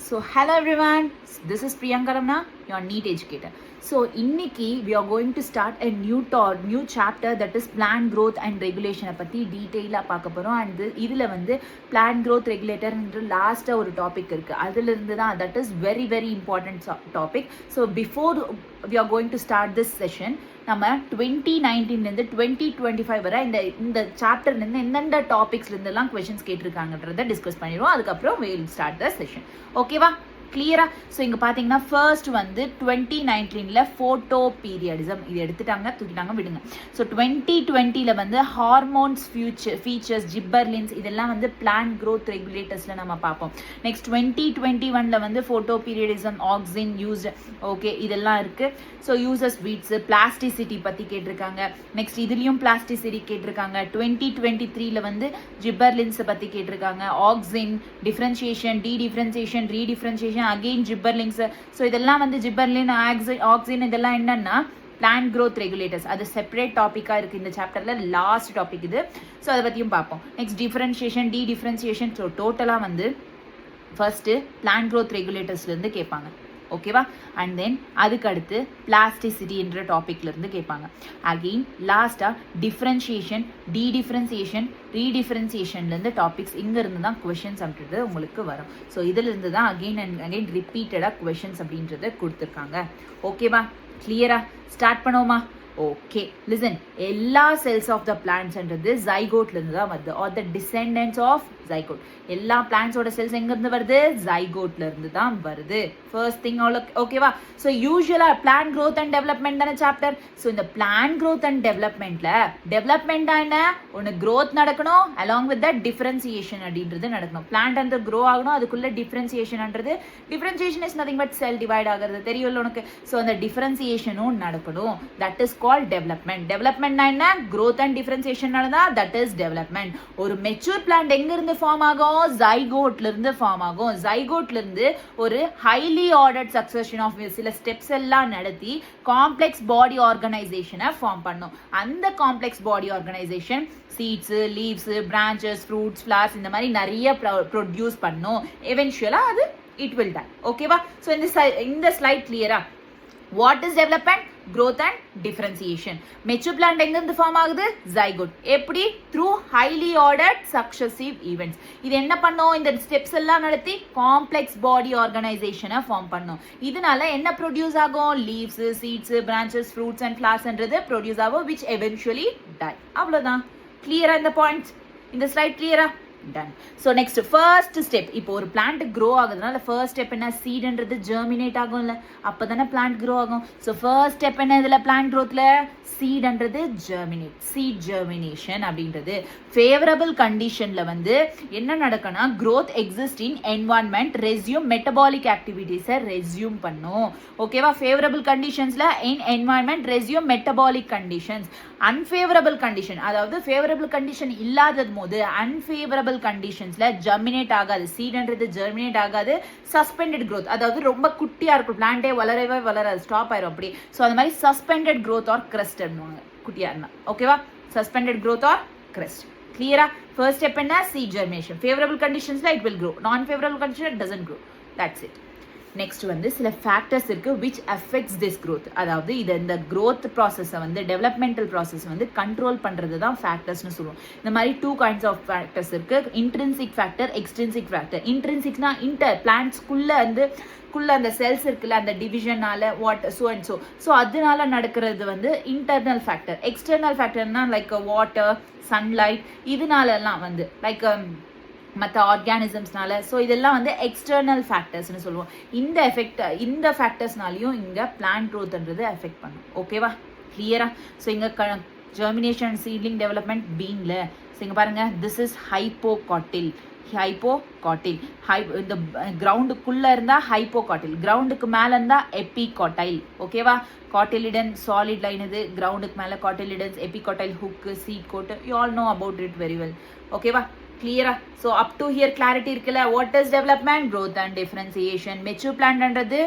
So hello everyone, this is Priyanka Ramna, your NEET educator. So இன்னைக்கு we are going to start a new chapter that is plan growth and regulation பற்றி டீட்டெயிலாக பார்க்க போகிறோம். And இதில் வந்து plan growth regulator என்று லாஸ்ட்டாக ஒரு டாபிக் இருக்குது. அதிலிருந்து தான் that is very very important topic. So before we are going to start this session, நம்ம 2019 2025 வரை இந்த சாப்டர்லேருந்து எந்தெந்த டாபிக்ஸ்லேருந்துலாம் கொஷின்ஸ் கேட்டிருக்காங்கன்றதை டிஸ்கஸ் பண்ணிடுவோம். அதுக்கப்புறம் we'll start the session. ஓகேவா? கிளியரா? ஸோ இங்கே பார்த்தீங்கன்னா ஃபர்ஸ்ட் வந்து 2019 ஃபோட்டோ பீரியடிசம் இது எடுத்துட்டாங்க, தூக்கிட்டாங்க, விடுங்க. ஸோ 2020 வந்து ஹார்மோன்ஸ் ஃபீச்சர்ஸ் ஜிப்பர்லின்ஸ் இதெல்லாம் வந்து பிளான் க்ரோத் ரெகுலேட்டர்ஸில் நம்ம பார்ப்போம். நெக்ஸ்ட் 2021 வந்து photo periodism auxin use, okay, இதெல்லாம் இருக்குது. ஸோ யூசஸ் வீட்ஸ் பிளாஸ்டிசிட்டி பற்றி கேட்டிருக்காங்க. நெக்ஸ்ட் இதுலேயும் பிளாஸ்டிசிட்டி கேட்டிருக்காங்க. 2023 வந்து ஜிப்பர்லின்ஸை பற்றி கேட்டிருக்காங்க. Auxin differentiation, differentiation, redifferentiation, again gibberellins. So இதெல்லாம் வந்து ஜிப்பர்லின், ஆக்சின் இதெல்லாம் என்னன்னா பிளான் க்ரோத் ரெகுலேட்டர்ஸ். அது செப்பரேட் டாப்பிக்காக இருக்குது இந்த சாப்டரில், லாஸ்ட் டாபிக் இது. ஸோ அதை பற்றியும் பார்ப்போம். Next differentiation, differentiation. ஸோ டோட்டலாக வந்து ஃபர்ஸ்ட்டு பிளான் க்ரோத் ரெகுலேட்டர்ஸ்லேருந்து கேட்பாங்க, ஓகேவா? அண்ட் தென் அதுக்கு அடுத்து பிளாஸ்டிசிட்டின்ற டாபிக்லேருந்து கேட்பாங்க. அகெயின் லாஸ்ட்டாக டிஃப்ரென்ஷியேஷன், டிஃப்ரென்சியேஷன், ரீடிஃப்ரென்சியேஷன்லேருந்து டாபிக்ஸ் இங்கேருந்து தான் கொஷின்ஸ் அப்படின்றது உங்களுக்கு வரும். ஸோ இதிலிருந்து தான் அகெயின் அண்ட் அகெயின் ரிப்பீட்டடாக கொஷின்ஸ் அப்படின்றத கொடுத்துருக்காங்க. ஓகேவா? கிளியரா? ஸ்டார்ட் பண்ணுவோமா? Okay, listen. எல்லா செல்ஸ் ஆஃப் த பிளான்ட்ஸ்ன்றது ஜைகோட்லேருந்து தான் வருது, or the descendants of zygote. எல்லா பிளான்ட்ஸோட செல்ஸ் எங்கேருந்து வருது? ஜைகோட்லேருந்து தான் வருது. ஃபர்ஸ்ட் திங், ஓகேவா? ஸோ யூஸ்வலாக பிளான் க்ரோத் அண்ட் டெவலப்மெண்ட் தானே சாப்டர். ஸோ இந்த பிளான் க்ரோத் அண்ட் டெவலப்மெண்ட்டில் டெவலப்மெண்ட்டாக என்ன? ஒன்று க்ரோத் நடக்கணும், அலாங் வித் த டிஃப்ரென்சியேஷன் அப்படின்றது நடக்கணும். பிளான்ட் வந்து க்ரோ ஆகணும், அதுக்குள்ளே டிஃப்ரென்சியேஷன்ன்றது, differentiation is nothing but cell divide ஆகிறது, தெரியும்ல உனக்கு. ஸோ அந்த டிஃப்ரென்சியேஷனும் நடக்கணும். That is called development. டெவலப்மெண்ட்னா என்ன? க்ரோத் அண்ட் டிஃப்ரென்சியேஷன் நடந்தால் தட் இஸ் டெவலப்மெண்ட். ஒரு மெச்சூர் பிளான்ட் எங்கிருந்து ஃபார்ம் ஆகும்? ஜைகோட்லேருந்து ஃபார்ம் ஆகும். ஜைகோட்லேருந்து ஒரு ஹைலி ஆர்டர்ட் சக்சஷன் ஆஃப் சில ஸ்டெப்ஸ் எல்லாம் நடத்தி காம்ப்ளெக்ஸ் பாடி ஆர்கனைசேஷனை ஃபார்ம் பண்ணும். அந்த complex body organisation seeds, leaves, branches, fruits, flowers இந்த மாதிரி நிறைய ப்ரொடியூஸ் பண்ணும். எவென்ச்சுவலாக அது இட் வில் டன். ஓகேவா? ஸோ இந்த ஸ்லைட் கிளியரா? What is development? growth and differentiation. Mature plant எங்கிருந்து ஃபார்ம் ஆகுது? ஜைகோட். எப்படி? through highly ordered successive events. இது என்ன பண்ணும்? இந்த ஸ்டெப்ஸ் எல்லாம் நடத்தி காம்ப்ளெக்ஸ் பாடி ஆர்கனைசேஷனை ஃபார்ம் பண்ணும். இதனால என்ன ப்ரொடியூஸ் ஆகும்? Leaves, seeds, branches, fruits and ஃபிளவர்ஸ்ன்றது ப்ரொடியூஸ் ஆகும், which eventually die. அவ்வளோதான். கிளியரா இந்த பாயிண்ட்ஸ்? இந்த ஸ்லைட் கிளியரா? Done. So next first step. இப்போ ஒரு பிளான்ட் க்ரோ ஆகுதுனால ஃபர்ஸ்ட் ஸ்டெப் என்ன? சீடுன்றது ஜெர்மினேட் ஆகும்ல, அப்போ தானே பிளான்ட் க்ரோ ஆகும். ஸோ ஃபர்ஸ்ட் ஸ்டெப் என்ன இதில் பிளான்ட் க்ரோத்தில்? சீடுன்றது ஜெர்மினேட், சீட் ஜெர்மினேஷன் அப்படின்றது. ஃபேவரபிள் கண்டிஷனில் வந்து என்ன நடக்கும்னா growth exist in environment, resume metabolic ஆக்டிவிட்டீஸை ரெஸ்யூம் பண்ணும். ஓகேவா? ஃபேவரபிள் கண்டிஷன்ஸில் in environment, resume metabolic conditions. Unfavourable condition, அதாவது ஃபேவரபிள் கண்டிஷன் இல்லாதது போது அன்ஃபேவரபிள் கண்டிஷன்ஸ்ல ஜெர்மினேட் ஆகாது, சீடுன்றது ஜெர்மினேட் ஆகாது. சஸ்பெண்டட் க்ரோத், அதாவது ரொம்ப குட்டியா இருக்கும் பிளான்டே, வளரவே வளராது, ஸ்டாப் ஆயிரும் அப்படி. ஸோ அந்த மாதிரி சஸ்பெண்டட் க்ரோத் ஆர் கிரஸ்ட் குட்டியா இருந்தா, ஓகேவா? சஸ்பெண்டட் க்ரோத் ஆர் கிரஸ்ட். கிளியரா? ஃபர்ஸ்ட் ஸ்டெப் என்ன? Seed germination. ஃபேவரபிள் கண்டிஷன்ஸ்ல it will grow, non favourable condition it doesn't grow. That's it. Next வந்து சில ஃபேக்டர்ஸ் இருக்கு விச் அஃபெக்ட்ஸ் திஸ் க்ரோத். அதாவது இது இந்த க்ரோத் ப்ராசஸை வந்து டெவலப்மெண்டல் ப்ராசஸ் வந்து கண்ட்ரோல் பண்ணுறது தான் ஃபேக்டர்ஸ்னு சொல்லுவோம். இந்த மாதிரி 2 kinds ஆஃப் ஃபேக்டர்ஸ் இருக்கு. Intrinsic factor, extrinsic factor. இன்ட்ரின்சிக்னா பிளான்ட்ஸ்குள்ள வந்து அந்த செல்ஸ் இருக்குல்ல, அந்த டிவிஷனால ஸோ அதனால நடக்கிறது வந்து இன்டர்னல் ஃபேக்டர். எக்ஸ்டர்னல் ஃபேக்டர்னா லைக் வாட்டர், சன்லைட், இதனாலலாம் வந்து லைக் மற்ற ஆர்கானிசம்ஸ்னால. ஸோ இதெல்லாம் வந்து எக்ஸ்டர்னல் ஃபேக்டர்ஸ்னு சொல்லுவோம். இந்த ஃபேக்டர்ஸ்னாலையும் இங்கே பிளான்ட் க்ரோத்ன்றது எஃபெக்ட் பண்ணும். ஓகேவா? கிளியரா? ஸோ இங்கே ஜெர்மினேஷன், சீட்லிங் டெவலப்மெண்ட் பீன்ல. ஸோ இங்கே பாருங்க, திஸ் இஸ் ஹைப்போகாட்டில். இந்த கிரவுண்டுக்குள்ளே இருந்தால் ஹைப்போகாட்டில், கிரவுண்டுக்கு மேலே இருந்தால் எபிகாட்டைல். ஓகேவா? காட்டிலிடன் சாலிட் லைன் இது, கிரவுண்டுக்கு மேலே cotyledons, epicotyl hook, seed coat. You all know about it very well. ஓகேவா? கிளியரா? So up to here clarity இருக்குல்ல. What is development? Growth and differentiation. Mature பிளான்ட்ன்றது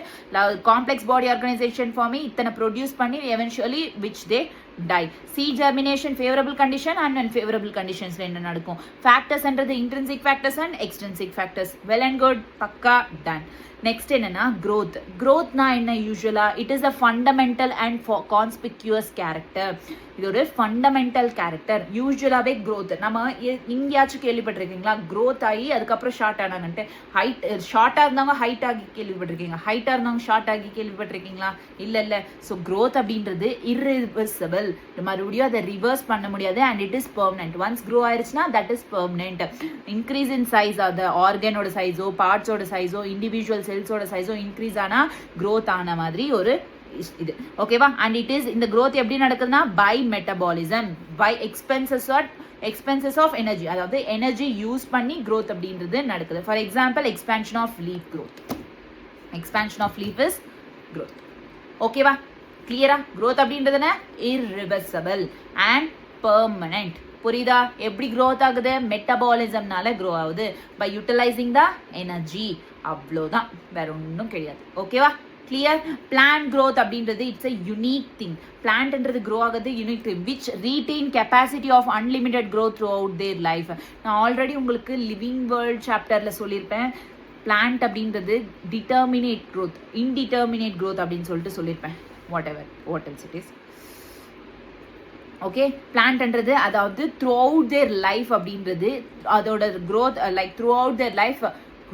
காம்ப்ளெக்ஸ் பாடி ஆர்கனைசேஷன் ஃபார்மி இத்தனை ப்ரொடியூஸ் பண்ணி eventually which they die. Seed germination favorable condition and unfavorable conditions la enna nadakkum. Factors என்றது intrinsic factors and extrinsic factors. Well and good, pakka, done. Next என்னன்னா growth. growth na enna usually it is a fundamental and conspicuous character. இது ஒரு fundamental character. யூஸ்வலாகவே growth நம்ம எங்கேயாச்சும் கேள்விப்பட்டிருக்கீங்களா? Growth ஆகி அதுக்கப்புறம் short ஆனாங்கன்ட்டு. ஷார்ட்டாக இருந்தவங்க ஹைட் ஆகி கேள்விப்பட்டிருக்கீங்க, ஹைட்டாக இருந்தவங்க ஷார்ட் ஆகி கேள்விப்பட்டிருக்கீங்களா? இல்லை. ஸோ க்ரோத் அப்படின்றது இர்ரிவர்சபிள், மறுபடியும் அதை ரிவர்ஸ் பண்ண முடியாது and it is permanent. Once grow ஆயிடுச்சுன்னா that is permanent. Increase in size, அது ஆர்கனோட சைஸோ பார்ட்ஸோட சைஸோ இண்டிவிஜுவல் செல்ஸோட சைஸோ இன்க்ரீஸ் ஆனால் க்ரோத் ஆன மாதிரி ஒரு இது. ஓகேவா? அண்ட் இட் இஸ் இந்த growth எப்படி நடக்குதுன்னா by metabolism, by expenses of energy, அதாவது எனர்ஜி யூஸ் பண்ணி growth அப்படின்றது நடக்குது. For example expansion of leaf growth. Expansion of leaf is growth. ஓகேவா? கிளியரா? growth அப்படின்றதுனா irreversible and permanent. புரியுதா? எப்படி growth ஆகுது? மெட்டபாலிசம்னால grow ஆகுது, பை யூட்டிலைசிங் த எனர்ஜி. அவ்வளோதான், வேற ஒன்றும் கிடையாது. ஓகேவா? கிளியர்? பிளான்ட் growth அப்படின்றது இட்ஸ் a unique thing. பிளான்ட்ன்றது க்ரோ ஆகுது unique thing which retain capacity of unlimited growth throughout their life. நான் ஆல்ரெடி உங்களுக்கு லிவிங் வேர்ல்ட் சாப்டரில் சொல்லியிருப்பேன். பிளான்ட் அப்படின்றது டிட்டர்மினேட் growth, இன்டிட்டர்மினேட் growth அப்படின்னு சொல்லிட்டு சொல்லியிருப்பேன். What else it is. Okay, பிளான்ட்ன்றது அதாவது த்ரூ அவுட் தேர் லைஃப் அப்படின்றது அதோட growth like throughout their life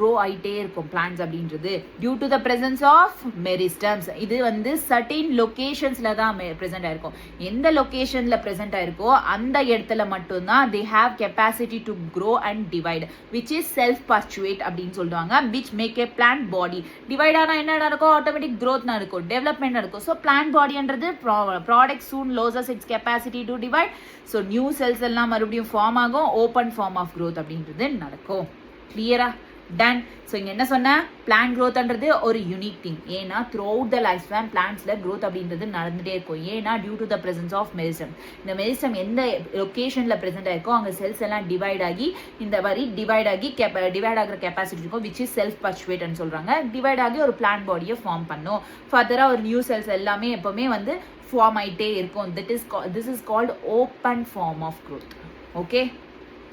grow ஆகிட்டே இருக்கும் பிளான்ட்ஸ் அப்படின்றது. Due to the presence of meristems. இது வந்து சர்டைன் லொக்கேஷன்ஸில் தான் ப்ரெசென்ட் ஆயிருக்கும். எந்த லொக்கேஷனில் ப்ரெசென்ட் ஆயிருக்கோ அந்த இடத்துல மட்டும்தான் they have capacity to grow and divide which is self perpetuate அப்படின்னு சொல்லுவாங்க. Which make a plant body. Divide ஆனால் என்ன நடக்கும்? ஆட்டோமேட்டிக் க்ரோத் நடக்கும், டெவலப்மெண்ட் நடக்கும். ஸோ பிளான்ட் பாடின்றது product soon loses its capacity to divide. So new cells எல்லாம் மறுபடியும் ஃபார்ம் ஆகும், ஓப்பன் ஃபார்ம் ஆஃப் க்ரோத் அப்படின்றது நடக்கும். கிளியரா? டன். ஸோ இங்கே என்ன சொன்னேன்? பிளான்ட் க்ரோத்ன்றது ஒரு யூனிக் திங். ஏன்னா throughout the life span பிளான்ட்ஸில் க்ரோத் அப்படின்றது நடந்துகிட்டே இருக்கும். ஏன்னா due to the presence of meristem. இந்த மெரிஸ்டம் எந்த லொக்கேஷனில் ப்ரெசென்ட் ஆயிருக்கோ அங்கே செல்ஸ் எல்லாம் டிவைட் ஆகி இந்த மாதிரி டிவைட் ஆகிற கெப்பாசிட்டி இருக்கும் விச் இஸ் செல்ஃப் பர்ச்சுவேட்னு சொல்கிறாங்க. டிவைட் ஆகி ஒரு பிளான்ட் பாடியை ஃபார்ம் பண்ணும். ஃபர்தராக ஒரு நியூ செல்ஸ் எல்லாமே எப்போவுமே வந்து ஃபார்ம் ஆகிட்டே இருக்கும். This is called open form of growth. Okay,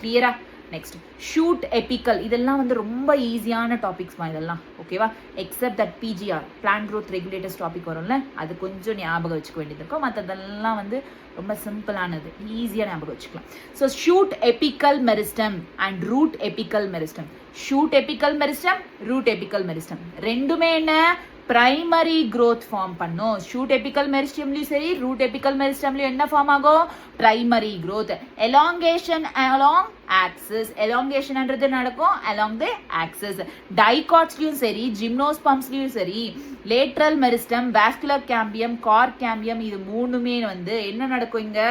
கிளியரா? Next shoot apical. இதெல்லாம் வந்து ரொம்ப ஈஸியான டாபிக்ஸ்மா இதெல்லாம். ஓகேவா? Except that PGR plant growth regulators topic வரும்ல, அது கொஞ்சம் ஞாபகம் வச்சுக்க வேண்டியது இருக்கும். மற்றதெல்லாம் வந்து ரொம்ப சிம்பிளானது, ஈஸியாக ஞாபகம் வச்சுக்கலாம். So shoot apical meristem and root apical meristem. Shoot apical meristem, root apical meristem ரெண்டுமே என்ன? பிரைமரி growth ஃபார்ம் பண்ணும். ஷூட் எபிக்கல் மெரிஸ்டம்லையும் சரி ரூட் எபிக்கல் மெரிஸ்டம்லையும் என்ன ஃபார்ம் ஆகும்? Primary growth. Elongation along axis. எலாங்கேஷன்ன்றது நடக்கும் அலாங் தி ஆக்சிஸ். டைகாட்ஸ்லையும் சரி ஜிம்னோஸ்பம்ஸ்லையும் சரி lateral meristem, vascular cambium, cork cambium இது மூணுமே வந்து என்ன நடக்கும்? இங்க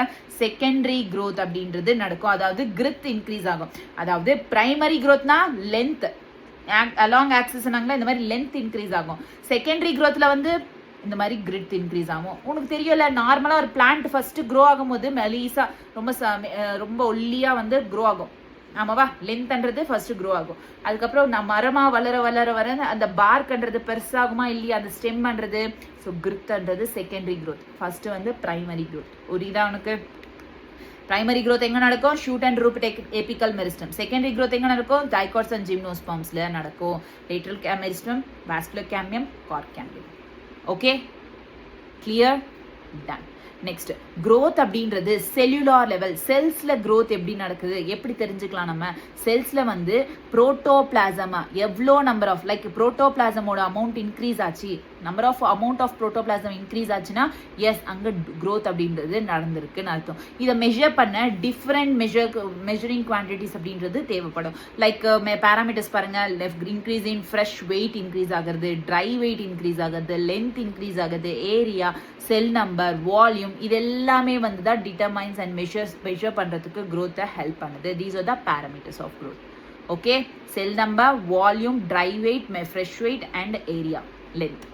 செகண்டரி growth அப்படின்றது நடக்கும். அதாவது கிரித் இன்க்ரீஸ் ஆகும். அதாவது பிரைமரி growthனா லென்த் அலாங் ஆக்சிஸ் இந்த மாதிரி லென்த் இன்க்ரீஸ் ஆகும். செகண்டரி growthல வந்து இந்த மாதிரி கிரிட் இன்க்ரீஸ் ஆகும். உனக்கு தெரியும்ல, நார்மலாக ஒரு பிளான்ட் ஃபர்ஸ்ட் க்ரோ ஆகும்போது மெலிசா ரொம்ப ஒல்லியாக வந்து க்ரோ ஆகும். ஆமாவா? லென்த்ன்றது ஃபர்ஸ்ட் க்ரோ ஆகும். அதுக்கப்புறம் மரமாக வளர அந்த பார்க்ன்றது பெருசாகுமா இல்லையா? அந்த ஸ்டெம்ன்றது. ஸோ கிரித்ன்றது செகண்டரி growth. ஃபர்ஸ்ட் வந்து பிரைமரி growth. ஒரு இதா உனக்கு பிரைமரி growth எங்கே நடக்கும்? Shoot and root apical meristem. Secondary growth எங்கே நடக்கும்? டைகாட்ஸ் அண்ட் ஜிம்னோஸ்பம்ஸில் நடக்கும். Lateral meristem, vascular cambium, cork cambium. Okay, clear? Done. Next growth அப்படின்றது செல்லுலார் லெவல். செல்ஸ்ல growth எப்படி நடக்குது எப்படி தெரிஞ்சுக்கலாம்? நம்ம செல்ஸ்ல வந்து புரோட்டோபிளாசமா எவ்வளோ நம்பர் ஆஃப் லைக் புரோட்டோபிளாசமோட அமௌண்ட் இன்க்ரீஸ் ஆச்சு, அமௌண்ட் ஆஃப் புரோட்டோபிளாசம் இன்க்ரீஸ் ஆச்சுன்னா எஸ் அங்கே growth அப்படின்றது நடந்திருக்குன்னு அர்த்தம். இதை மெஷர் பண்ண டிஃப்ரெண்ட் மெஷரிங் குவான்டிட்டிஸ் அப்படின்றது தேவைப்படும். லைக் பேராமீட்டர்ஸ் பாருங்க. Increase in fresh weight increase ஆகுறது, ட்ரை வெயிட் இன்க்ரீஸ் ஆகுது, லென்த் இன்க்ரீஸ் ஆகுது, ஏரியா, செல் நம்பர், வால்யூம், இது எல்லாமே வந்து தான் டிட்டர்மைன்ஸ் அண்ட் மெஷர் பண்ணுறதுக்கு growth-ஐ ஹெல்ப் பண்ணுது. These are the parameters of growth. Okay, cell number, volume, dry weight, fresh weight and area, length.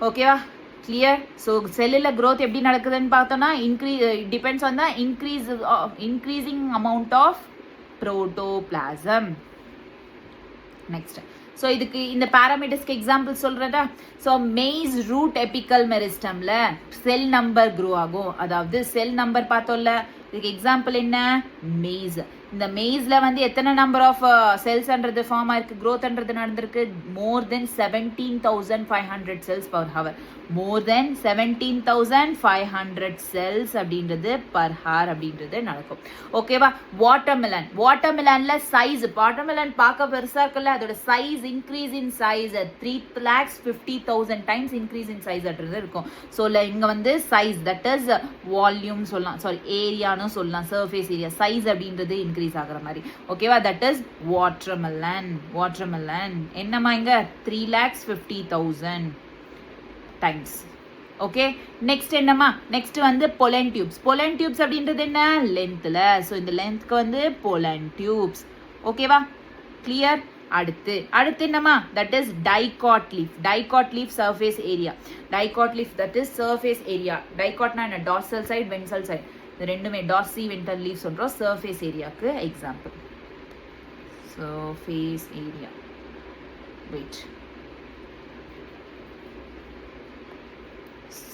ஓகேவா? கிளியர்? ஸோ செல்லில் growth எப்படி நடக்குதுன்னு பார்த்தோம்னா depends on the increasing amount of protoplasm. Next so இதுக்கு இந்த பேராமீட்டர்ஸ்க்கு எக்ஸாம்பிள் சொல்கிறதா. ஸோ மெய்ஸ் ரூட் எபிக்கல் மெரிஸ்டம்ல செல் நம்பர் க்ரோ ஆகும். அதாவது செல் நம்பர் பார்த்தோம்ல, இதுக்கு எக்ஸாம்பிள் என்ன, மெய்ஸ். இந்த மெய்ஸ்ல வந்து எத்தனை நம்பர் ஆஃப் செல்ஸ்ன்றது ஃபார்ம் ஆயிருக்கு, க்ரோத்ன்றது நடந்திருக்கு, மோர் தென் 17,500 செல்ஸ் பர் ஹவர். மோர் தென் 17,500 செல்ஸ் அப்படின்றது பர் ஹவர் அப்படின்றது நடக்கும். ஓகேவா. வாட்டர்மெலன், வாட்டர்மெலன்ல சைஸ், வாட்டர்மெலன் பார்க்க பெருசா இருக்குல்ல, அதோட size increase in size 3,50,000 times increase in size அப்படின்றது இருக்கும். ஸோ இங்க வந்து சைஸ் தட் இஸ் வால்யூம் சொல்லலாம், சாரி ஏரியான்னு சொல்லலாம், சர்ஃபேஸ் ஏரியா, சைஸ் அப்படின்றது இன்க்ரீஸ் ஆகிற மாதிரி. ஓகேவா. That is watermelon. வாட்டர்மெலன் என்னமா இங்க 3,50,000 டைம்ஸ். ஓகே. நெக்ஸ்ட் என்னமா, நெக்ஸ்ட் வந்து பொலன் டியூப்ஸ். பொலன் டியூப்ஸ் அப்படின்றது என்ன, லென்த்ல. ஸோ இந்த லென்த்க்கு வந்து பொலன் டியூப்ஸ். ஓகேவா, கிளியர். அடுத்து என்னமா, that is dicot leaf. Dicot leaf surface area. Dicot leaf that is surface area. டைகாட்னா என்ன, டார்சல் சைடு வென்ட்ரல் சைடு, இது ரெண்டுமே டார்சி வென்ட்ரல் லீஃப் சொல்றோம். சர்ஃபேஸ் ஏரியாக்கு example surface area. Wait,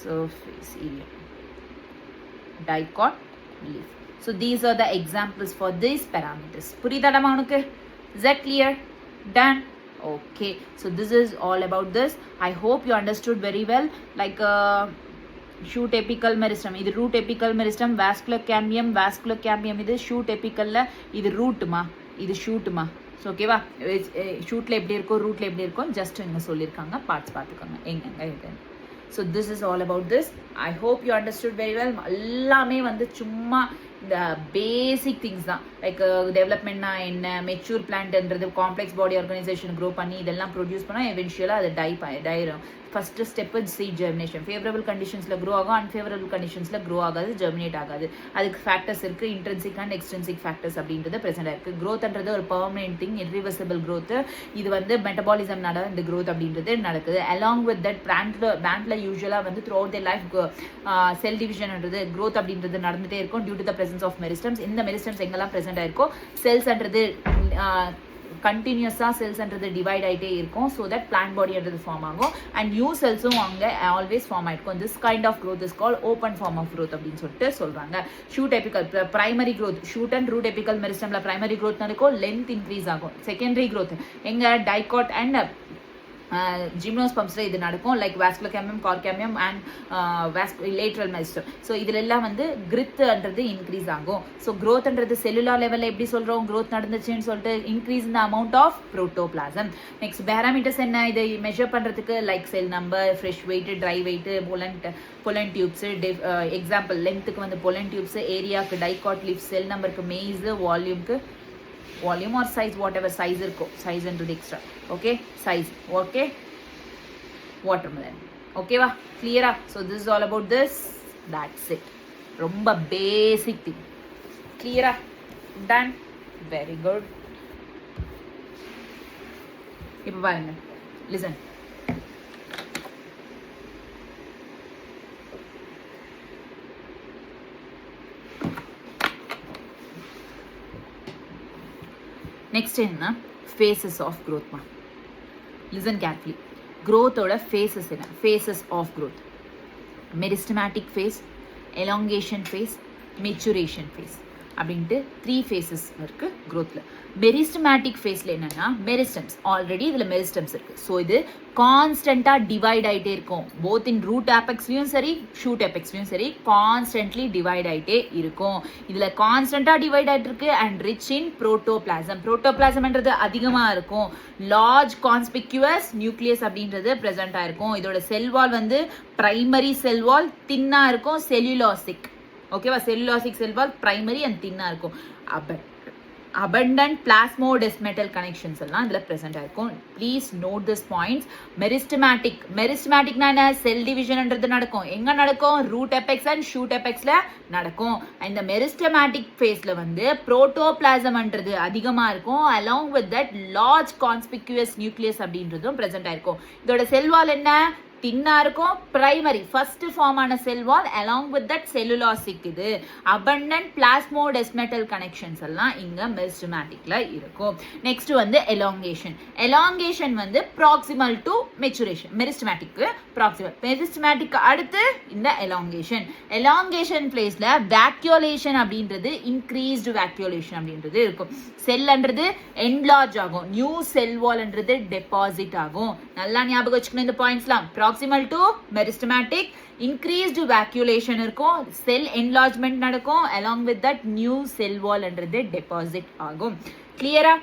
surface area, dicot leaf. So these are the examples for these parameters. புரியுதாடா உனக்கு? Is that clear? Done? Okay. So this is all about this. I hope you understood very well. Like shoot apical meristem, இது root apical meristem, vascular cambium, vascular cambium இது shoot apicalல, இது root மா, இது shoot மா. So ஓகேவா. ஷூட்டில் எப்படி இருக்கும், ரூட்டில் எப்படி இருக்கும், ஜஸ்ட் இங்கே சொல்லியிருக்காங்க, பார்ட்ஸ் பார்த்துக்கோங்க எங்கெங்க இது. So this is all about this. I hope you understood very well. எல்லாமே வந்து சும்மா இந்த பேசிக் திங்ஸ் தான். லைக் டெவலப்மெண்ட்னா என்ன, மெச்சூர் பிளான்ட்ன்றது காம்ப்ளெக்ஸ் பாடி ஆர்கனைசேஷன் க்ரோ பண்ணி இதெல்லாம் ப்ரொடியூஸ் பண்ணால் எவென்ச்சுவலாக அது டைரும். First step seed germination. Favourable கண்டிஷன்ஸில் க்ரோ ஆகும், அன்ஃபேவரபிள் கண்டிஷன்ஸில் க்ரோ ஆகாது, ஜெர்மினேட் ஆகாது. அதுக்கு ஃபேக்டர்ஸ் இருக்குது, இன்ட்ரென்சிக் அண்ட் எக்ஸ்ட்ரென்சிக் ஃபேக்டர்ஸ் அப்படின்றது ப்ரெசென்ட் இருக்குது. க்ரோத்ன்றது ஒரு பெர்மனெண்ட் திங், இர்ரிவர்சிபிள் க்ரோத். இது வந்து மெட்டபாலிசம்னால இந்த க்ரோத் அப்படின்றது நடக்குது. அலாங் வித் தட் பிளான்ட்ல யூஸ்வலாக வந்து throughout the life cell டிவிஷன்ன்றது க்ரோத் அப்படின்றது நடந்துகிட்டே இருக்கும் due to the presence of மெரிஸ்டம்ஸ். இந்த மெரிஸ்டம்ஸ் எங்கெல்லாம் ப்ரெசென்ட் ஆயிருக்கோ செல்ஸ்ன்றது கண்டினியூஸாக செல்ஸ்ன்றது டிவைட் ஆகிட்டே இருக்கும். ஸோ தட் பிளான்ட் பாடின்றது ஃபார்ம் ஆகும் அண்ட் நியூ செல்ஸும் அங்கே ஆல்வேஸ் ஃபார்ம் ஆகிருக்கும். This kind of growth is call open form of growth அப்படின்னு சொல்லிட்டு சொல்கிறாங்க. Shoot apical primary growth, shoot and root apical மெரிஸ்டம்ல பிரைமரி க்ரோத் நடக்கும், லென்த் இன்க்ரீஸ் ஆகும். செகண்டரி க்ரோத் எங்க டைகாட் அண்ட் ஜிம்னோஸ்பம்ஸில் இது நடக்கும். Like vascular cambium, cork cambium and lateral meristem. So இதில் எல்லாம் வந்து கிரித்ன்றது இன்க்ரீஸ் ஆகும். ஸோ க்ரோத்ன்றது செல்லுலார் லெவலில் எப்படி சொல்கிறோம், க்ரோத் நடந்துச்சுன்னு சொல்லிட்டு இன்க்ரீஸ் இந்த amount of protoplasm. Next parameters என்ன, இதை மெஷர் பண்ணுறதுக்கு like cell number, fresh weight, dry weight, pollen tubes. Example லென்த்துக்கு வந்து பொலன் டியூப்ஸு, ஏரியாவுக்கு டைகாட் லீஃப், செல் நம்பருக்கு மெய்ஸு, வால்யூம்க்கு volume or size, what ever size இருக்கும், சைஸ்ன்றது extra. Okay, size. Okay, watermelon. ஓகேவா, கிளியரா? So this is all about this. That's it. ரொம்ப பேசிக் திங். கிளியரா? டன். Very good. இப்போ பாருங்க, லிசன். நெக்ஸ்ட் என்ன, ஃபேஸஸ் ஆஃப் க்ரோத்மா. Listen carefully. க்ரோத்தோட ஃபேஸஸ் என்ன, phases of growth. Meristematic phase, elongation phase, maturation phase அப்படின்ட்டு 3 ஃபேஸஸ் இருக்குது க்ரோத்தில். மெரிஸ்டமேட்டிக் ஃபேஸில் என்னென்னா மெரிஸ்டம்ஸ், ஆல்ரெடி இதில் மெரிஸ்டம்ஸ் இருக்குது. ஸோ இது கான்ஸ்டண்ட்டாக டிவைட் ஆகிட்டே இருக்கும். போத் இன் ரூட் ஆபெக்ஸ்லையும் சரி, ஷூட் ஆபெக்ஸ்லையும் சரி, கான்ஸ்டன்ட்லி டிவைட் ஆகிட்டே இருக்கும். இதில் கான்ஸ்டண்ட்டாக டிவைட் ஆகிட்டு இருக்கு அண்ட் ரிச் இன் புரோட்டோபிளாசம். புரோட்டோபிளாசம்ன்றது அதிகமாக இருக்கும். லார்ஜ் கான்ஸ்பிக்யூவஸ் நியூக்ளியஸ் அப்படின்றது ப்ரெசென்ட்டாக இருக்கும். இதோட செல்வால் வந்து பிரைமரி செல்வால் தின்னாக இருக்கும், செல்லுலாசிக். ஓகேவா, செல்லுலாசிக் செல்வால் பிரைமரி அண்ட் தின்னாக இருக்கும். abundant plasmodesmatal connections எல்லாம் இதில் present ஆயிருக்கும். Please note this points. மெரிஸ்டமேட்டிக்னா என்ன, செல் டிவிஷன்ன்றது நடக்கும். எங்கே நடக்கும், ரூட் எபெக்ஸ் அண்ட் ஷூட் எபெக்ஸில் நடக்கும். இந்த மெரிஸ்டமேட்டிக் ஃபேஸில் வந்து புரோட்டோபிளாசம்ன்றது அதிகமாக இருக்கும். Along with that large conspicuous nucleus அப்படின்றதும் present ஆயிருக்கும். இதோட செல்வால் என்ன, தின்னா இருக்கும். பிரைமரி ஃபர்ஸ்ட் ஃபார்ம் ஆன செல் வால் along with that cellulosic இது abundant plasmodesmatal connections எல்லாம் இங்க மெரிஸ்டமேட்டிக்ல இருக்கும். நெக்ஸ்ட் வந்து elongation. elongation வந்து proximal to maturation. Meristematic proximal. Meristematic அடுத்து இந்த elongation. elongation பிளேஸ்ல vacuolation அப்படின்றது increased vacuolation அப்படின்றது இருக்கும். செல்ன்றது enlarge ஆகும். நியூ செல் வால்ன்றது டெபாசிட் ஆகும். நல்லா ஞாபகம் வச்சுக்கணும் இந்த பாயிண்ட்ஸ்லாம். proximal to meristematic, increased vacuolation இருக்கும், cell enlargement நடக்கும், along with that new cell wall என்றது deposit ஆகும். கிளியரா?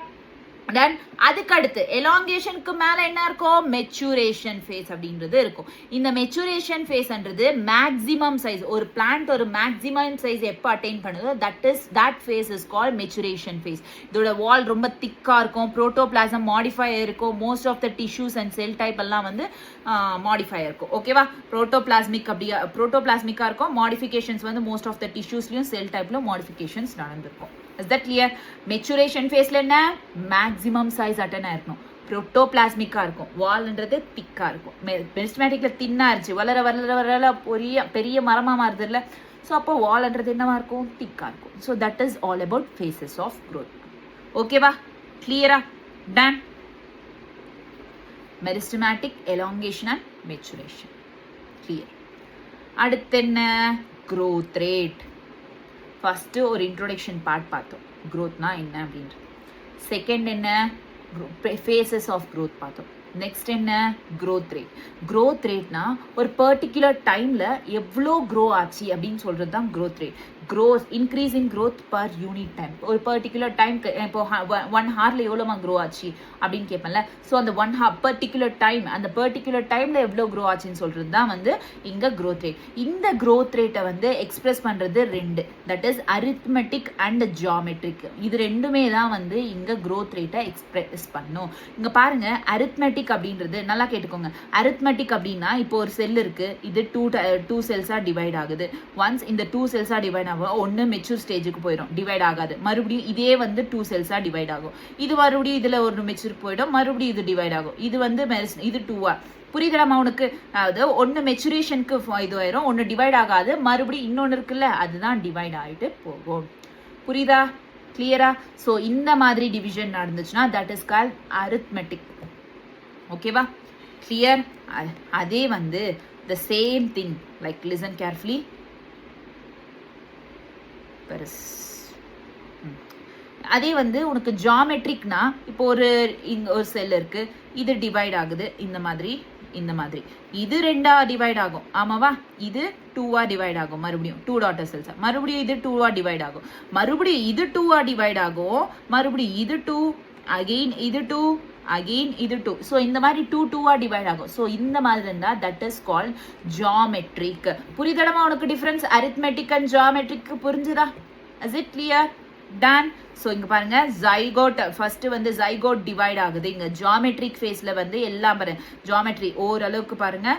தென் அதுக்கு அடுத்து எலாங்கேஷனுக்கு மேல என்ன இருக்கும்? மெச்சூரேஷன் ஃபேஸ் அப்படின்றது இருக்கும். இந்த மெச்சூரேஷன் ஃபேஸ்ன்றது மேக்ஸிமம் சைஸ், ஒரு பிளான்ட் ஒரு மேக்ஸிமம் சைஸ் எப்போ அட்டைன் பண்ணுதோ that phase is call maturation phase. இதோட வால் ரொம்ப திக்கா இருக்கும், புரோட்டோபிளாசம் மாடிஃபை இருக்கும், most of the tissues and cell type எல்லாம் வந்து மாடிஃபை இருக்கும். ஓகேவா? புரோட்டோபிளாஸ்மிக்கா இருக்கும், மாடிஃபிகேஷன்ஸ் வந்து மோஸ்ட் ஆஃப் த டிஷ்யூஸ்லயும் செல் டைப்லயும் மாடிஃபிகேஷன்ஸ் நடந்திருக்கும். Is that clear? Maturation phaseல என்ன? மேக்ஸிமம் சைஸ் அட்டன் ஆயிருக்கும், புரோட்டோபிளாஸ்மிக்கா இருக்கும், வால்ன்றது திக்கா இருக்கும். மெரிஸ்டமேட்டிக்ல தின்னா இருந்துச்சு, வளர வளர வளர பெரிய மரமா மாறுது இல்ல, ஸோ அப்போ வால்ன்றது என்னவா இருக்கும்? திக்கா இருக்கும். So that is all about phases of growth. ஓகேவா? கிளியரா? Done. Meristematic, elongation and maturation clear. அடுத்து என்ன? Growth rate. ஃபஸ்ட்டு ஒரு இன்ட்ரோடக்ஷன் பார்ட் பார்த்தோம், க்ரோத்னா என்ன அப்படின்றது. செகண்ட் என்ன? ஃபேஸஸ் ஆஃப் க்ரோத் பார்த்தோம். நெக்ஸ்ட் என்ன? Growth rate. க்ரோத் ரேட்னா ஒரு பர்டிகுலர் டைமில் எவ்வளோ க்ரோ ஆச்சு அப்படின்னு சொல்கிறது தான் growth rate. Increase in growth per unit time. ஒரு பர்டிகுலர் டைம், இப்போ 1 ஹாரில் எவ்வளோமா க்ரோ ஆச்சு அப்படின்னு கேட்பேன்ல, ஸோ அந்த 1 ஹார் பர்டிகுலர் டைம், அந்த பர்டிகுலர் டைமில் எவ்வளோ க்ரோ ஆச்சுன்னு சொல்கிறது தான் வந்து இங்கே க்ரோத் ரேட். இந்த க்ரோத் ரேட்டை வந்து எக்ஸ்பிரஸ் பண்ணுறது ரெண்டு, that is arithmetic and geometric. இது ரெண்டுமே தான் வந்து இங்கே க்ரோத் ரேட்டை எக்ஸ்பிரஸ் பண்ணும். இங்கே பாருங்கள், அரித்மெட்டிக் அப்படின்றது நல்லா கேட்டுக்கோங்க. அரித்மெட்டிக் அப்படின்னா இப்போ ஒரு செல் இருக்கு, இது டூ செல்ஸாக டிவைட் ஆகுது. ஒன்ஸ் இந்த 2 செல்ஸாக டிவைட் ஆகும், ஒன்று மெச்சூர் ஸ்டேஜுக்கு போயிடும், டிவைட் ஆகாது, மறுபடியும் இதே வந்து 2 செல்ஸாக டிவைட் ஆகும், இது மறுபடியும் இதில் ஒரு மெச்சூர் போயிடும், மறுபடியும் இது டிவைட் ஆகும், இது வந்து இது 2 புரியுதலாமா உனக்கு? அதாவது ஒன்று மெச்சுரேஷனுக்கு இது ஆயிரும், ஒன்று டிவைட் ஆகாது, மறுபடியும் இன்னொன்று இருக்குல்ல அதுதான் டிவைட் ஆகிட்டு போகும். புரியுதா? கிளியரா? ஸோ இந்த மாதிரி டிவிஷன் நடந்துச்சுன்னா தட் இஸ் கால் அரித்மெட்டிக். ஓகேவா? கிளியர்? அதே வந்து the same thing, like listen carefully. அதே வந்து உனக்கு ஜியாமெட்ரிக்னா, இப்போ ஒரு செல் இருக்கு, இது டிவைட் ஆகுது இந்த மாதிரி, இது 2ஆ டிவைட் ஆகும், ஆமாவா? இது 2ஆ டிவைட் ஆகும், மறுபடியும் 2 டாட்டர் செல்ஸ், மறுபடியும் இது 2ஆ டிவைட் ஆகும், மறுபடியும் இது 2ஆ டிவைட் ஆகும், மறுபடியும் இது 2, அகெயின் இது 2, அகெயின் இது 2. ஸோ இந்த மாதிரி 2ஆ டிவைட் ஆகும். ஸோ இந்த மாதிரி இருந்தால் தட் இஸ் கால்ட் ஜியாமெட்ரிக். புரியுதடமா உனக்கு டிஃபரன்ஸ் அரித்மெட்டிக் அண்ட் ஜியாமெட்ரிக்? புரிஞ்சுதா? Is it clear? Done. So இங்கே பாருங்க, ஜைகோட் ஃபர்ஸ்ட் வந்து ஜைகோட் டிவைட் ஆகுது. இங்கே ஜியாமெட்ரிக் ஃபேஸில் வந்து எல்லாம் பாருங்க, ஜியாமெட்ரி ஓரளவுக்கு பாருங்க.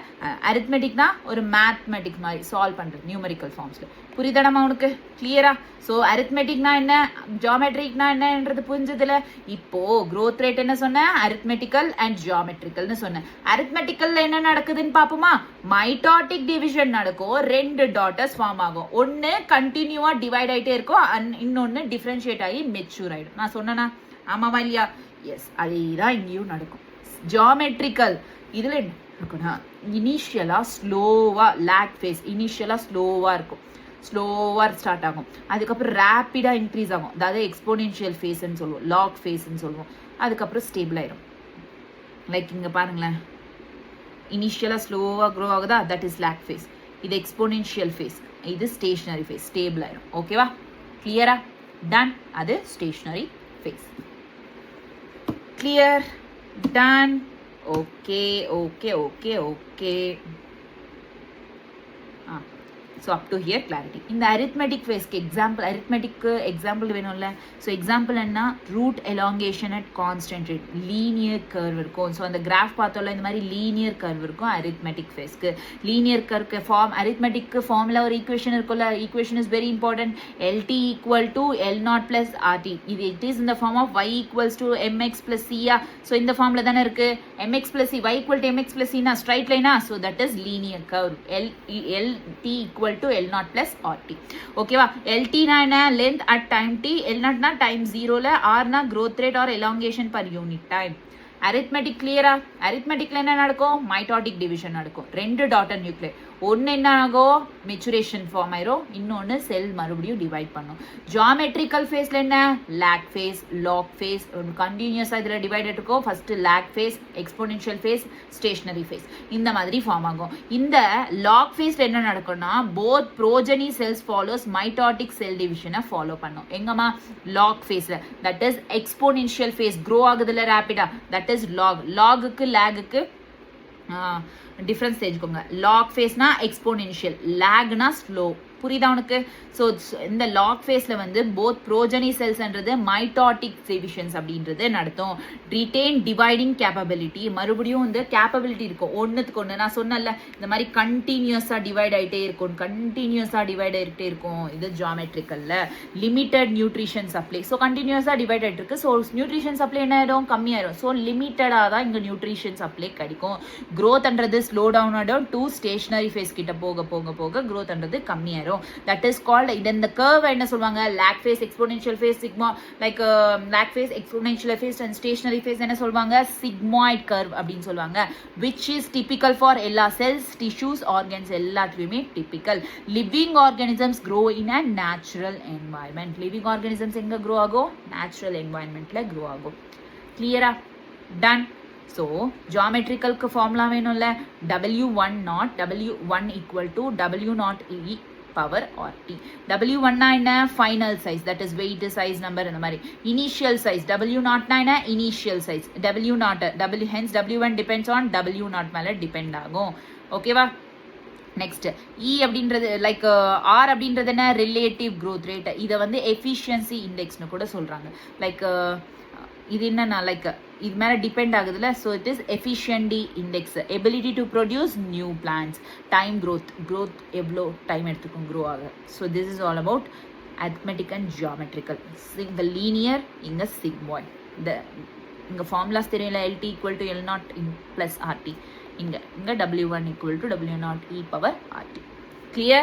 அரித்மெட்டிக்னா ஒரு மேத்மெட்டிக் மாதிரி சால்வ் பண்ணுறது நியூமரிக்கல் ஃபார்ம்ஸில். புரியுதடமா உனக்கு? கிளியரா? ஸோ அரித்மெட்டிக்னா என்ன, ஜியாமெட்ரிக்னா என்னன்றது புரிஞ்சதுல. இப்போ க்ரோத் ரேட் என்ன சொன்னேன்? அரித்மெட்டிக்கல் அண்ட் ஜியாமெட்ரிக்கல்னு சொன்னேன். அரித்மெட்டிக்கல்ல என்ன நடக்குதுன்னு பார்ப்போமா? மைட்டாட்டிக் டிவிஷன் நடக்கும், 2 டாட்டர்ஸ் ஃபார்ம் ஆகும், ஒன்று கண்டினியூவா டிவைட் ஆகிட்டே இருக்கும், இன்னொன்று டிஃப்ரென்ஷியேட் ஆகி மெச்சூர் ஆகிடும். நான் சொன்னேனா? ஆமாவா இல்லையா? எஸ், அதே தான் இங்கேயும் நடக்கும். ஜியாமெட்ரிக்கல் இதில் என்ன இருக்குன்னா, இனிஷியலாக ஸ்லோவாக லேக் ஃபேஸ், இனிஷியலாக ஸ்லோவாக இருக்கும், ஸ்லோவாக ஸ்டார்ட் ஆகும், அதுக்கப்புறம் ரேப்பிடாக இன்க்ரீஸ் ஆகும், அதாவது எக்ஸ்போனென்ஷியல் ஃபேஸ்ன்னு சொல்லுவோம், லாக் ஃபேஸ்ன்னு சொல்லுவோம், அதுக்கப்புறம் ஸ்டேபிள் ஆயிடும். லைக் இங்கே பாருங்களேன், இனிஷியலாக ஸ்லோவாக க்ரோ ஆகுதா, தட் இஸ் லேக் ஃபேஸ். இது எக்ஸ்போனென்ஷியல் ஃபேஸ், இது ஸ்டேஷனரி ஃபேஸ், ஸ்டேபிள் ஆயிடும். ஓகேவா? கிளியரா? டன். அது stationary phase. Clear? Done. Okay okay okay okay. So up to here clarity. இந்த அரித்மெட்டிக் ஃபேஸ்க்கு எக்ஸாம்பிள் வேணும்ல. ஸோ எக்ஸாம்பிள் என்ன, root elongation at constant rate, linear curve இருக்கும். ஸோ அந்த கிராஃப் பார்த்தோம்ல இந்த மாதிரி லீனியர் கர்வ் இருக்கும் அரித்மெட்டிக் ஃபேஸ்க்கு. லீனியர் கர்வ்க்கு அரித்மெட்டிக்கு ஃபார்முலா ஒரு ஈக்குவேஷன் இருக்கும்ல. Equation is very important. LT equal to L0 plus RT. இது இட் இஸ் இந்த form of y equals to mx plus சியா. ஸோ இந்த ஃபார்ம்ல தானே இருக்கு mx plus c, y equal to mx plus சினா ஸ்ட்ரைட் லைனா. So that is linear curve. LT equal to L0 plus RT. ஓகேவா. LT னா என்ன, length at time t, L0 னா டைம் 0ல, R னா growth rate or elongation per unit time. Arithmetic கிளியரா. அரித்மெட்டிக்ல என்ன நடக்கும், மைட்டாட்டிக் டிவிஷன் நடக்கும். 2 டாட்டர் நியூக்ளியர், ஒன்று என்ன ஆகும், மெச்சுரேஷன் ஃபார்ம் ஆயிரும், இன்னொன்று செல் மறுபடியும் டிவைட் பண்ணும். ஜியாமெட்ரிக்கல் ஃபேஸில் என்ன, லேக் ஃபேஸ், லாக் ஃபேஸ், கண்டினியூஸாக இதில் டிவைட் இருக்கும். First lag phase, exponential phase, stationary phase, இந்த மாதிரி ஃபார்ம் ஆகும். இந்த லாக் ஃபேஸில் என்ன நடக்கும்னா, both progeny cells follows mitotic cell டிவிஷனை ஃபாலோ பண்ணும். எங்கம்மா, லாக் ஃபேஸில். That is exponential phase, grow ஆகுதுல ரேப்பிடா, தட் இஸ் லாக். லாகுக்கு லேகுக்கு டிஃப்ரென்ஸ் தெரிஞ்சுக்கோங்க. லாக் ஃபேஸ்னா எக்ஸ்போனென்ஷியல், லேக்னா ஸ்லோ. புரியுதா உனக்கு? ஸோ இந்த லாக் ஃபேஸில் வந்து போத் ப்ரோஜனி செல்ஸ்ன்றது மைட்டாட்டிக் டிவிஷன்ஸ் அப்படின்றது நடத்தும். ரிட்டைன் டிவைடிங் கேப்பபிலிட்டி, மறுபடியும் வந்து கேப்பபிலிட்டி இருக்கும் ஒன்றுத்துக்கு ஒன்று. நான் சொன்னல இந்த மாதிரி கண்டினியூஸாக டிவைட் ஆகிட்டே இருக்கும். இது ஜியாமெட்ரிக்கல்ல. லிமிட்டட் நியூட்ரிஷன் சப்ளை, ஸோ கண்டினியூஸாக டிவைட் ஆகிட்டு இருக்கு. ஸோ நியூட்ரிஷன் சப்ளை என்ன ஆகிடும், கம்மியாயிடும். ஸோ லிமிட்டடாக தான் இங்கே நியூட்ரிஷன் சப்ளை கிடைக்கும். க்ரோத்ன்றது ஸ்லோ டவுன் ஆகிடும். டூ ஸ்டேஷனரி ஃபேஸ் கிட்ட போக க்ரோத்ன்றது கம்மியாயிடும். That is called, இந்த curve என்ன சொல்வாங்க, lag phase, exponential phase, sigma, like lag phase, exponential phase and stationary phase என்ன சொல்வாங்க, sigmoid curve அப்படின்னு சொல்வாங்க, which is typical for எல்லா cells, tissues, organs எல்லாத்துலயுமே typical. Living organisms grow in a natural environment. Living organisms எங்க grow ஆகும், natural environmentல grow ஆகும். clear-ஆ? done. So geometricalக்கு formula வேணும்ல, W1 W1 equal to W0 E power RT. W1 னா என்ன, final size, that is weight, size, number இந்த மாதிரி. Initial size, W0 னா என்ன, initial size. W0 hence W1 depends on W0 மேல depend ஆகும். ஓகேவா. நெக்ஸ்ட் E அப்படின்றது லைக் R அப்படின்றது என்ன, ரிலேட்டிவ் growth rate. இதை வந்து எஃபிஷியன்சி இண்டெக்ஸ்னு கூட சொல்றாங்க. லைக் இது என்னன்னா, லைக் இது மேலே டிபெண்ட் ஆகுதுல்ல. So it is efficiency index. Ability to produce new plants, time growth எவ்வளோ டைம் எடுத்துக்கும் க்ரோ ஆக. So this is all about arithmetic and geometrical. இங்கே லீனியர், இங்கே சிக்மாய்ட். இங்கே ஃபார்முலாஸ் தெரியல, LT equal to L0 plus RT. இங்கே W1 equal to W0 E power RT. clear?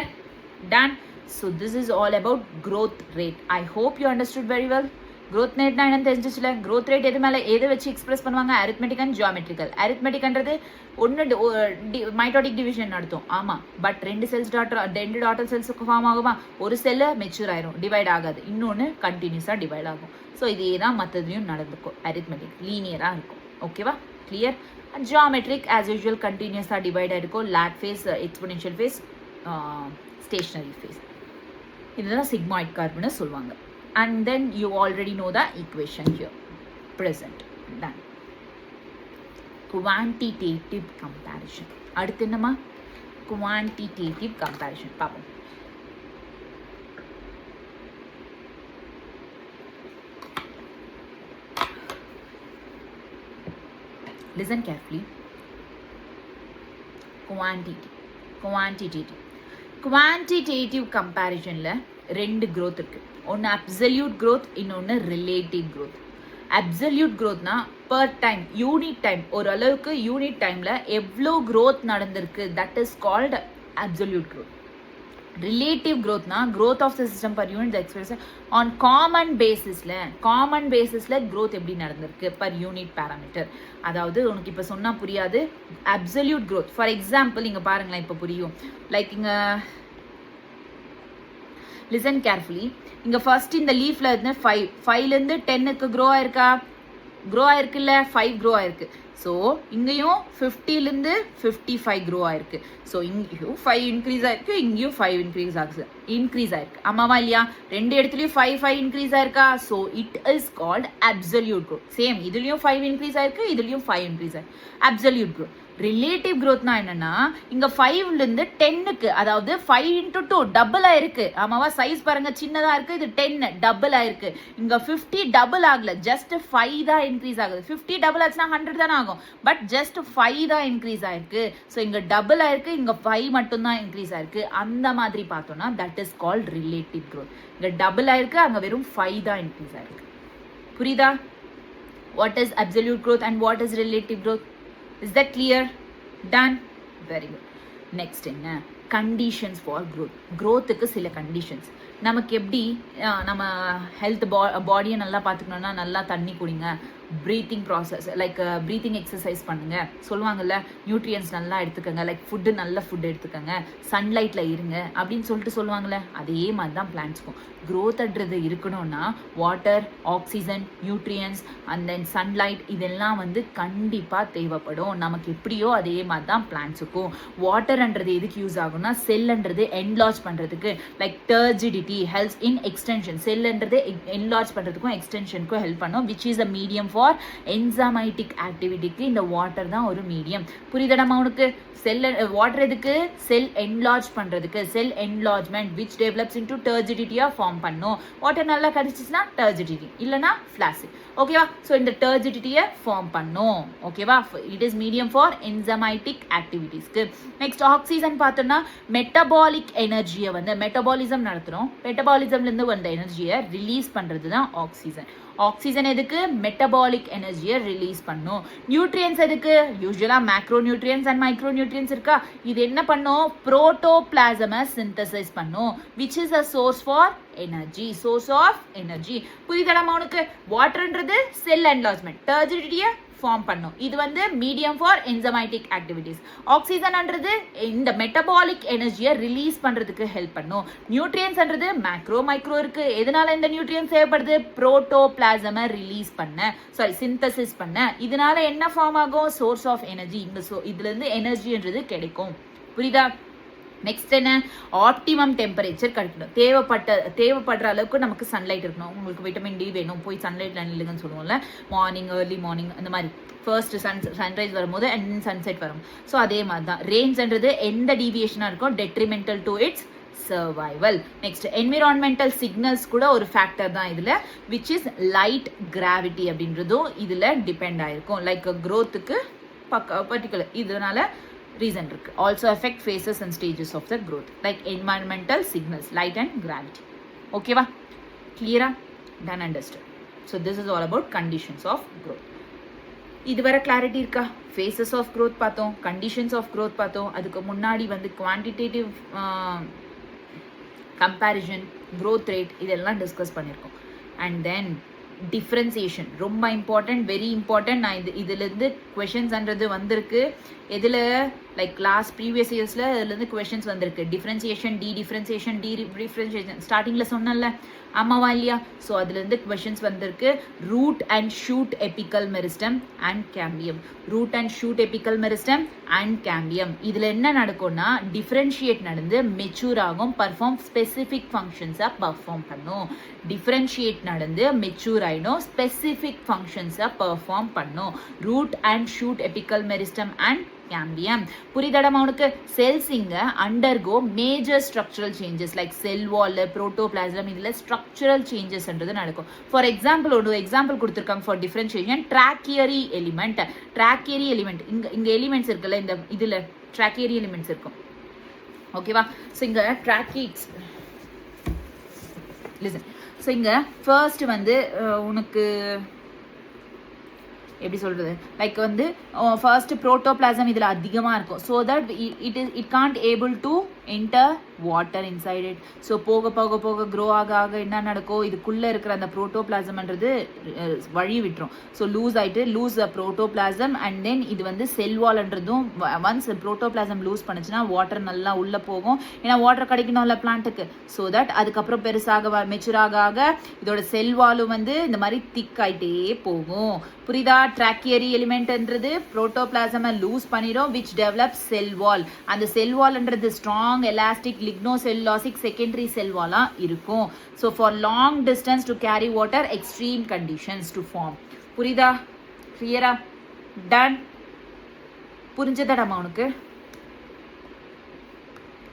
done. So this is all about growth rate. I hope you understood very well. growth rate என்னன்னு தெரிஞ்சிச்சுல. growth rate எது மேலே எதை வச்சு express பண்ணுவாங்க, arithmetic and geometrical. arithmeticன்றது ஒன்று mitotic division நடத்தும், ஆமாம். But ரெண்டு டாட்டர் செல்ஸுக்கு ஃபார்ம் ஆகுமா, ஒரு செல்லு மெச்சூர் ஆயிரும், டிவைட் ஆகாது, இன்னொன்று கண்டினியூஸாக டிவைட் ஆகும். ஸோ இதே தான் மற்றதுலையும் நடந்துக்கும். arithmetic லீனியராக இருக்கும். ஓகேவா, கிளியர். ஜியாமெட்ரிக் ஆஸ் யூஷுவல் கண்டினியூஸாக டிவைட் ஆகிருக்கும். Lag phase, exponential phase, stationary phase. இதுதான் சிக்மாய்ட் கர்வ்னு சொல்லுவாங்க. And then you already know the equation here. Present. Done. Quantitative comparison. அடுத்து என்னமா, quantitative comparison பார்ப்போம். Listen carefully. Quantitative comparisonல ரெண்டு growth இருக்கு. ஒன்று அப்சல்யூட் க்ரோத், இன்னொன்று ரிலேட்டிவ் க்ரோத். அப்சல்யூட் க்ரோத்னா பர் டைம், யூனிட் டைம், ஓரளவுக்கு யூனிட் டைமில் எவ்வளோ க்ரோத் நடந்திருக்கு, that is called absolute growth. Relative க்ரோத்னா growth of the system per unit express on common பேசிஸில் க்ரோத் எப்படி நடந்திருக்கு பர் யூனிட் பேராமீட்டர். அதாவது உனக்கு இப்போ சொன்னால் புரியாது. அப்சல்யூட் க்ரோத் ஃபார் எக்ஸாம்பிள் இங்கே பாருங்களேன், இப்போ புரியும். லைக் இங்கே லிசன் கேர்ஃபுல்லி. இங்கே ஃபர்ஸ்ட் இந்த லீஃப்ல இருந்து 5லேருந்து 10க்கு க்ரோ ஆயிருக்கா, க்ரோ ஆயிருக்குல்ல, 5 க்ரோ ஆயிருக்கு. ஸோ இங்கேயும் 50லேருந்து 55 க்ரோ ஆயிருக்கு. ஸோ இங்கேயும் 5 இன்க்ரீஸ் ஆயிருக்கு, இங்கேயும் 5 இன்க்ரீஸ் ஆயிருக்கு. ஆமாவா இல்லையா? ரெண்டு இடத்துலையும் 5 இன்க்ரீஸ் ஆயிருக்கா? So it is called absolute growth. Same இதுலயும் 5 இன்க்ரீஸ் ஆயிருக்கு, இதுலயும் 5 இன்க்ரீஸ் ஆயிருக்கு. Absolute growth. ரிலேட்டிவ் க்ரோத்னா என்னன்னா இங்க 5லேருந்து 10க்கு, அதாவது 5 into 2 டபுள் ஆயிருக்கு. ஆமாவா? சைஸ் பாருங்க சின்னதா இருக்கு, இது 10 டபுள் ஆயிருக்கு. இங்க 50 டபுள் ஆகல, ஜஸ்ட் 5 தான் இன்க்ரீஸ் ஆகுது. 50 டபுள் ஆச்சுன்னா 100 தானே ஆகும், பட் ஜஸ்ட் 5 தான் இன்க்ரீஸ் ஆயிருக்கு. ஸோ இங்க டபுள் ஆயிருக்கு, இங்க 5 மட்டும் தான் இன்க்ரீஸ் ஆயிருக்கு. அந்த மாதிரி பார்த்தோம்னா that is called relative growth. இங்க டபுள் ஆயிருக்கு, அங்க வெறும் 5 தான் இன்க்ரீஸ் ஆயிருக்கு. புரியுதா? What is absolute growth and what is relative growth? Is that clear? Done? Very good. Next என்ன? Conditions for growth. Growthக்கு சில conditions. நமக்கு எப்படி நம்ம ஹெல்த் பாடியை நல்லா பார்த்துக்கணும்னா நல்லா தண்ணி குடிங்க, breathing process like breathing exercise பண்ணுங்க சொல்லுவாங்கல்ல, நியூட்ரியன்ஸ் நல்லா எடுத்துக்கோங்க, லைக் ஃபுட்டு நல்ல ஃபுட் எடுத்துக்கோங்க, சன்லைட்டில் இருங்க அப்படின்னு சொல்லுவாங்கள்ல, அதே மாதிரி தான் பிளான்ட்ஸ்க்கும் க்ரோத்ன்றது இருக்கணும்னா water, oxygen, nutrients and then sunlight இதெல்லாம் வந்து கண்டிப்பாக தேவைப்படும். நமக்கு எப்படியோ அதே மாதிரி தான் பிளான்ட்ஸுக்கும். வாட்டர்ன்றது எதுக்கு யூஸ் ஆகும்னா செல்ன்றது என்லார்ஜ் பண்ணுறதுக்கு, like turgidity helps in extension. செல்ன்றது என்லார்ஜ் பண்ணுறதுக்கும் எக்ஸ்டென்ஷனுக்கும் ஹெல்ப் பண்ணும், which is a medium for enzymatic ஆக்டிவிட்டிக்கு இந்த வாட்டர் தான் ஒரு மீடியம். புரியுதடமா உனக்கு? செல் வாட்டர் எதுக்கு? செல் என்லார்ஜ் பண்ணுறதுக்கு, cell enlargement which develops into டர்ஜிடிட்டியாக ஃபார்ம் பண்ணும். வாட்டர் நல்லா கிடைச்சிச்சுன்னா டர்ஜிடிட்டி, இல்லைனா ஃப்ளாசிட். ஓகேவா? ஸோ இந்த டர்ஜிடிட்டியை ஃபார்ம் பண்ணும். ஓகேவா? It is medium for enzymatic ஆக்டிவிட்டீஸ்க்கு. நெக்ஸ்ட் ஆக்சிஜன் பார்த்தோம்னா மெட்டபாலிக் எனர்ஜியை வந்து மெட்டபாலிசம் நடத்துகிறோம், மெட்டபாலிசம்லேருந்து வந்த எனர்ஜியை ரிலீஸ் பண்ணுறது தான் ஆக்சிஜன். ஆக்சிஜன் எதுக்கு? மெட்டபாலிக் எனர்ஜியை ரிலீஸ் பண்ணும். நியூட்ரியன்ஸ் எதுக்கு? யூஸ்வலா macronutrients and micronutrients இருக்கா, இது என்ன பண்ணும்? புரோட்டோபிளாசமை சிந்தசைஸ் பண்ணும், which is a source for energy, source of energy. புரியுதலாமா உனக்கு? வாட்டர்ன்றது செல் என்லார்ஜ்மெண்ட், டர்ஜிடிட்டியை ஃபார்ம் பண்ணும், இது வந்து மீடியம் ஃபார் என்சைமேட்டிக் ஆக்டிவிட்டீஸ். ஆக்சிஜன்ன்றது இந்த மெட்டபாலிக் எனர்ஜியை ரிலீஸ் பண்றதுக்கு ஹெல்ப் பண்ணும். நியூட்ரியன்ஸ்ன்றது மேக்ரோ மைக்ரோ இருக்கு, எதனால இந்த நியூட்ரியன்ஸ் தேவைப்படுது? புரோட்டோபிளாசமை ரிலீஸ் பண்ண, சிந்தசிஸ் பண்ண. இதனால என்ன ஃபார்ம் ஆகும்? Source of energy. இந்த இதுல இருந்து எனர்ஜின்றது கிடைக்கும். புரியுதா? நெக்ஸ்ட் என்ன? ஆப்டிமம் டெம்பரேச்சர் கிடைக்கணும். தேவைப்படுற அளவுக்கு நமக்கு சன்லைட் இருக்கணும். உங்களுக்கு விட்டமின் டி வேணும், போய் சன்லைட்ல நில்லுங்கன்னு சொல்லுவோம்ல, மார்னிங் ஏர்லி மார்னிங் அந்த மாதிரி ஃபர்ஸ்ட் சன்ரைஸ் வரும்போது அண்ட் சன்செட் வரும். ஸோ அதே மாதிரி தான் ரேஞ்ச்ன்றது எந்த டீவியேஷனாக இருக்கும் detrimental to it's survival. Next environmental signals கூட ஒரு ஃபேக்டர் தான் இதில், விச் இஸ் லைட், கிராவிட்டி அப்படின்றதும் இதில் டிபெண்ட் ஆயிருக்கும். லைக் க்ரோத்துக்கு பர்டிகுலர் இதனால reason இருக்கு. Also affect phases and stages of the growth like environmental signals, light and gravity. Okay va? Clear? Done, understood. So this is all about conditions of growth. இதுவரை clarity இருக்கா? phases of growth பார்த்தோம், conditions of growth பார்த்தோம், அதுக்கு முன்னாடி வந்து quantitative comparison, growth rate இதெல்லாம் discuss பண்ணியிருக்கோம். and then differentiation ரொம்ப இம்பார்ட்டன்ட், வெரி இம்பார்ட்டன்ட். நான் இதுலேருந்து கொஷின்ஸ்ன்றது வந்திருக்கு. எதில்? லைக் லாஸ்ட் ப்ரீவியஸ் இயர்ஸில் இதுலேருந்து கொஷின்ஸ் வந்திருக்கு. டிஃப்ரென்சியேஷன், டிஃப்ரென்சியேஷன் ஸ்டார்டிங்கில் சொன்னல, ஆமாவா இல்லையா? ஸோ அதுலேருந்து கொஷின்ஸ் வந்திருக்கு. Root and shoot apical meristem and cambium, root and shoot apical meristem and cambium. இதில் என்ன நடக்கும்னா டிஃப்ரென்ஷியேட் நடந்து மெச்சூர் ஆகும், பர்ஃபார்ம் ஸ்பெசிஃபிக் ஃபங்க்ஷன்ஸை பர்ஃபார்ம் பண்ணும். டிஃப்ரென்ஷியேட் நடந்து மெச்சூர் ஆகிடும், ஸ்பெசிஃபிக் ஃபங்க்ஷன்ஸை பர்ஃபார்ம் பண்ணும். Root and shoot apical meristem and cambium. புரிதடமா உனக்கு? செல்ஸ் இங்க undergo major structural changes like cell wall, protoplasm, இதுல ஸ்ட்ரக்சரல் சேஞ்சஸ்ன்றது நடக்கும். ஃபார் எக்ஸாம்பிள் ஒரு எக்ஸாம்பிள் கொடுத்துருக்காங்க for differentiation. Tracheary element, ட்ராக்கியரி element இங்க எலிமெண்ட்ஸ் இருக்குல்ல, இந்த இதுல ட்ராக்கியரி எலிமெண்ட்ஸ் இருக்கும். ஓகேவா? ஸோ இங்க ட்ராக்கிக்ஸ் லிசன். ஸோ இங்க ஃபர்ஸ்ட் வந்து உனக்கு எப்படி சொல்றது, லைக் வந்து ஃபர்ஸ்ட் புரோட்டோபிளாசம் இதில் அதிகமாக இருக்கும். So that it can't able to enter water inside it. So போக போக போக க்ரோ ஆக ஆக என்ன நடக்கும், இதுக்குள்ளே இருக்கிற அந்த புரோட்டோபிளாசம்ன்றது வழி விட்டுரும். ஸோ லூஸ் ஆகிட்டு lose the protoplasm and then இது வந்து செல் வால்ன்றதும் ஒன்ஸ் புரோட்டோபிளாசம் லூஸ் பண்ணுச்சுன்னா வாட்டர் நல்லா உள்ளே போகும். ஏன்னா வாட்டர் கிடைக்கணும்ல பிளான்ட்டுக்கு. ஸோ தட் அதுக்கப்புறம் பெருசாக மெச்சூர் ஆக ஆக இதோட செல் வாலும் வந்து இந்த மாதிரி திக் ஆகிட்டே போகும். புரியுதா? ட்ராக்கியரி எலிமெண்ட்ன்றது புரோட்டோபிளாசமை லூஸ் பண்ணிடும் which develops செல் வால். அந்த செல் வால்ன்றது strong elastic lignocellulosic secondary cell வாலா இருக்கும். So for long distance to carry water extreme conditions to form. புரியுதா? கிளியரா? டன்? புரிஞ்சதாடாமா உனக்கு?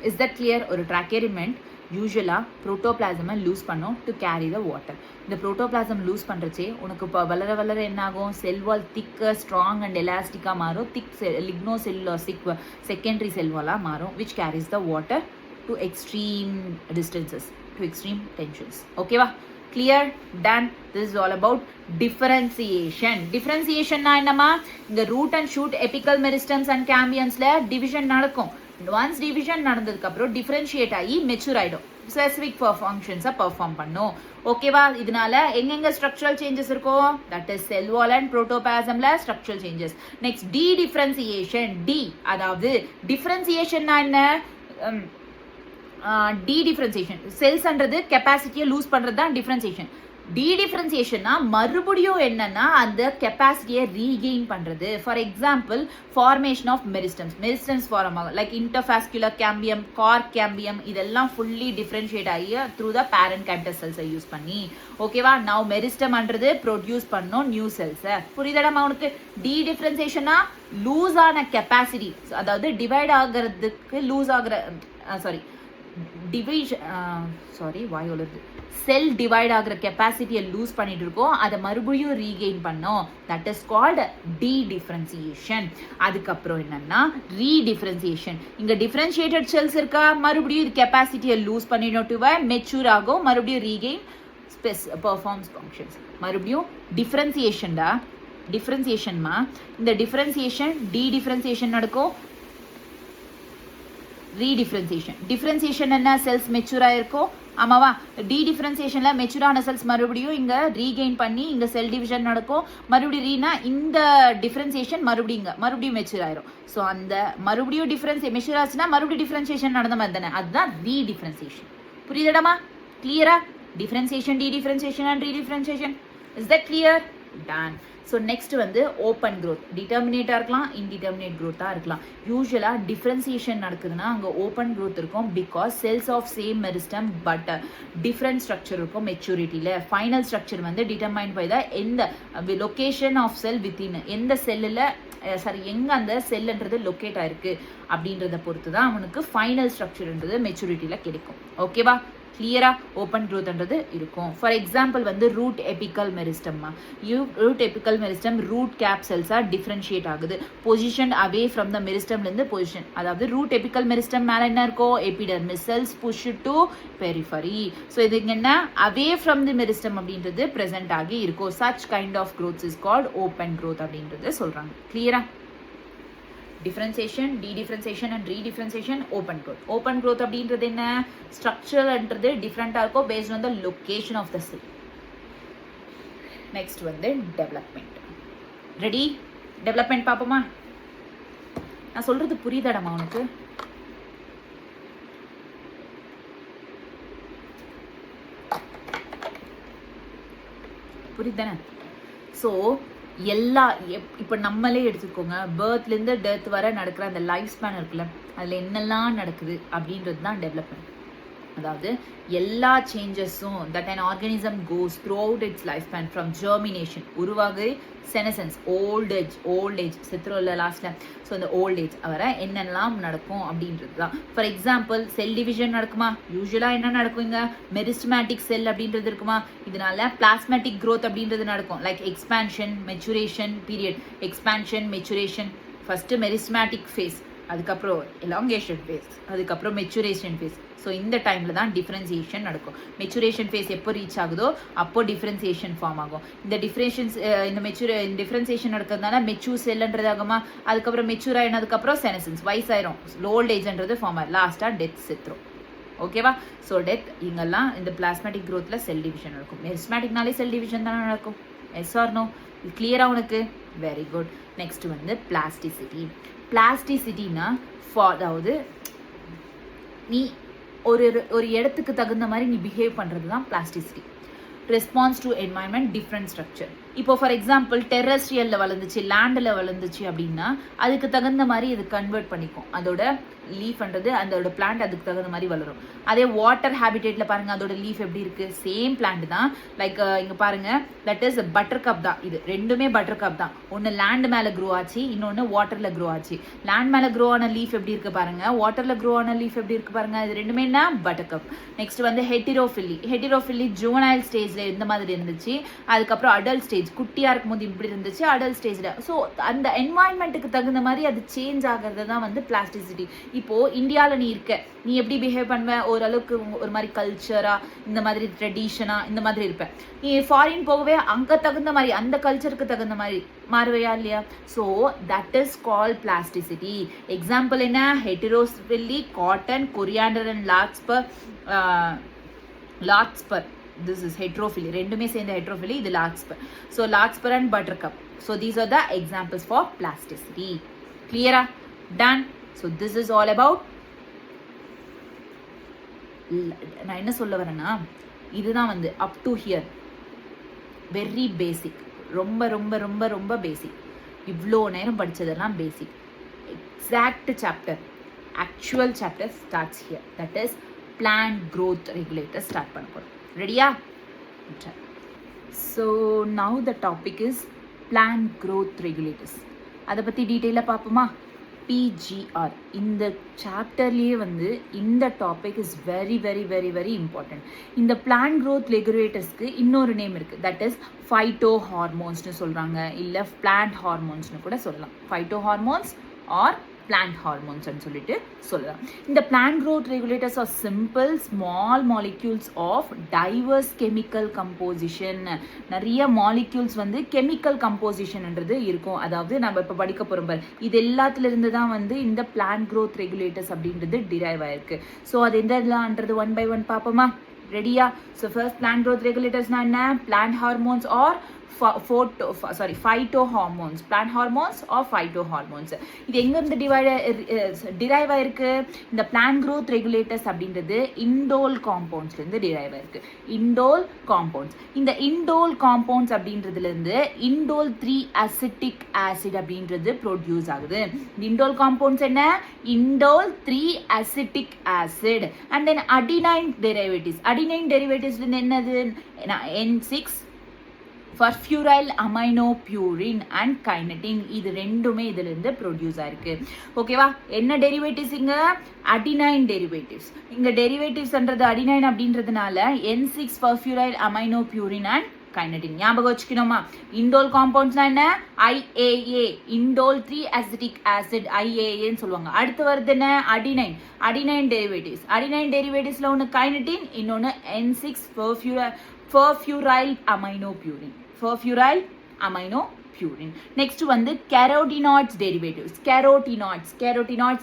Is that clear? ஒரு ட்ராக்கியரிமெண்ட் யூஸ்வலாக ப்ரோட்டோபிளாசமை லூஸ் பண்ணும் டு கேரி த வாட்டர். இந்த ப்ரோட்டோபிளாசம் லூஸ் பண்ணுறச்சே உனக்கு இப்போ வளர வளர என்னாகும், செல்வால் திக்க ஸ்ட்ராங் அண்ட் எலாஸ்டிக்காக மாறும். திக் லிக்னோசெல்லுலோசிக் செகண்டரி செல்வாலாக மாறும் which carries the water to extreme distances, to extreme tensions. ஓகேவா? Clear? Done? This is all about differentiation. டிஃபரன்சியேஷன்னா என்னமா, இந்த root and shoot apical meristems and கேம்பியன்ஸில் டிவிஷன் நடக்கும். ஒன்ஸ் டிவிஷன் நடந்ததுக்கு அப்புறம் டிஃபரன்ஷியேட் ஆகி மெச்சூர் ஆயிடும், ஸ்பெசிஃபிக் ஃபங்க்ஷன்ஸை பெர்ஃபார்ம் பண்ணும். ஓகேவா? இதனால எங்கெங்க ஸ்ட்ரக்சரல் சேஞ்சஸ் இருக்கும், that is cell wall and புரோட்டோபிளாசம்ல structural changes. Next de differentiation. De அதாவது டிஃபரன்சியேஷன்னா என்ன, டி டிஃபரன்சியேஷன் செல்ஸ்ன்றது கெப்பாசிட்டியை லூஸ் பண்றது தான் டிஃபரன்சியேஷன். டி டிஃபரன்சியேஷன்னா மறுபடியும் என்னன்னா அந்த கெப்பாசிட்டியை ரீகெயின் பண்றது. For example formation of meristems, meristems form ஆகும் like interfascicular cambium, cork cambium, இதெல்லாம் ஃபுல்லி டிஃபரன்ஷியேட் ஆகி த்ரூ த பேரண்ட் கேபிட்டல் செல்ஸை யூஸ் பண்ணி. ஓகேவா? நவ் மெரிஸ்டம்ன்றது ப்ரொடியூஸ் பண்ணும் நியூ செல்ஸை. புரியுதடமா உனக்கு? டி டிஃபரன்சியேஷனா லூஸ் ஆன கெப்பாசிட்டி, அதாவது டிவைட் ஆகிறதுக்கு லூஸ் ஆகிற செல் டிவைட் ஆகிற கெப்பாசிட்டியை லூஸ் பண்ணிட்டு இருக்கோம், அதை மறுபடியும் ரீகெயின் பண்ணோம். That is called dedifferentiation. அதுக்கப்புறம் என்னன்னா ரீடிஃபரன்சியேஷன். இங்க டிஃபரன்ஷியேட்டட் செல்ஸ் இருக்கா, மறுபடியும் இது கெப்பாசிட்டியை லூஸ் பண்ணிடும் டு மெச்சூர் ஆகும், மறுபடியும் ரீகெயின் பெர்ஃபார்ம்ஸ் ஃபங்க்ஷன்ஸ். மறுபடியும் டிஃபரன்சியேஷன்டா, டிஃபரன்சியேஷன்மா இந்த டிஃபரன்சியேஷன் டி டிஃபரன்சியேஷன் நடக்கும். ரீடிஃபரன்சியேஷன். டிஃபரன்சியேஷன் என்ன, செல்ஸ் மெச்சூர் ஆயிருக்கும். ஆமாவா? டி டிஃபரன்சியேஷன்ல மெச்சூரான செல்ஸ் மறுபடியும் இங்க ரீகெயின் பண்ணி இங்க செல் டிவிஷன் நடக்கும். மறுபடியும் ரீனா இந்த டிஃபரன்சியேஷன் மறுபடியும் மெச்சூர் ஆயிரும். ஸோ அந்த மறுபடியும் மெச்சூர் ஆச்சுன்னா மறுபடியும் டிஃபரன்சியேஷன் நடந்த மாதிரி தானே, அதுதான் ரீடிஃபரன்சியேஷன். புரியுதடமா? கிளியரா? Differentiation, de differentiation and redifferentiation. Is that clear? Done. So next வந்து ஓப்பன் க்ரோத். டிட்டர்மினேட்டாக இருக்கலாம், இன்டிட்டர்மினேட் க்ரோத்தாக இருக்கலாம். யூஸ்வலாக டிஃப்ரென்சியேஷன் நடக்குதுன்னா அங்கே ஓப்பன் க்ரோத் இருக்கும். Because cells of same meristem but different structure இருக்கும் மெச்சூரிட்டியில். ஃபைனல் ஸ்ட்ரக்சர் வந்து டிட்டர்மைன் பை த எந்த லொக்கேஷன் ஆஃப் செல் வித்தின், எந்த செல்லில் எங்கே அந்த செல்லுன்றது லொக்கேட் ஆயிருக்கு அப்படின்றத பொறுத்து தான் அவனுக்கு ஃபைனல் ஸ்ட்ரக்சர்ன்றது மெச்சூரிட்டியில் கிடைக்கும். ஓகேவா? கிளியரா? ஓப்பன் க்ரோத்ன்றது இருக்கும். ஃபார் எக்ஸாம்பிள் வந்து ரூட் எபிக்கல் மெரிஸ்டம்மா, root apical meristem root cap செல்ஸாக டிஃப்ரென்ஷியேட் ஆகுது. பொசிஷன் அவே ஃப்ரம் த மெரிஸ்டம்லேருந்து பொசிஷன், அதாவது ரூட் எபிக்கல் மெரிஸ்டம் மேலே என்ன இருக்கும், epidermis cells push to periphery. So இது என்ன, அவே ஃப்ரம் தி மெரிஸ்டம் அப்படின்றது ப்ரெசென்ட் ஆகி இருக்கும். Such kind of growths is called open growth அப்படின்றது சொல்கிறாங்க. கிளியரா? Differentiation, de differentiation and redifferentiation, open growth. Open growth அப்படின்றது என்ன, ஸ்ட்ரக்சர்ன்றது டிஃப்ரெண்ட்டாக இருக்கும் based on the location of the cell. நெக்ஸ்ட் வந்து டெவலப்மெண்ட். ரெடி? டெவலப்மெண்ட் பார்ப்போமா? நான் சொல்றது புரியுதாடமா உனக்கு? புரியுதானே? ஸோ எல்லா இப்போ நம்மளே எடுத்துக்கோங்க, பேர்த்லேருந்து டெத் வர நடக்கிற அந்த லைஃப் ஸ்பேன் இருக்குல்ல, அதில் என்னெல்லாம் நடக்குது அப்படின்றது தான் டெவலப்மெண்ட். அதாவது எல்லா சேஞ்சஸும் that an organism goes throughout its life span from germination, உருவாகு செனசன்ஸ், ஓல்ட் ஏஜ் செத்துரோல லாஸ்ட்டில். ஸோ இந்த ஓல்ட் ஏஜ் வர என்னெல்லாம் நடக்கும் அப்படின்றது தான். ஃபார் எக்ஸாம்பிள் செல் டிவிஷன் நடக்குமா, யூஸ்வலாக என்ன நடக்கும், இங்கே மெரிஸ்டமேட்டிக் செல் அப்படின்றது இருக்குமா, இதனால பிளாஸ்மேட்டிக் க்ரோத் அப்படின்றது நடக்கும். Like expansion, maturation period, expansion, maturation. First meristematic phase, அதுக்கப்புறம் எலாங்கேஷன் ஃபேஸ், அதுக்கப்புறம் மெச்சுரேஷன் ஃபேஸ். ஸோ இந்த டைமில் தான் டிஃப்ரென்சியேஷன் நடக்கும். மெச்சுரேஷன் ஃபேஸ் எப்போ ரீச் ஆகுதோ அப்போ டிஃப்ரென்சியேஷன் ஃபார்ம் ஆகும். இந்த டிஃப்ரென்சியேஷன் நடக்கிறதுனால மெச்சூர் செல்லுன்றதாகுமா, அதுக்கப்புறம் மெச்சூர் ஆகினதுக்கப்புறம் செனசன்ஸ் வயசாயிரும், ஓல்ட் ஏஜ்ன்றது ஃபார்ம் ஆகும், லாஸ்ட்டாக டெத் செத்துரும். ஓகேவா? ஸோ டெத் இங்கெல்லாம் இந்த பிளாஸ்மேட்டிக் க்ரோத்தில் செல் டிவிஷன் நடக்கும். மெரிஸ்மேட்டிக்னாலே செல் டிவிஷன் தானே நடக்கும். Yes or no? இது கிளியராக உனக்கு? Very good. நெக்ஸ்ட் வந்து பிளாஸ்டிசிட்டி. பிளாஸ்டிசிட்டினா அதாவது நீ ஒரு ஒரு இடத்துக்கு தகுந்த மாதிரி நீ பிஹேவ் பண்ணுறது தான் plasticity. Response to environment, different structure. இப்போ ஃபார் எக்ஸாம்பிள் டெரஸ்ட்ரியலில் வளர்ந்துச்சு, லேண்டில் வளர்ந்துச்சு அப்படின்னா அதுக்கு தகுந்த மாதிரி இது கன்வெர்ட் பண்ணிக்கும். அதோட லீஃப்ன்றது அதோட பிளான்ட் அதுக்கு தகுந்த மாதிரி வளரும். அதே வாட்டர் ஹேபிடேட்டில் பாருங்கள், அதோட லீஃப் எப்படி இருக்குது, சேம் பிளான்ட் தான். லைக் இங்கே பாருங்கள், தட் இஸ் பட்டர் கப் தான். இது ரெண்டுமே பட்டர் கப் தான். ஒன்று லேண்ட் மேலே க்ரோ ஆச்சு, இன்னொன்று வாட்டரில் க்ரோ ஆச்சு. லேண்ட் மேலே க்ரோ ஆன லீஃப் எப்படி இருக்குது பாருங்கள், வாட்டரில் க்ரோ ஆன லீஃப் எப்படி இருக்குது பாருங்கள். இது ரெண்டுமே என்ன? Butter cup. நெக்ஸ்ட் வந்து ஹெட்டிரோஃபில்லி ஜுவனைல் ஸ்டேஜில் இந்த மாதிரி இருந்துச்சு. அதுக்கப்புறம் அடல்ட் ஸ்டேஜ், குட்டியாக இருக்கும்போது இப்படி இருந்துச்சு, அடல்ட் ஸ்டேஜில். ஸோ அந்த என்வாயன்மெண்ட்டுக்கு தகுந்த மாதிரி அது சேஞ்ச் ஆகிறது தான் வந்து பிளாஸ்டிசிட்டி. இப்போது இந்தியாவில் நீ இருக்க, நீ எப்படி பிஹேவ் பண்ணுவ, ஓரளவுக்கு ஒரு மாதிரி கல்ச்சராக இந்த மாதிரி ட்ரெடிஷனாக இந்த மாதிரி இருப்பேன். நீ ஃபாரின் போகவே அங்கே தகுந்த மாதிரி அந்த கல்ச்சருக்கு தகுந்த மாதிரி மாறுவையா இல்லையா? So that is call plasticity. Example என்ன? Heterophylly, cotton, coriander and larkspur. This is heterophily. ரெண்டுமே சேர்ந்த heterophily. இது larkspur. So larkspur and buttercup. So these are the examples for plasticity. Clear? Done. So this is all about. நான் என்ன சொல்ல வரேன்னா, இதுதான் வந்து up to here very basic. ரொம்ப ரொம்ப ரொம்ப ரொம்ப பேசிக். இவ்வளோ நேரம் படித்ததெல்லாம் basic. Exact chapter, actual chapter starts here. That is plant growth regulator start பண்ண போகிறோம். ரெடியா? So now the topic is plant growth regulators. அதை பற்றி டீட்டெயிலாக பார்ப்போமா? பிஜிஆர் இந்த சாப்டர்லேயே வந்து இந்த topic is very very very very important. இந்த பிளான்ட் க்ரோத் ரெகுலேட்டர்ஸ்க்கு இன்னொரு நேம் இருக்குது. தட் இஸ் ஃபைட்டோ ஹார்மோன்ஸ்னு சொல்கிறாங்க, இல்லை பிளான்ட் ஹார்மோன்ஸ்னு கூட சொல்லலாம். Phyto hormones R plant hormones ன்னு சொல்லிட்டு சொல்லலாம். இந்த plant growth regulators are simple small molecules of diverse chemical composition. நிறைய molecules வந்து chemical compositionன்றது இருக்கும். அதாவது நம்ம இப்போ படிக்க போகிறோம் பாரு, இது எல்லாத்துல இருந்து தான் வந்து இந்த plant growth regulators அப்படின்றது டிரைவ் ஆயிருக்கு. ஸோ அது எந்தலான்றது ஒன் பை ஒன் பார்ப்போமா? ரெடியா? ஸோ ஃபர்ஸ்ட் plant growth regulatorsனா என்ன? plant hormones or phytohormones. Plant hormones or phytohormones. இது எங்கிருந்து டிரைவ் ஆயிருக்கு? இந்த plant growth regulators அப்படின்றது indole compounds இருந்து டிரைவ் ஆயிருக்கு. indole compounds. இந்த indole compounds அப்படின்றதுல இருந்து indole 3 acetic acid அப்படின்றது ப்ரொடியூஸ் ஆகுது. indole compounds என்ன? indole 3 acetic acid and then adenine derivatives. adenine derivatives என்னது? N6 ஃபர்ஃபியூரைல் அமைனோபியூரின் and கைனட்டின். இது ரெண்டுமே இதிலிருந்து ப்ரொடியூஸ் ஆயிருக்கு. ஓகேவா? என்ன டெரிவேட்டிவ்ஸ் இங்கே? Adenine derivatives. இங்கே டெரிவேட்டிவ்ஸ்ன்றது அடினைன் அப்படின்றதுனால N6 ஃபர்ஃபியூரைல் அமைனோபியூரின் அண்ட் கைனட்டின் ஞாபகம் வச்சுக்கணுமா? இண்டோல் காம்பவுண்ட்ஸ்னா என்ன? IAA, இண்டோல் 3 அசிட்டிக் ஆசிட், IAAன்னு சொல்லுவாங்க. அடுத்து வருது என்ன? அடினைன். Adenine derivatives. அடினைன் டெரிவேட்டிவ்ஸ்ல ஒன்று கைனட்டின், இன்னொன்று N6 ஃபர்ஃபியூரைல் அமைனோபியூரின். ஃபர்ஃபியூரைல் அமைனோபியூரின். நெக்ஸ்ட் வந்து கேரோட்டினாய்ட்ஸ் டெரிவேட்டிவ்ஸ். கேரோட்டினாய்ட்ஸ்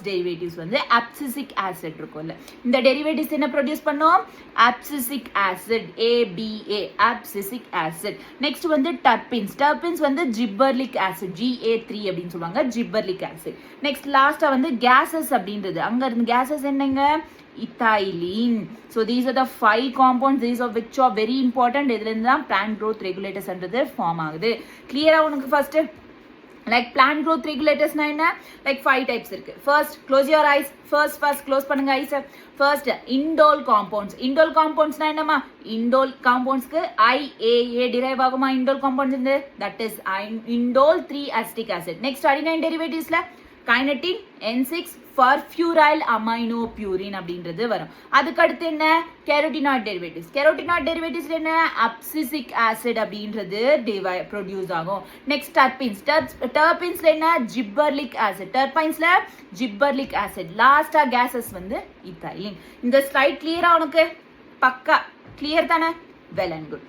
டெரிவேட்டிவ்ஸ் வந்து அப்சிசிக் ஆசிட் இருக்கும்ல, இந்த டெரிவேட்டிவ்ஸ் என்ன ப்ரொடியூஸ் பண்ணோம்? Abscisic acid, ABA, abscisic acid. Next வந்து டர்பின்ஸ் வந்து ஜிப்பர்லிக் ஆசிட், GA3 அப்படின்னு சொல்லுவாங்க, ஜிப்பர்லிக் ஆசிட். நெக்ஸ்ட் லாஸ்டா வந்து கேசஸ் அப்படின்றது, அங்க இருந்து கேசஸ் என்னங்க? ethylene. So these are the 5 compounds, these of which are very important. இதுல இருந்து தான் plant growth regulators ன்றது ஃபார்ம் ஆகுது. கிளியரா உனக்கு first? Like plant growth regulators னா என்ன? லைக் 5 டைப்ஸ் இருக்கு. First close your eyes. First close பண்ணுங்க eyes. First indole compounds. indole compounds னா என்னமா? indole compoundsக்கு IAA டிரைவ் ஆகுமா? indole compounds இருந்து, that is indole 3 acetic acid. Next adenine derivatives ல கைனட்டின், N6 ஃபர்ஃபியூரைல் அமைனோபியூரின் அப்படின்றது வரும். அதுக்கு அடுத்து என்ன, கேரோட்டினாய்ட் டெரிவேட்டிவ்ஸ். கேரோட்டினாய்ட் டெரிவேட்டிவ்ஸ் என்ன, அப்சிசிக் ஆசிட் அப்படின்றது ப்ரொடியூஸ் ஆகும். Next terpenes. டர்பின்ஸ்ல என்ன, ஜிப்பர்லிக் ஆசிட். டர்பைன்ஸ்ல ஜிப்பர்லிக் ஆசிட். லாஸ்டா கேசஸ் வந்து இத்தாலின். இந்த ஸ்லைட் கிளியரா உனக்கு பக்கா கிளியர் தானே? Well and good.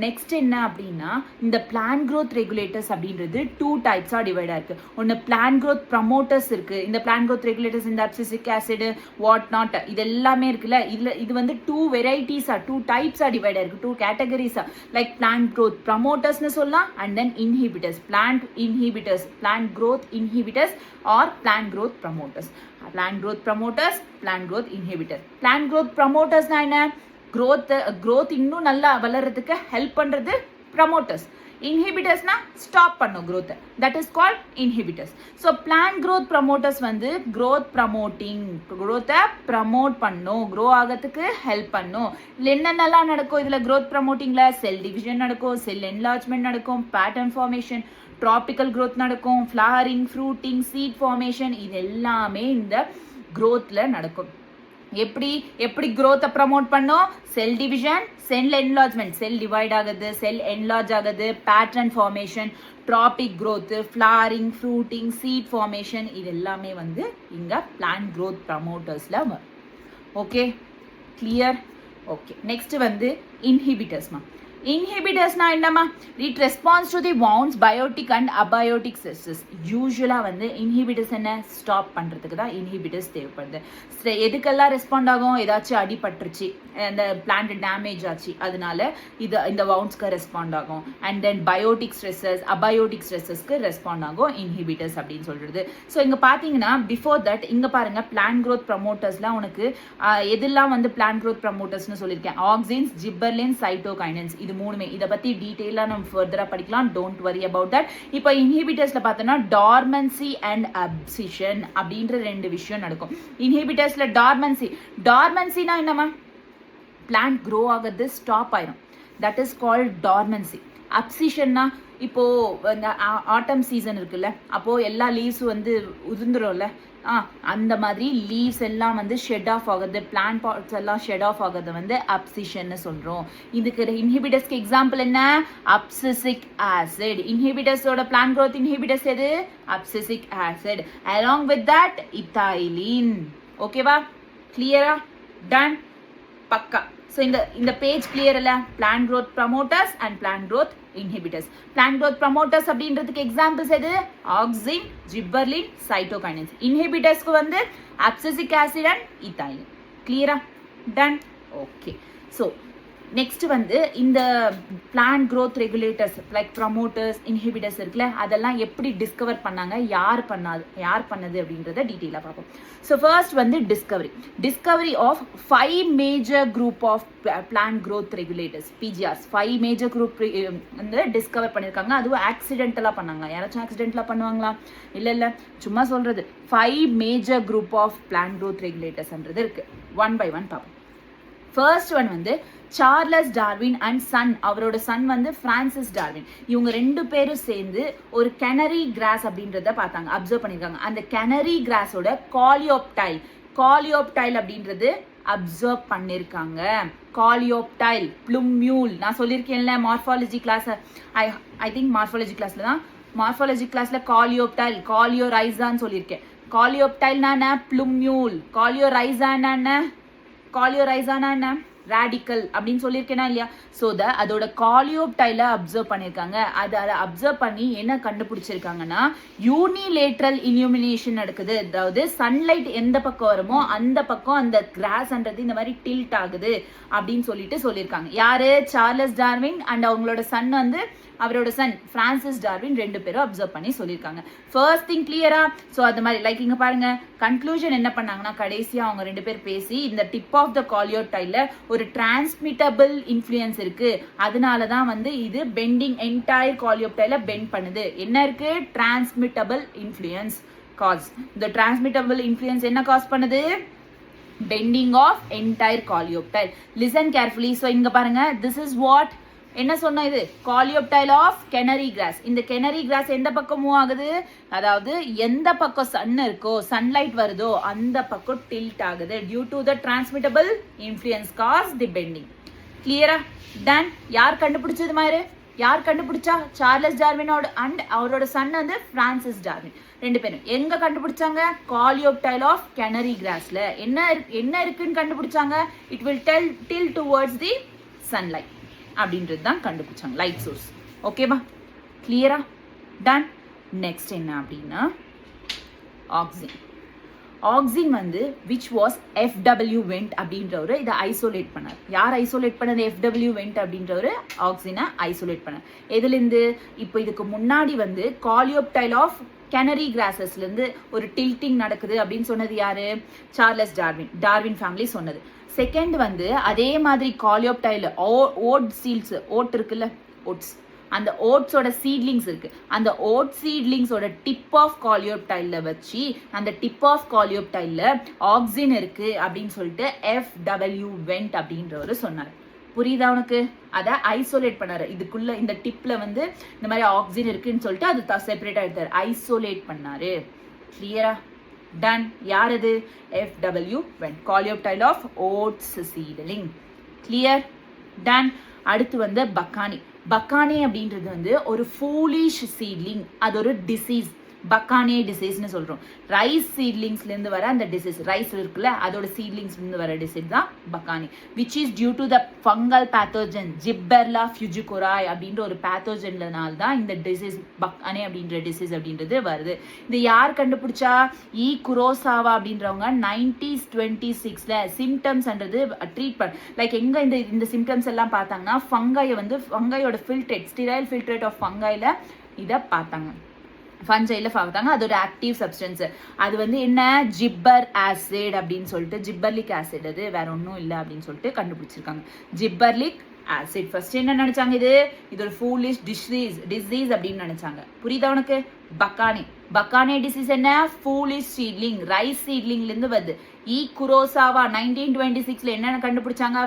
நெக்ஸ்ட் என்ன அப்படின்னா, இந்த பிளான் க்ரோத் ரெகுலேட்டர்ஸ் அப்படின்றது 2 டைப்ஸாக டிவைட் ஆயிருக்கு. ஒன்று பிளான் க்ரோத் ப்ரமோட்டர்ஸ் இருக்கு. இந்த பிளான் க்ரோத் ரெகுலேட்டர்ஸ், இந்த அப்சிசிக் ஆசிட், வாட் நாட், இது எல்லாமே இருக்குல்ல. இது வந்து 2 வெரைட்டிஸா, 2 டைப்ஸாக டிவைட் ஆயிருக்கு, 2 கேட்டகரிஸா. லைக் பிளான் க்ரோத் ப்ரமோட்டர்ஸ்னு சொல்லலாம், and then inhibitors, plant inhibitors, plant growth inhibitors or plant growth promoters. Plant growth promoters, plant growth inhibitor. Plant growth ப்ரமோட்டர்ஸ்னா என்ன, growth இன்னும் நல்லா வளர்றதுக்கு ஹெல்ப் பண்றது ப்ரமோட்டர்ஸ். இன்ஹிபிட்டர்ஸ்னா ஸ்டாப் பண்ணும் growth, that is called inhibitors. So plant growth promoters வந்து growth promoting, growth-ஐ ப்ரமோட் பண்ணும், க்ரோ ஆகிறதுக்கு ஹெல்ப் பண்ணும். இதில் என்னென்னலாம் நடக்கும், இதில் growth ப்ரமோட்டிங்கில் செல் டிவிஷன் நடக்கும், செல் என்லார்ஜ்மெண்ட் நடக்கும், பேட்டர்ன் ஃபார்மேஷன், ட்ராபிக்கல் growth நடக்கும், ஃப்ளவரிங், ஃப்ரூட்டிங், சீட் ஃபார்மேஷன், இது எல்லாமே இந்த growthல நடக்கும். எப்படி growth ப்ரமோட் பண்ணோம், cell division, cell enlargement, cell divide ஆகுது, செல் என்லார்ஜ் ஆகுது, pattern formation, tropic growth, flowering, fruiting, seed formation, இது எல்லாமே வந்து இங்க பிளான்ட் growth ப்ரமோட்டர்ஸ்ல வரும். Okay, clear? ஓகே, நெக்ஸ்ட் வந்து இன்ஹிபிட்டர்ஸ்மா. இன்ஹிபிட்டர்ஸ்னா என்னமா, it response to the wounds, biotic and abiotic stresses. யூஸ்வலாக வந்து இன்ஹிபிட்டர்ஸ் என்ன, ஸ்டாப் பண்ணுறதுக்கு தான் இன்ஹிபிட்டர்ஸ் தேவைப்படுது. எதுக்கெல்லாம் ரெஸ்பாண்ட் ஆகும், ஏதாச்சும் அடிபட்டுருச்சு, அந்த பிளான்ட் டேமேஜ் ஆச்சு, அதனால இந்த woundsக்கு ரெஸ்பாண்ட் ஆகும். And then biotic stresses, abiotic ஸ்ட்ரெஸ்ஸஸ்க்கு ரெஸ்பாண்ட் ஆகும் இன்ஹிபிட்டர்ஸ் அப்படின்னு சொல்றது. ஸோ இங்கே பார்த்தீங்கன்னா பிஃபோர் தட் இங்கே பாருங்க, பிளான் க்ரோத் ப்ரமோட்டர்ஸ்லாம் உனக்கு எதெல்லாம் வந்து பிளான் க்ரோத் ப்ரமோட்டர்ஸ்னு சொல்லியிருக்கேன், ஆக்சின்ஸ், ஜிப்பர்லின், சைட்டோகைனன்ஸ். இது மூணுமே, இதை பத்தி டீடைலா நம்ம ஃபர்தரா படிக்கலாம், டோன்ட் வரி அபவுட் தட். இப்போ இன்ஹிபிட்டர்ஸ்ல பார்த்தோம்னா டார்மன்சி அண்ட் அப்சிஷன் அப்படின்ற 2 விஷயம் நடக்கும். இன்ஹிபிட்டர்ஸ்ல டார்மன்சினா என்னமா, பிளான்ட் க்ரோ ஆகிறது ஸ்டாப் ஆயிடும், தட் இஸ் கால்ட் டார்மன்சி. அப்சிஷன்னா இப்போ இந்த ஆட்டம் சீசன் இருக்குல்ல, அப்போ எல்லா லீவ்ஸும் வந்து உதிர்ந்துரும்ல, அந்த மாதிரி லீவ்ஸ் எல்லாம் வந்து ஷெட் ஆஃப் ஆகுது, பிளான்ட் பார்ட்ஸ் எல்லாம் ஷெட் ஆஃப் ஆகுது வந்து அப்சிஷன்னு சொல்றோம். இதுக்கு இன்ஹிபிட்டர்ஸ்க்கு எக்ஸாம்பிள் என்ன, அப்சிசிக் ஆசிட். இன்ஹிபிட்டர்ஸோட பிளான்ட் growth இன்ஹிபிட்டர்ஸ் எது, abscisic acid. Along with that ethylene. ஓகேவா, கிளியரா? டன், பக்கா. ஸோ இந்த பேஜ் கிளியர் இல்ல, plant growth promoters and plant growth inhibitors. Plant growth promoters அப்படின்றதுக்கு எக்ஸாம்பிள்ஸ் எது, ஆக்சின், ஜிப்பர்லின், சைட்டோகைனன்ஸ். இன்ஹிபிட்டர்ஸ்க்கு வந்து அப்சிசிக் ஆசிட் அண்ட் இத்தாலின். கிளியரா? டன். ஓகே. ஸோ நெக்ஸ்ட் வந்து இந்த plant growth regulators like promoters, inhibitors இருக்குல்ல, அதெல்லாம் எப்படி டிஸ்கவர் பண்ணாங்க, யார் பண்ணது அப்படின்றத டீட்டெயிலாக பார்ப்போம். ஸோ ஃபர்ஸ்ட் வந்து discovery of 5 major group of plant growth regulators, PGRs. 5 major group வந்து டிஸ்கவர் பண்ணியிருக்காங்க. அதுவும் ஆக்சிடென்டலாக பண்ணாங்க. யாராச்சும் ஆக்சிடென்டலாக பண்ணுவாங்களா? இல்லை, சும்மா சொல்றது. 5 major group of plant growth ரெகுலேட்டர்ஸ்ன்றது இருக்கு. ஒன் பை ஒன் பார்ப்போம். ஃபர்ஸ்ட் ஒன் வந்து சார்லஸ் டார்வின் அண்ட் சன், அவரோட சன் வந்து பிரான்சிஸ் டார்வின். இவங்க 2 பேரும் சேர்ந்து ஒரு கெனரி கிராஸ் அப்படின்றத பார்த்தாங்க, அப்சர்வ் பண்ணிருக்காங்க. அந்த கெனரி கிராஸோட காலியோப்டைல் அப்படின்றது அப்சர்வ் பண்ணிருக்காங்க. காலியோப்டைல், ப்ளூமியூல், நான் சொல்லியிருக்கேன்ல morphology class, I think morphology கிளாஸ்ல காலியோப்டைல், காலியோரைசான்னு சொல்லியிருக்கேன். காலியோப்டைல்னா என்ன, ப்ளூமியூல். காலியோரைசானா என்ன, ரேடிக்கல் அப்படின்னு சொல்லியிருக்கேனா இல்லையா? ஸோ அதோட காலியோப்டைல அப்சர்வ் பண்ணியிருக்காங்க. அதை அப்சர்வ் பண்ணி என்ன கண்டுபிடிச்சிருக்காங்கன்னா, யூனிலேட்ரல் இல்யூமினேஷன் நடக்குது. அதாவது சன்லைட் எந்த பக்கம் வருமோ அந்த பக்கம் அந்த கிராஸ்ன்றது இந்த மாதிரி டில்ட் ஆகுது அப்படின்னு சொல்லியிருக்காங்க. யாரு, சார்லஸ் டார்வின் அண்ட் அவங்களோட சன் வந்து, அவரோட சன் பிரான்சிஸ் டார்வின், 2 பேரும் அப்சர்வ் பண்ணி சொல்லியிருக்காங்க. ஃபர்ஸ்ட் திங் கிளியரா? ஸோ அது மாதிரி லைக் இங்க பாருங்க, கன்க்ளூஷன் என்ன பண்ணாங்கன்னா, கடைசியா அவங்க 2 பேர் பேசி இந்த டிப் ஆஃப் த காலியோடைல ஒரு டிரான்ஸ்மிட்டபிள் இன்ஃப்ளூயன்ஸ் இருக்கு, அதனாலதான் வந்து இது பெண்டிங் என்டையர் காலியோடைல பெண்ட் பண்ணுது. என்ன இருக்கு, டிரான்ஸ்மிட்டபிள் இன்ஃப்ளூயன்ஸ் காஸ். இந்த டிரான்ஸ்மிட்டபிள் இன்ஃப்ளூயன்ஸ் என்ன காஸ் பண்ணுது, bending of entire coleoptile. Listen carefully. So இங்க பாருங்க, this is what என்ன சொன்ன இது காலியோப்டைல் ஆஃப் கெனரி கிராஸ். இந்த கெனரி கிராஸ் எந்த பக்கம் மூவ் ஆகுது, அதாவது எந்த பக்கம் சன் இருக்கோ சன்லைட் வருதோ அந்த பக்கம் டில்ட் ஆகுது due to the transmittable influence cause the bending. கிளியரா? டன். யார் கண்டுபிடிச்சது மாதிரி, யார் கண்டுபிடிச்சா, சார்லஸ் டார்வினோட அண்ட் அவரோட சன் வந்து பிரான்சிஸ் டார்வின். ரெண்டு பேரும் எங்க கண்டுபிடிச்சாங்க, காலியோப்டைல் ஆஃப் கெனரி கிராஸ்ல என்ன இருக்குன்னு கண்டுபிடிச்சாங்க. It will till towards the sunlight அப்படின்றது தான் கண்டுபிடிச்சாங்க, லைட் சோர்ஸ். ஓகேவா? கிளியரா? டன். நெக்ஸ்ட் என்ன அப்படின்னா ஆக்சின். ஆக்சின் வந்து விச் வாஸ் FW வெண்ட் அப்படின்றவரு இதை ஐசோலேட் பண்ணார். யார் ஐசோலேட் பண்ணது, FW வெண்ட் அப்படின்றவரு ஆக்சினை ஐசோலேட் பண்ணார். எதுலேருந்து, இப்போ இதுக்கு முன்னாடி வந்து காலியோப்டைல் ஆஃப் கெனரி கிராசஸ்லேருந்து ஒரு டில்ட்டிங் நடக்குது அப்படின்னு சொன்னது யாரு, சார்லஸ் டார்வின் ஃபேமிலி சொன்னது. செகண்ட் வந்து அதே மாதிரி காலியோப்டைல் ஓட் சீல்ஸ், ஓட் இருக்குல்ல, ஓட்ஸ், அந்த ஓட்ஸோட சீட்லிங்ஸ் இருக்கு. அந்த ஓட் சீட்லிங்ஸோட டிப் ஆஃப் காலியோப்டைல வச்சு அந்த டிப் ஆஃப் காலியோப்டைல ஆக்சின் இருக்கு அப்படின்னு சொல்லிட்டு FW வெண்ட் அப்படின்றவரு சொன்னார். புரியுதா உனக்கு? அதை ஐசோலேட் பண்ணாரு. இதுக்குள்ள இந்த டிப்ல வந்து இந்த மாதிரி ஆக்சின் இருக்குன்னு சொல்லிட்டு அது செப்பரேட்டா எடுத்தாரு, ஐசோலேட் பண்ணாரு. கிளியரா? டன். யார் இது, FW Went, coleoptile of oats seedling. Clear? Done. அடுத்து வந்து பக்கானி. பக்கானி அப்படின்றது வந்து ஒரு ஃபூலிஷ் சீட்லிங், அது ஒரு டிசீஸ், பக்கானே டிசீஸ்னு சொல்றோம். ரைஸ் சீட்லிங்ஸ்ல இருந்து வர அந்த டிசீஸ், ரைஸ் இருக்குல்ல அதோட சீட்லிங்ஸ்ல இருந்து வர டிசீஸ் தான் bakanae, which is due to the fungal pathogen Gibberella fujikuroi அப்படின்ற ஒரு பேத்தோஜன்லனால தான் இந்த டிசீஸ் பக்கானே அப்படின்ற டிசீஸ் அப்படின்றது வருது. இது யார் கண்டுபிடிச்சா, குரோசாவா அப்படின்றவங்க 1926ல சிம்டம்ஸ்ன்றது ட்ரீட் பண்ண லைக் எங்க இந்த சிம்டம்ஸ் எல்லாம் பார்த்தாங்கன்னா ஃபங்கையை வந்து ஃபங்கையோட ஃபில்ட்ரேட், ஸ்டிரைல் ஃபில்ட்ரேட் ஆஃப் ஃபங்கைல இதை பார்த்தாங்க, ஃபஞ்சைல பார்த்தாங்க. அது ஒரு ஆக்டிவ் சப்ஸ்டன்ஸ். அது வந்து என்ன, ஜிப்பர் ஆசிட் அப்படின்னு சொல்லிட்டு, ஜிப்பர்லிக் ஆசிட், அது வேற ஒன்றும் இல்லை அப்படின்னு சொல்லிட்டு கண்டுபிடிச்சிருக்காங்க, ஜிப்பர்லிக் ஆசிட். ஃபர்ஸ்ட் என்ன நினைச்சாங்க, இது ஒரு ஃபூலிஷ் டிசீஸ் அப்படின்னு நினைச்சாங்க. புரியுதா உனக்கு? பக்கானே டிசீஸ் என்ன, ஃபூலிஷ் சீட்லிங், ரைஸ் சீட்லிங்ல இருந்து வருது. குரோசாவா 1926ல என்ன கண்டுபிடிச்சாங்க,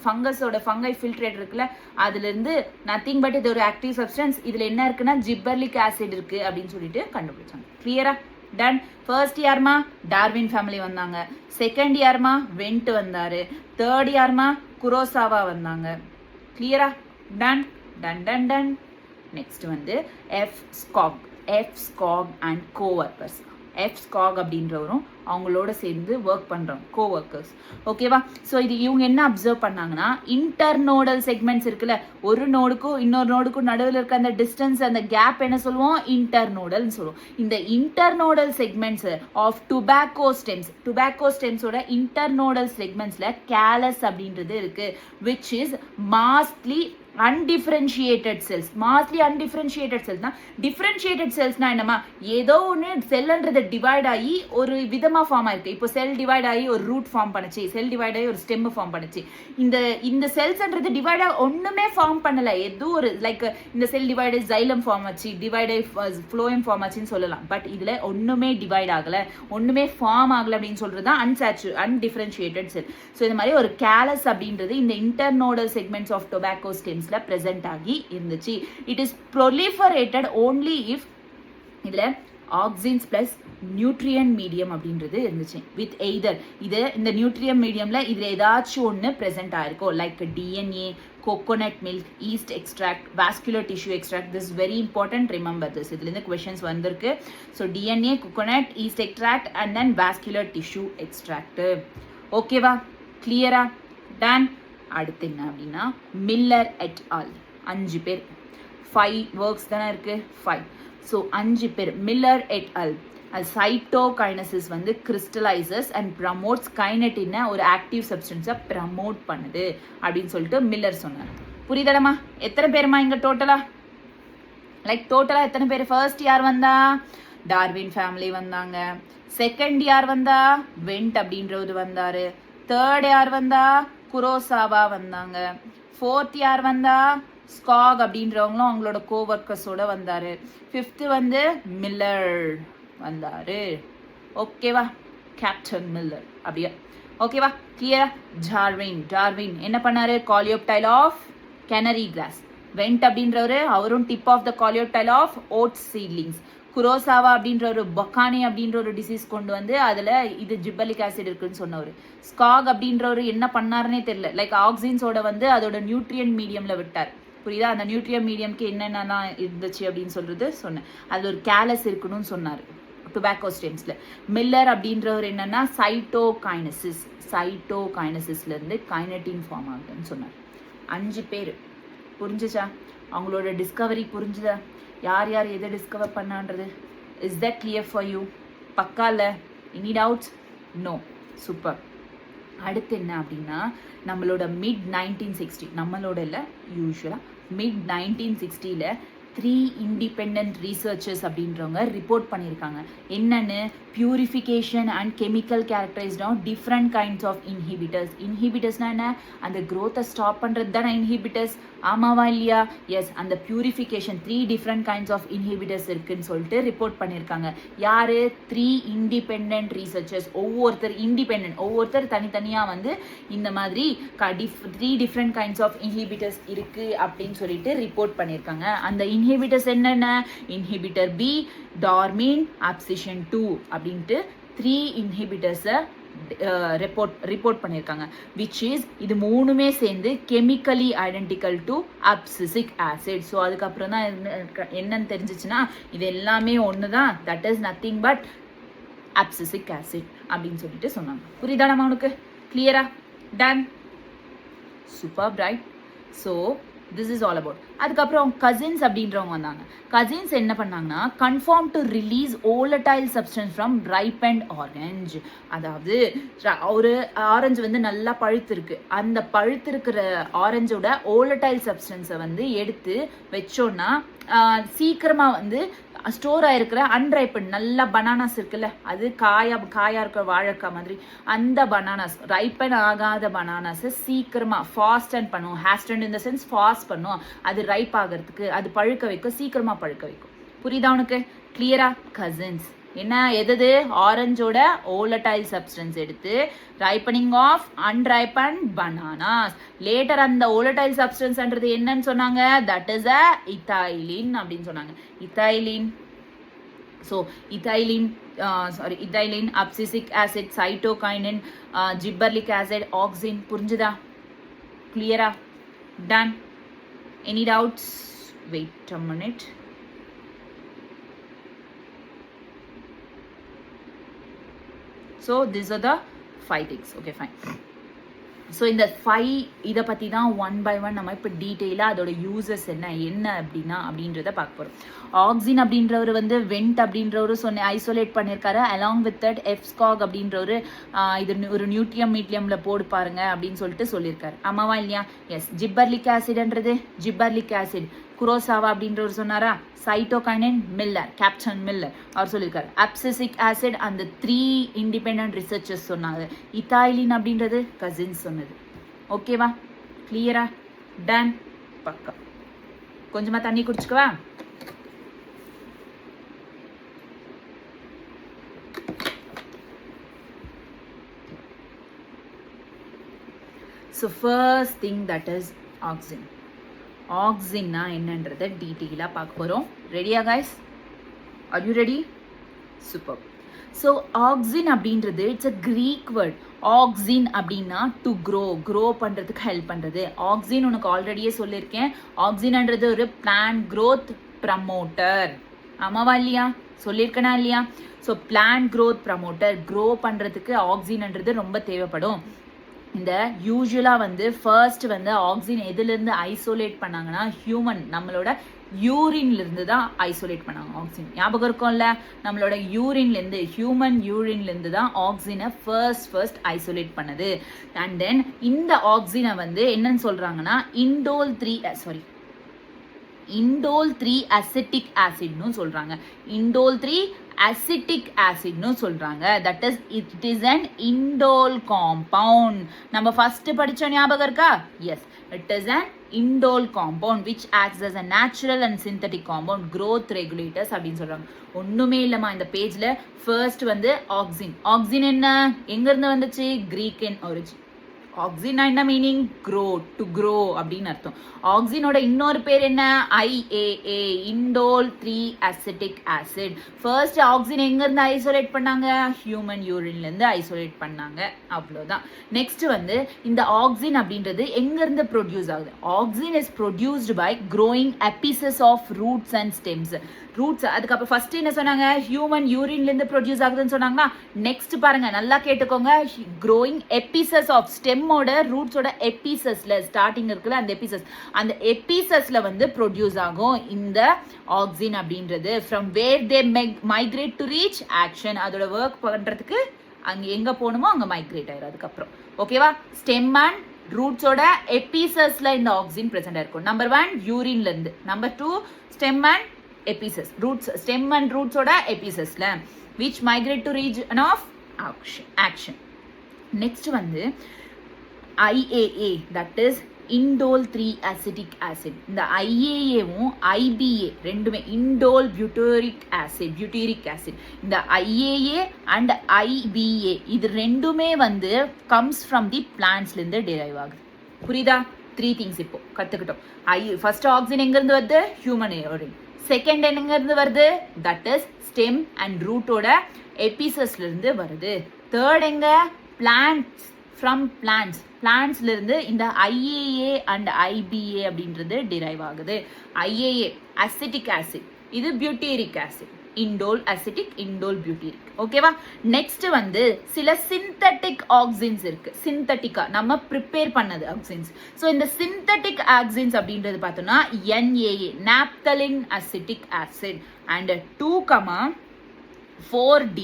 ஃபங்கஸோட ஃபங்கை ஃபில்ட்ரேட் இருக்குல்ல அதுல இருந்து நத்திங் பட் இது ஒரு ஆக்டிவ் சப்ஸ்டன்ஸ், இதுல என்ன இருக்குன்னா ஜிப்பர்லிக் ஆசிட் இருக்கு அப்படின்னு சொல்லிட்டு கண்டுபிடிச்சாங்க. கிளியரா? டன். ஃபர்ஸ்ட் யாருமா, டார்வின் ஃபேமிலி வந்தாங்க. செகண்ட் யாருமா, வெண்ட் வந்தாரு. தேர்ட் யாருமா, குரோசாவா வந்தாங்க. கிளியரா? Done done done done. Next வந்து எஃப்ஸ்காக் அண்ட் கோவர்க்கர்ஸ். எஃப்ஸ்காக் அப்படின்றவரும் அவங்களோட சேர்ந்து ஒர்க் பண்றோம், கோவர்க்கர்ஸ். ஓகேவா? ஸோ இது இவங்க என்ன அப்சர்வ் பண்ணாங்கன்னா, இன்டர்நோடல் செக்மெண்ட்ஸ் இருக்குல்ல, ஒரு நோடுக்கும் இன்னொரு நோடுக்கும் நடுவில் இருக்க அந்த டிஸ்டன்ஸ், அந்த கேப் என்ன சொல்லுவோம், இன்டர்நோடல்னு சொல்லுவோம். இந்த இன்டர்நோடல் செக்மெண்ட்ஸ் ஆஃப் டுபாக்கோ ஸ்டெம்ஸோட இன்டர்நோடல் செக்மெண்ட்ஸ்ல கேலஸ் அப்படின்றது இருக்கு, which is mostly undifferentiated cells. Mostly undifferentiated cells னா, differentiated cellsனா என்னமா, ஏதோ ஒன்று செல்ன்றது டிவைட் ஆகி ஒரு விதமா ஃபார்ம் ஆயிருக்கு. இப்போ செல் டிவைட் ஆகி ஒரு ரூட் ஃபார்ம் பண்ணுச்சு, செல் டிவைட் ஆகி ஒரு ஸ்டெம் ஃபார்ம் பண்ணுச்சு. இந்த செல்ஸ்ன்றது டிவைட் ஆகி ஒண்ணுமே ஃபார்ம் பண்ணல, ஏதோ ஒரு லைக் இந்த செல் டிவைட் ஆகி ஜைலம் ஃபார்ம் ஆச்சு, டிவைட் ஆகி ஃப்ளோயம் ஃபார்ம் ஆச்சுன்னு சொல்லலாம். பட் இதுல ஒண்ணுமே டிவைட் ஆகல, ஒண்ணுமே ஃபார்ம் ஆகல அப்படின்னு சொல்றது தான் undifferentiated cell. ஸோ இந்த மாதிரி ஒரு கேலஸ் அப்படின்றது இந்த internodal segments of tobacco stems present ஆகி இருந்துச்சு. It is proliferated only if இதுல ஆக்சின்ஸ் பிளஸ் நியூட்ரியன் மீடியம் அப்படின்றது இருந்துச்சு. வித் எய்தர் இந்த நியூட்ரியன் மீடியம்ல இதுல ஏதாச்சும் ஒன்று பிரசன்ட் ஆயிருக்கும், like DNA, coconut milk, yeast extract, vascular tissue extract. This is very important, remember this. இதுல இருந்து questions வந்திருக்கு. So DNA, coconut, yeast extract and then vascular tissue extract. ஓகேவா? கிளியரா? டன். அடுத்து என்ன அப்படின்னா மில்லர் எட் ஆல், 5 பேர், 5 ஒர்க்ஸ் தானே இருக்கு, 5. ஸோ 5 பேர் மில்லர் எட் ஆல், சைட்டோகைனசிஸ் வந்து கிறிஸ்டலைசஸ் அண்ட் ப்ரமோட்ஸ் கைனட்டினை ஒரு ஆக்டிவ் சப்ஸ்டன்ஸை ப்ரமோட் பண்ணுது அப்படின்னு சொல்லிட்டு மில்லர் சொன்னார். புரியுதடமா? எத்தனை பேருமா இங்க டோட்டலா, டோட்டலா எத்தனை பேர்? ஃபர்ஸ்ட் யார் வந்தா, டார்வின் ஃபேமிலி வந்தாங்க. செகண்ட் யார் வந்தா, வெண்ட் அப்படின்றது வந்தாரு. தேர்ட் யார் வந்தா, குரோசாவா வந்தாங்க. ஃபோர்த் யார் வந்தா, ஸ்காக் அப்படின்றவங்களும் அவங்களோட கோவர்க்கர்ஸோட வந்தாரு. ஃபிஃப்த் வந்து மில்லர் வந்தாரு. ஓகேவா? கேப்டன் மில்லர் அப்படியே. ஓகேவா? கிளியரா? டார்வின் என்ன பண்ணாரு, coleoptile of canary grass. Went அப்படின்றவரு அவரும் tip of the coleoptile of oats seedlings. Kurosawa அப்படின்ற ஒரு பொக்கானி அப்படின்ற ஒரு டிசீஸ் கொண்டு வந்து அதில் இது ஜிப்பர்லிக் ஆசிட் இருக்குன்னு சொன்னவர். ஸ்காக் அப்படின்றவர் என்ன பண்ணாருன்னே தெரியல, லைக் ஆக்சின்ஸோட வந்து அதோட நியூட்ரியன் மீடியமில் விட்டார். புரியுதா? அந்த நியூட்ரியன் மீடியம்க்கு என்னென்னலாம் இருந்துச்சு அப்படின்னு சொல்றது சொன்னேன். அதில் ஒரு கேலஸ் இருக்கணும்னு சொன்னார் டுபாக்கோ ஸ்டெம்ஸில். மில்லர் அப்படின்றவர் என்னன்னா சைட்டோகைனசிஸ்லேருந்து கைனட்டின் ஃபார்ம் ஆகுதுன்னு சொன்னார். 5 பேர். புரிஞ்சுச்சா? அவங்களோட டிஸ்கவரி புரிஞ்சுதா? யார் யார் எதை டிஸ்கவர் பண்ணான்றது? Is that clear for you? பக்கா இல்லை? Any doubts? நோ. சூப்பர். அடுத்து என்ன அப்படின்னா நம்மளோட மிட் 1960, நம்மளோட இல்லை யூஸ்வலாக மிட் 1960ல் 3 இண்டிபெண்ட் ரீசர்ச்சர்ஸ் அப்படின்றவங்க ரிப்போர்ட் பண்ணியிருக்காங்க. என்னன்னு? Purification and chemical characterized of different kinds of inhibitors. இன்ஹிபிட்டர்ஸ்னா என்ன? அந்த க்ரோத்தை ஸ்டாப் பண்ணுறது தானே இன்ஹிபிட்டர்ஸ். ஆமாவா இல்லையா? எஸ். அந்த purification 3 different kinds of inhibitors இருக்குன்னு சொல்லிட்டு ரிப்போர்ட் பண்ணியிருக்காங்க. யாரு? 3 இண்டிபெண்ட் ரீசர்ச்சர்ஸ். ஒவ்வொருத்தர் தனித்தனியாக வந்து இந்த மாதிரி 3 டிஃப்ரெண்ட் கைண்ட்ஸ் ஆஃப் இன்ஹிபிட்டர்ஸ் இருக்கு அப்படின்னு சொல்லிட்டு ரிப்போர்ட் பண்ணியிருக்காங்க. அந்த இன்ஹிபிட்டர்ஸ் என்னென்ன? இன்ஹிபிட்டர் பி, டார்மின், அப்சிஷன் 2 அப்படின்ட்டு 3 இன்ஹிபிட்டர்ஸை ரிப்போர்ட் பண்ணியிருக்காங்க. விச் இஸ் இது 3மே சேர்ந்து chemically identical to abscisic acid. So அதுக்கப்புறம் தான் என்னன்னு தெரிஞ்சிச்சுன்னா இது எல்லாமே ஒன்று தான், that is nothing but abscisic acid அப்படின்னு சொல்லிட்டு சொன்னாங்க. புரியுதா நம்ம உனக்கு? கிளியரா? Done? Super bright. So this is all about. அதுக்கப்புறம் கசின்ஸ் அப்படின்றவங்க வந்தாங்க. கசின்ஸ் என்ன பண்ணாங்கன்னா confirm to release volatile substance from ripened orange. அதாவது ஒரு ஆரஞ்சு வந்து நல்லா பழுத்திருக்கு, அந்த பழுத்திருக்கிற ஆரஞ்சோட ஓலடைல் சப்ஸ்டன்ஸை வந்து எடுத்து வச்சோன்னா சீக்கிரமாக வந்து ஸ்டோர் ஆகிருக்கிற அன்ரைப்பன் நல்ல பனானாஸ் இருக்குல்ல, அது காயா இருக்கிற வாழைக்காய் மாதிரி அந்த பனானாஸ், ரைப்பன் ஆகாத பனானாஸை சீக்கிரமாக ஃபாஸ்டன் பண்ணும். ஹாஸ்டன் இன் த சென்ஸ் ஃபாஸ்ட் பண்ணும். அது ரைப் ஆகிறதுக்கு, அது பழுக்க வைக்கும், சீக்கிரமாக பழுக்க வைக்கும். புரியுதா உனக்கு? கிளியரா? கசின்ஸ் என்ன எது? ஆரஞ்சோட ஓலடைல் சப்ஸ்டன்ஸ் எடுத்து ripening of unripened bananas. Later அந்த ஓலடைல் சப்ஸ்டன்ஸ்ன்றது என்னன்னு சொன்னாங்க? தட் இஸ் அ இத்தைலின் அப்படின்னு சொன்னாங்க. Ethylene. So ethylene, abscisic acid, cytokinin, gibberellic acid, auxin. புரிஞ்சுதா? கிளியரா? Done? Any doubts? Wait a minute. So these are the 5 things. Okay, fine. So இந்த 5 இதை பற்றி தான் 1 by 1 நம்ம இப்போ டீட்டெயிலாக அதோட யூசஸ் என்ன அப்படின்றத பார்க்க போகிறோம். ஆக்சின் அப்படின்றவர் வந்து வெண்ட் அப்படின்றவரு ஐசோலேட் பண்ணியிருக்காரு. அலாங் வித் தட் எஃப்ஸ்காக் அப்படின்றவர் இது ஒரு நியூட்ரியம் மீடியமில் போடு பாருங்க அப்படின்னு சொல்லிட்டு சொல்லியிருக்காரு. ஆமாவா இல்லையா? எஸ். ஜிப்பர்லிக் ஆசிட்ன்றது ஜிப்பர்லிக் ஆசிட் குரோசாவா அப்படின்றவர் சொன்னாரா? சைட்டோகைனின் மில்லர், கேப்டன் மில்லர் அவர் சொல்லியிருக்காரு. அப்சிசிக் ஆசிட் அந்த 3 இண்டிபெண்ட் ரிசர்ச்சர்ஸ் சொன்னாங்க. இத்தைலின் அப்படின்றது கசின்ஸ் சொன்னது. ஓகேவா? கிளியரா? டன்? பக்கா. கொஞ்சமா தண்ணி குடிச்சுக்கவா? So first thing that is oxygen. ஆக்சின்னா என்னன்றதை டீட்டெயிலாக பார்க்க போகிறோம். ரெடியா guys? Are you ready? Super. So auxin அப்படின்றது it's a Greek word. Auxin அப்படின்னா டு க்ரோ பண்ணுறதுக்கு ஹெல்ப் பண்ணுறது. ஆக்சின் உனக்கு ஆல்ரெடியே சொல்லியிருக்கேன். ஆக்சின்ன்றது ஒரு பிளான்ட் க்ரோத் ப்ரமோட்டர். ஆமாவா இல்லையா? சொல்லியிருக்கனா இல்லையா? So plant growth promoter, grow பண்ணுறதுக்கு ஆக்சின்ன்றது ரொம்ப தேவைப்படும். இந்த யூஸ்வலாக வந்து ஃபர்ஸ்ட் வந்து ஆக்சின் எதுலேருந்து ஐசோலேட் பண்ணாங்கன்னா ஹியூமன் நம்மளோட யூரின்லேருந்து தான் ஐசோலேட் பண்ணாங்க ஆக்சின். ஞாபகம் இருக்கும்ல? நம்மளோட யூரின்லேருந்து, ஹியூமன் யூரின்லேருந்து தான் ஆக்சினை ஃபர்ஸ்ட் ஐசோலேட் பண்ணது. அண்ட் தென் இந்த ஆக்சினை வந்து என்னன்னு சொல்கிறாங்கன்னா இண்டோல் 3 அசிட்டிக் ஆசிட்னு சொல்கிறாங்க. இண்டோல் 3 அசிட்டிக் ஆசிட்னு சொல்றாங்க. That is it is an indole compound. நம்ம ஃபர்ஸ்ட் படிச்ச ஞாபகம் இருக்கா? Yes. It is an indole compound which acts as a natural and synthetic compound, growth regulators அப்படின்னு சொல்றாங்க. ஒண்ணுமே இல்லமா இந்த பேஜ்ல. ஃபர்ஸ்ட் வந்து ஆக்சின். ஆக்சின் என்ன எங்க இருந்து வந்துச்சு? கிரீக் இன் ஒரிஜின். ஆக்சின் என்ன மீனிங்? க்ரோ, டு க்ரோ அப்படின்னு அர்த்தம். ஆக்சினோட இன்னொரு பேர் என்ன? IAA, indole 3 acetic acid. First auxin எங்க இருந்து ஐசோலேட் பண்ணாங்க? ஹியூமன் யூரின்ல இருந்து ஐசோலேட் பண்ணாங்க. அவ்வளவுதான். நெக்ஸ்ட் வந்து இந்த ஆக்சின் அப்படின்றது எங்க இருந்து ப்ரொடியூஸ் ஆகுது? Auxin is produced by growing apices of roots and stems. Roots, அதுக்கப்புறம் ஃபர்ஸ்ட் என்ன சொன்னாங்க? ஹியூமன் யூரின்ல இருந்து ப்ரொடியூஸ் ஆகுதுன்னு சொன்னாங்களா? நெக்ஸ்ட் பாருங்க, நல்லா கேட்டுக்கோங்க. க்ரோயிங் எபிசஸ் ஆஃப் ஸ்டெம்மோட ரூட்ஸோட எபிசஸ்ல ஸ்டார்டிங் இருக்குல்ல, அந்த எபிசஸ்ல வந்து ப்ரொடியூஸ் ஆகும் இந்த ஆக்சின் அப்படின்றது. From where they migrate to reach action. அதோட ஒர்க் பண்றதுக்கு அங்க எங்க போகணுமோ அங்க மைக்ரேட் ஆயிரும். அதுக்கப்புறம் ஓகேவா? ஸ்டெம் அண்ட் ரூட்ஸோட எபிசஸ்ல இந்த ஆக்சின் பிரசன்ட் இருக்கும். நம்பர் 1 யூரின்ல இருந்து. Number 2 stem and apices, roots, stem and ரூட்ஸோட எபிசஸ்ல which migrate to region of action. Next வந்து IAA, that is indole 3 acetic acid. இந்த IAAவும் IBA ரெண்டுமே indole butyric acid. இந்த IAA and IBA இது ரெண்டுமே வந்து comes from the plantsல இருந்து derive ஆகுது. புரியுதா? 3 things இப்போ கத்துக்கிட்டோம். ஃபர்ஸ்ட் ஆக்சின் எங்க இருந்து வருது? Human urine. செகண்ட் எங்க இருந்து வருது? தட் இஸ் ஸ்டெம் அண்ட் ரூட்டோட எபிசஸ்ல இருந்து வருது. தேர்ட் எங்க? பிளான்ட்ஸ், ஃப்ரம் பிளான்ட்ஸ்ல இருந்து இந்த IAA அண்ட் IBA அப்படின்றது டிரைவ் ஆகுது. IAA அசிட்டிக் ஆசிட், இது butyric acid. Indole acetic, indole butyric. ஓகேவா? நெக்ஸ்ட் வந்து சில சிந்தட்டிக் ஆக்சின்ஸ் இருக்கு. சிந்தட்டிக்கா நம்ம ப்ரிப்பேர் பண்ணது ஆக்சின்ஸ். ஸோ இந்த சிந்தட்டிக் ஆக்சின்ஸ் அப்படின்றது பார்த்தோம்னா NAA, naphthalene acetic acid, and 2,4D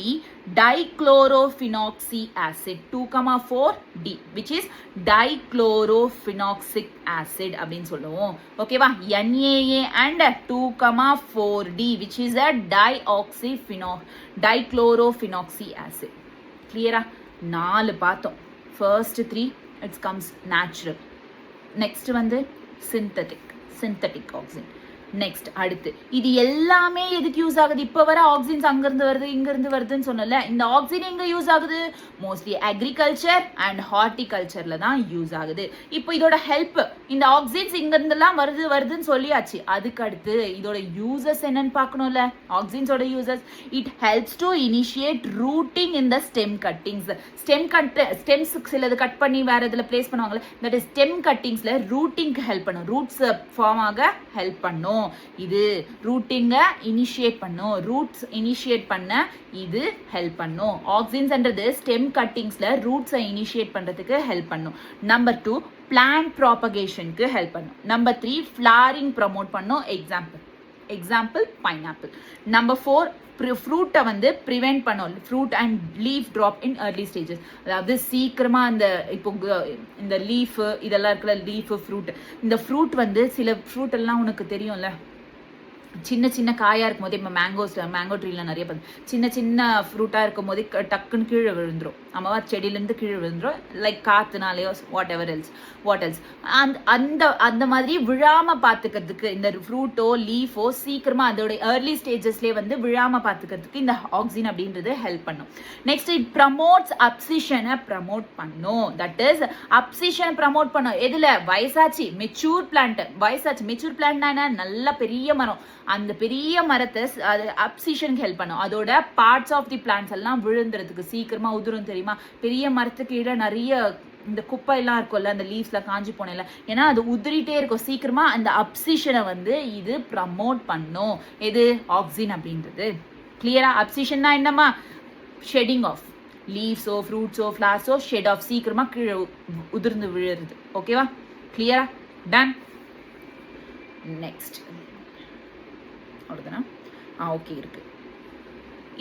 dichlorophenoxy acid. 2,4D which is dichlorophenoxic acid அப்படின்னு சொல்லுவோம். ஓகேவா? NAA and 2,4D which is a dichlorophenoxy acid. கிளியரா? 4 பார்த்தோம். First 3 it comes natural. Next வந்து synthetic oxygen. நெக்ஸ்ட் அடுத்து இது எல்லாமே எதுக்கு யூஸ் ஆகுது? இப்போ வர ஆக்சின்ஸ் அங்கிருந்து வருது, இங்க இருந்து வருதுன்னு சொன்னல. இந்த ஆக்சின் எங்க யூஸ் ஆகுது? மோஸ்ட்லி அக்ரிகல்ச்சர் அண்ட் ஹார்டிகல்ச்சர்ல தான் யூஸ் ஆகுது. இப்போ இதோட ஹெல்ப், இந்த ஆக்சின்ஸ் இங்க இருந்தெல்லாம் வருதுன்னு சொல்லியாச்சு. அதுக்கு அடுத்து இதோட யூசஸ் என்னன்னு பார்க்கணும்ல. ஆக்சின்ஸோட uses, it helps to initiate rooting in the stem cuttings. Stems சிலது கட் பண்ணி வேற இதுல பிளேஸ் பண்ணுவாங்கல்ல, தட் இஸ் ஸ்டெம் கட்டிங்ஸ்ல ரூட்டிங்க்கு ஹெல்ப் பண்ணும். ரூட்ஸ் ஃபார்ம் ஆக ஹெல்ப் பண்ணும். இது ரூட்டிங்க இனிஷியேட் பண்ணும். ரூட்ஸ் இனிஷியேட் பண்ண இது ஹெல்ப் பண்ணும். ஆக்சின்ஸ்ன்றது ஸ்டெம் கட்டிங்ஸ்ல ரூட்ஸை இனிஷியேட் பண்றதுக்கு ஹெல்ப் பண்ணும். நம்பர் 2 பிளான்ட் ப்ராபகேஷனுக்கு ஹெல்ப் பண்ணும். நம்பர் 3 ஃபிளாரிங் ப்ரமோட் பண்ணும். Example pineapple. நம்பர் 4 ஃப்ரூட்டை வந்து ப்ரிவென்ட் பண்ணும். Fruit and leaf drop in early stages. அதாவது சீக்கிரமா அந்த இப்போ இந்த லீஃப் இதெல்லாம் இருக்கிற லீஃப் ஃப்ரூட், இந்த ஃப்ரூட் வந்து சில ஃப்ரூட் எல்லாம் உனக்கு தெரியும்ல, சின்ன சின்ன காயா இருக்கும் போதே, இப்போ மேங்கோ ட்ரீல நிறைய சின்ன சின்ன ஃப்ரூட்டா இருக்கும் போதே டக்குன்னு கீழே விழுந்துரும். ஆமாவா? செடியிலேருந்து கீழே விழுந்துரும். லைக் காத்துனாலேயோ வாட் எல்ஸ் அந்த மாதிரி விழாம பார்த்துக்கிறதுக்கு இந்த ஃப்ரூட்டோ லீஃபோ சீக்கிரமா அதோட ஏர்லி ஸ்டேஜஸ்லேயே வந்து விழாம பார்த்துக்கிறதுக்கு இந்த ஆக்சின் அப்படின்றது ஹெல்ப் பண்ணும். நெக்ஸ்ட் இட் ப்ரமோட்ஸ் அப்சிஷனை ப்ரமோட் பண்ணும். தட் இஸ் அப்சிஷன் ப்ரமோட் பண்ணும். எதுல? வயசாச்சு மெச்சூர் பிளான்ட். மெச்சூர் பிளான்ட்னா என்ன? நல்ல பெரிய மரம். அந்த பெரிய மரத்தை அப்சிஷனுக்கு ஹெல்ப் பண்ணும். அதோட பார்ட்ஸ் ஆஃப் தி பிளான்ட்ஸ் எல்லாம் விழுந்துறதுக்கு சீக்கிரமா உதிரும். தெரியுமா? பெரிய மரத்துக்கு கீழே நிறைய இந்த குப்பை எல்லாம் இருக்கும்ல, அந்த லீவ்ஸ்ல காஞ்சி போனல, ஏன்னா அது உதிரிட்டே இருக்கும். சீக்கிரமா அந்த அப்சிஷனை வந்து இது ப்ரமோட் பண்ணும். எது? ஆக்சின் அப்படின்றது. கிளியரா? அப்சிஷன்னா என்னமா? ஷெடிங் ஆஃப் லீவ்ஸோ ஃப்ரூட்ஸோ ஃபிளார்ஸோ ஷெட் ஆஃப், சீக்கிரமா கீழே உதிர்ந்து விழுறது. ஓகேவா? கிளியரா? டன். நெக்ஸ்ட் அவ்வளோதானா? ஓகே இருக்கு.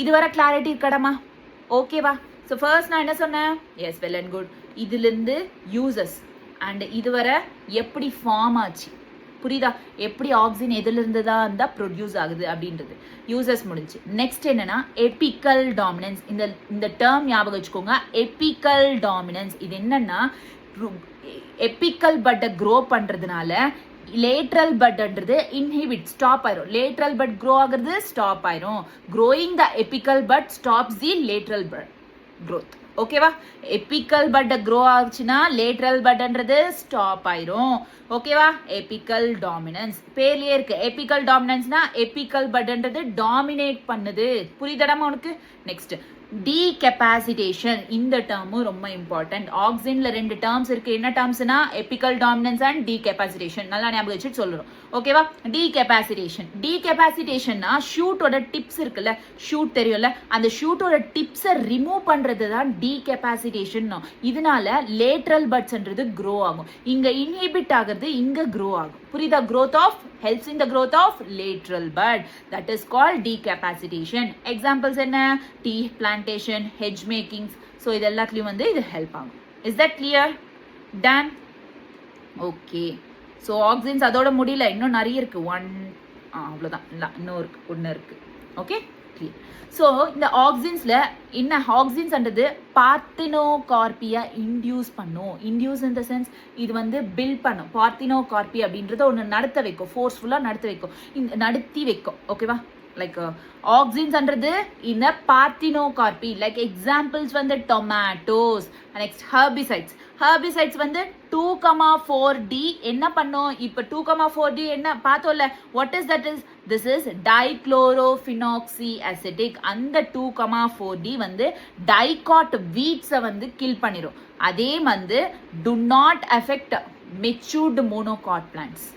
இதுவரை கிளாரிட்டி இருக்கடாமா? ஓகேவா? ஸோ ஃபர்ஸ்ட் நான் என்ன சொன்னேன்? Yes, well and good. இதுலேருந்து யூசஸ் அண்ட் இதுவரை எப்படி ஃபார்ம் ஆச்சு, புரியுதா? எப்படி ஆக்சின் எதுலேருந்து தான் இருந்தால் ப்ரொடியூஸ் ஆகுது அப்படின்றது யூசஸ் முடிஞ்சு. நெக்ஸ்ட் என்னன்னா எபிக்கல் டாமினன்ஸ். இந்த டேர்ம் ஞாபகம் வச்சுக்கோங்க. எபிக்கல் டாமினன்ஸ் இது என்னன்னா, எபிக்கல் பட்டை க்ரோ பண்ணுறதுனால லேட்ரல் பட்ன்றது இன்ஹிபிட், ஸ்டாப் ஆயிரும். லேட்ரல் பட் க்ரோ ஆகுறது ஸ்டாப் ஆயிரும். Growing the apical bud stops the lateral bud. growth. ஓகேவா? எபிக்கல் பட் க்ரோ ஆச்சுன்னா லேட்ரல் பட்ன்றது ஸ்டாப் ஆயிரும். ஓகேவா? எபிக்கல் டாமினன்ஸ் பேர்லயே இருக்கு. எபிக்கல் டாமினன்ஸ்னா எபிக்கல் பட்ன்றது டாமினேட் பண்ணுது. புரியுதடாமா உனக்கு? நெக்ஸ்ட் டீகெபாசிட்டேஷன். இந்த டேர்மும் ரொம்ப இம்பார்ட்டன்ட். ஆக்சின்ல 2 டேர்ம்ஸ் இருக்கு. என்ன டேர்ம்ஸ்னா எபிக்கல் டாமினன்ஸ் அண்ட் டீகெபாசிட்டேஷன். நல்லா ஞாபகம் வச்சுட்டு சொல்றோம். ஓகேவா? டீகெபாசிட்டேஷன்னா ஷூட்டோட டிப்ஸ் இருக்குல்ல, ஷூட் தெரியும்ல, அந்த ஷூட்டோட டிப்ஸை ரிமூவ் பண்றது தான் டீகெபாசிட்டேஷன். இதனால லேட்ரல் பட்ஸ்ன்றது க்ரோ ஆகும். இங்க இன்ஹிபிட் ஆகிறது, இங்க க்ரோ ஆகும். புரியுதா? growth of helps in the growth of lateral bud, that is called decapacitation. examples என்ன? tea plantation, hedge makings. so இது எல்லாத்துலயும் வந்து இது ஹெல்ப் ஆகும். is that clear? done? okay. so auxins அதோட முடியல, இன்னும் நிறைய இருக்கு. அவ்வளவுதான், இல்ல இன்னும் இருக்கு, ஒன்னு இருக்கு. Okay, clear. ஸோ இந்த ஆக்சின்ஸ்ல என்ன? ஆக்சின்ஸ்ன்றது பார்த்தினோகார்பியா இன்டியூஸ் பண்ணும். இன்டியூஸ் இன் த சென்ஸ் இது வந்து பில்ட் பண்ணும். பார்த்தினோகார்பி அப்படின்றத ஒன்று நடத்த வைக்கும், ஃபோர்ஸ்ஃபுல்லாக நடத்த வைக்கும், நடத்தி வைக்கும். ஓகேவா? லைக் ஆக்சின்ஸ்ன்றது இந்த பார்த்தினோகார்பி. லைக் எக்ஸாம்பிள்ஸ் வந்து டொமேட்டோஸ். Next herbicides. ஹெர்பிசைட்ஸ் வந்து 2,4D என்ன பண்ணும்? இப்போ 2,4D என்ன பார்த்தோம்ல? What is that? Is this is dichlorophenoxyacetic. அந்த 2,4D வந்து டைகாட் வீட்ஸை வந்து கில் பண்ணிடும். அதே வந்து to not affect matured monocot plants.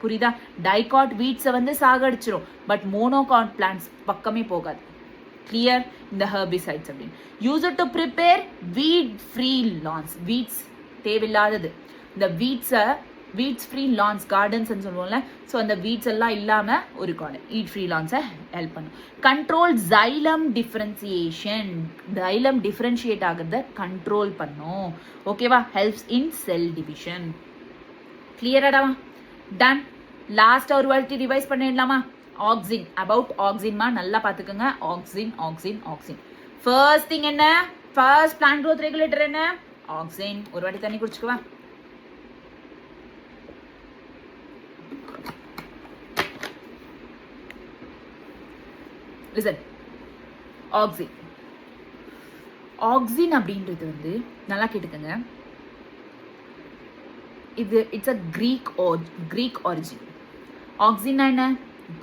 புரியுதா? டைகாட் வீட்ஸை வந்து சாகடிச்சிடும், பட் மோனோகாட் பிளான்ட்ஸ் பக்கமே போகாது. கிளியர்? இந்த ஹெர்பிசைட்ஸ் அப்படின்னு use to prepare weed free lawns. Weeds தேவையில்லாதது. இந்த வீட்ஸ் ஃப்ரீ லான்ஸ் கார்டன்ஸ் சொல்லுவோம்ல, ஸோ அந்த வீட்ஸ் எல்லாம் இல்லாம ஒரு கார்டன் வீட் ஃப்ரீ லான்ஸை ஹெல்ப் பண்ணும். Control xylem differentiation. Xylem differentiate ஆகிறத கண்ட்ரோல் பண்ணும். ஓகேவா? Helps in cell division. கிளியராடா? டன். லாஸ்ட் ஒரு வாட்டி ரிவைஸ் பண்ணிடலாமா? ஆக்சின். அபவுட் ஆக்சின்மா நல்லா பார்த்துக்கோங்க. ஆக்சின். ஃபர்ஸ்ட் திங் என்ன? ஃபர்ஸ்ட் பிளான்ட் growth ரெகுலேட்டர் என்ன? ஆக்சின். ஒரு வாட்டி தண்ணி குடிச்சுக்குவா. லிசன். ஆக்சின் அப்படின்றது வந்து நல்லா கேட்டுக்கங்க. இது it's a Greek origin. Auxin என்ன?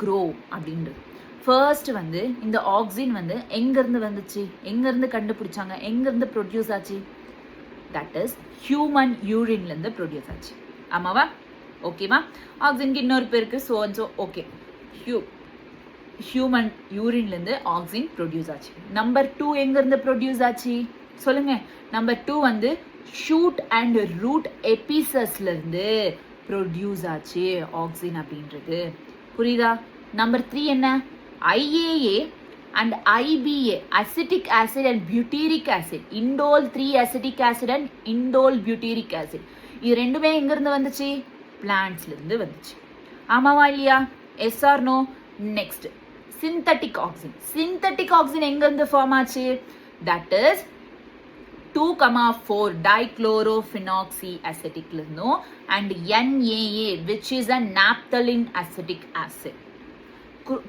க்ரோ அப்படின்றது. ஃபர்ஸ்ட் வந்து இந்த ஆக்சின் வந்து எங்கேருந்து வந்துச்சு, எங்கேருந்து கண்டுபிடிச்சாங்க, எங்கேருந்து ப்ரொடியூஸ் ஆச்சு? தட் இஸ் ஹியூமன் யூரின்லேருந்து ப்ரொடியூஸ் ஆச்சு. ஆமாவா? ஓகேவா? ஆக்சினுக்கு இன்னொரு பேருக்கு ஸோ ஓகே. ஹியூமன் யூரின்லேருந்து ஆக்சின் ப்ரொடியூஸ் ஆச்சு. நம்பர் 2 எங்கேருந்து ப்ரொடியூஸ் ஆச்சு சொல்லுங்க? நம்பர் 2 வந்து ஷூட் அண்ட் ரூட் எபிசஸ்லேருந்து ப்ரொடியூஸ் ஆச்சு ஆக்சின் அப்படின்றது. புரியுதா? நம்பர் 3 என்ன? IAA and IBA, acetic acid and butyric acid, indole 3 acetic acid and indole butyric acid. இது ரெண்டுமே எங்க இருந்து வந்துச்சு? பிளான்ட்ஸ்ல இருந்து வந்துச்சு. ஆமாவா இல்லையா? Yes or no? Next synthetic auxin. Synthetic auxin எங்க இருந்து ஃபார்ம் ஆச்சு? தட் இஸ் 2,4 dichlorophenoxyacetic இருந்தும் and NAA which is a naphthalene acetic acid.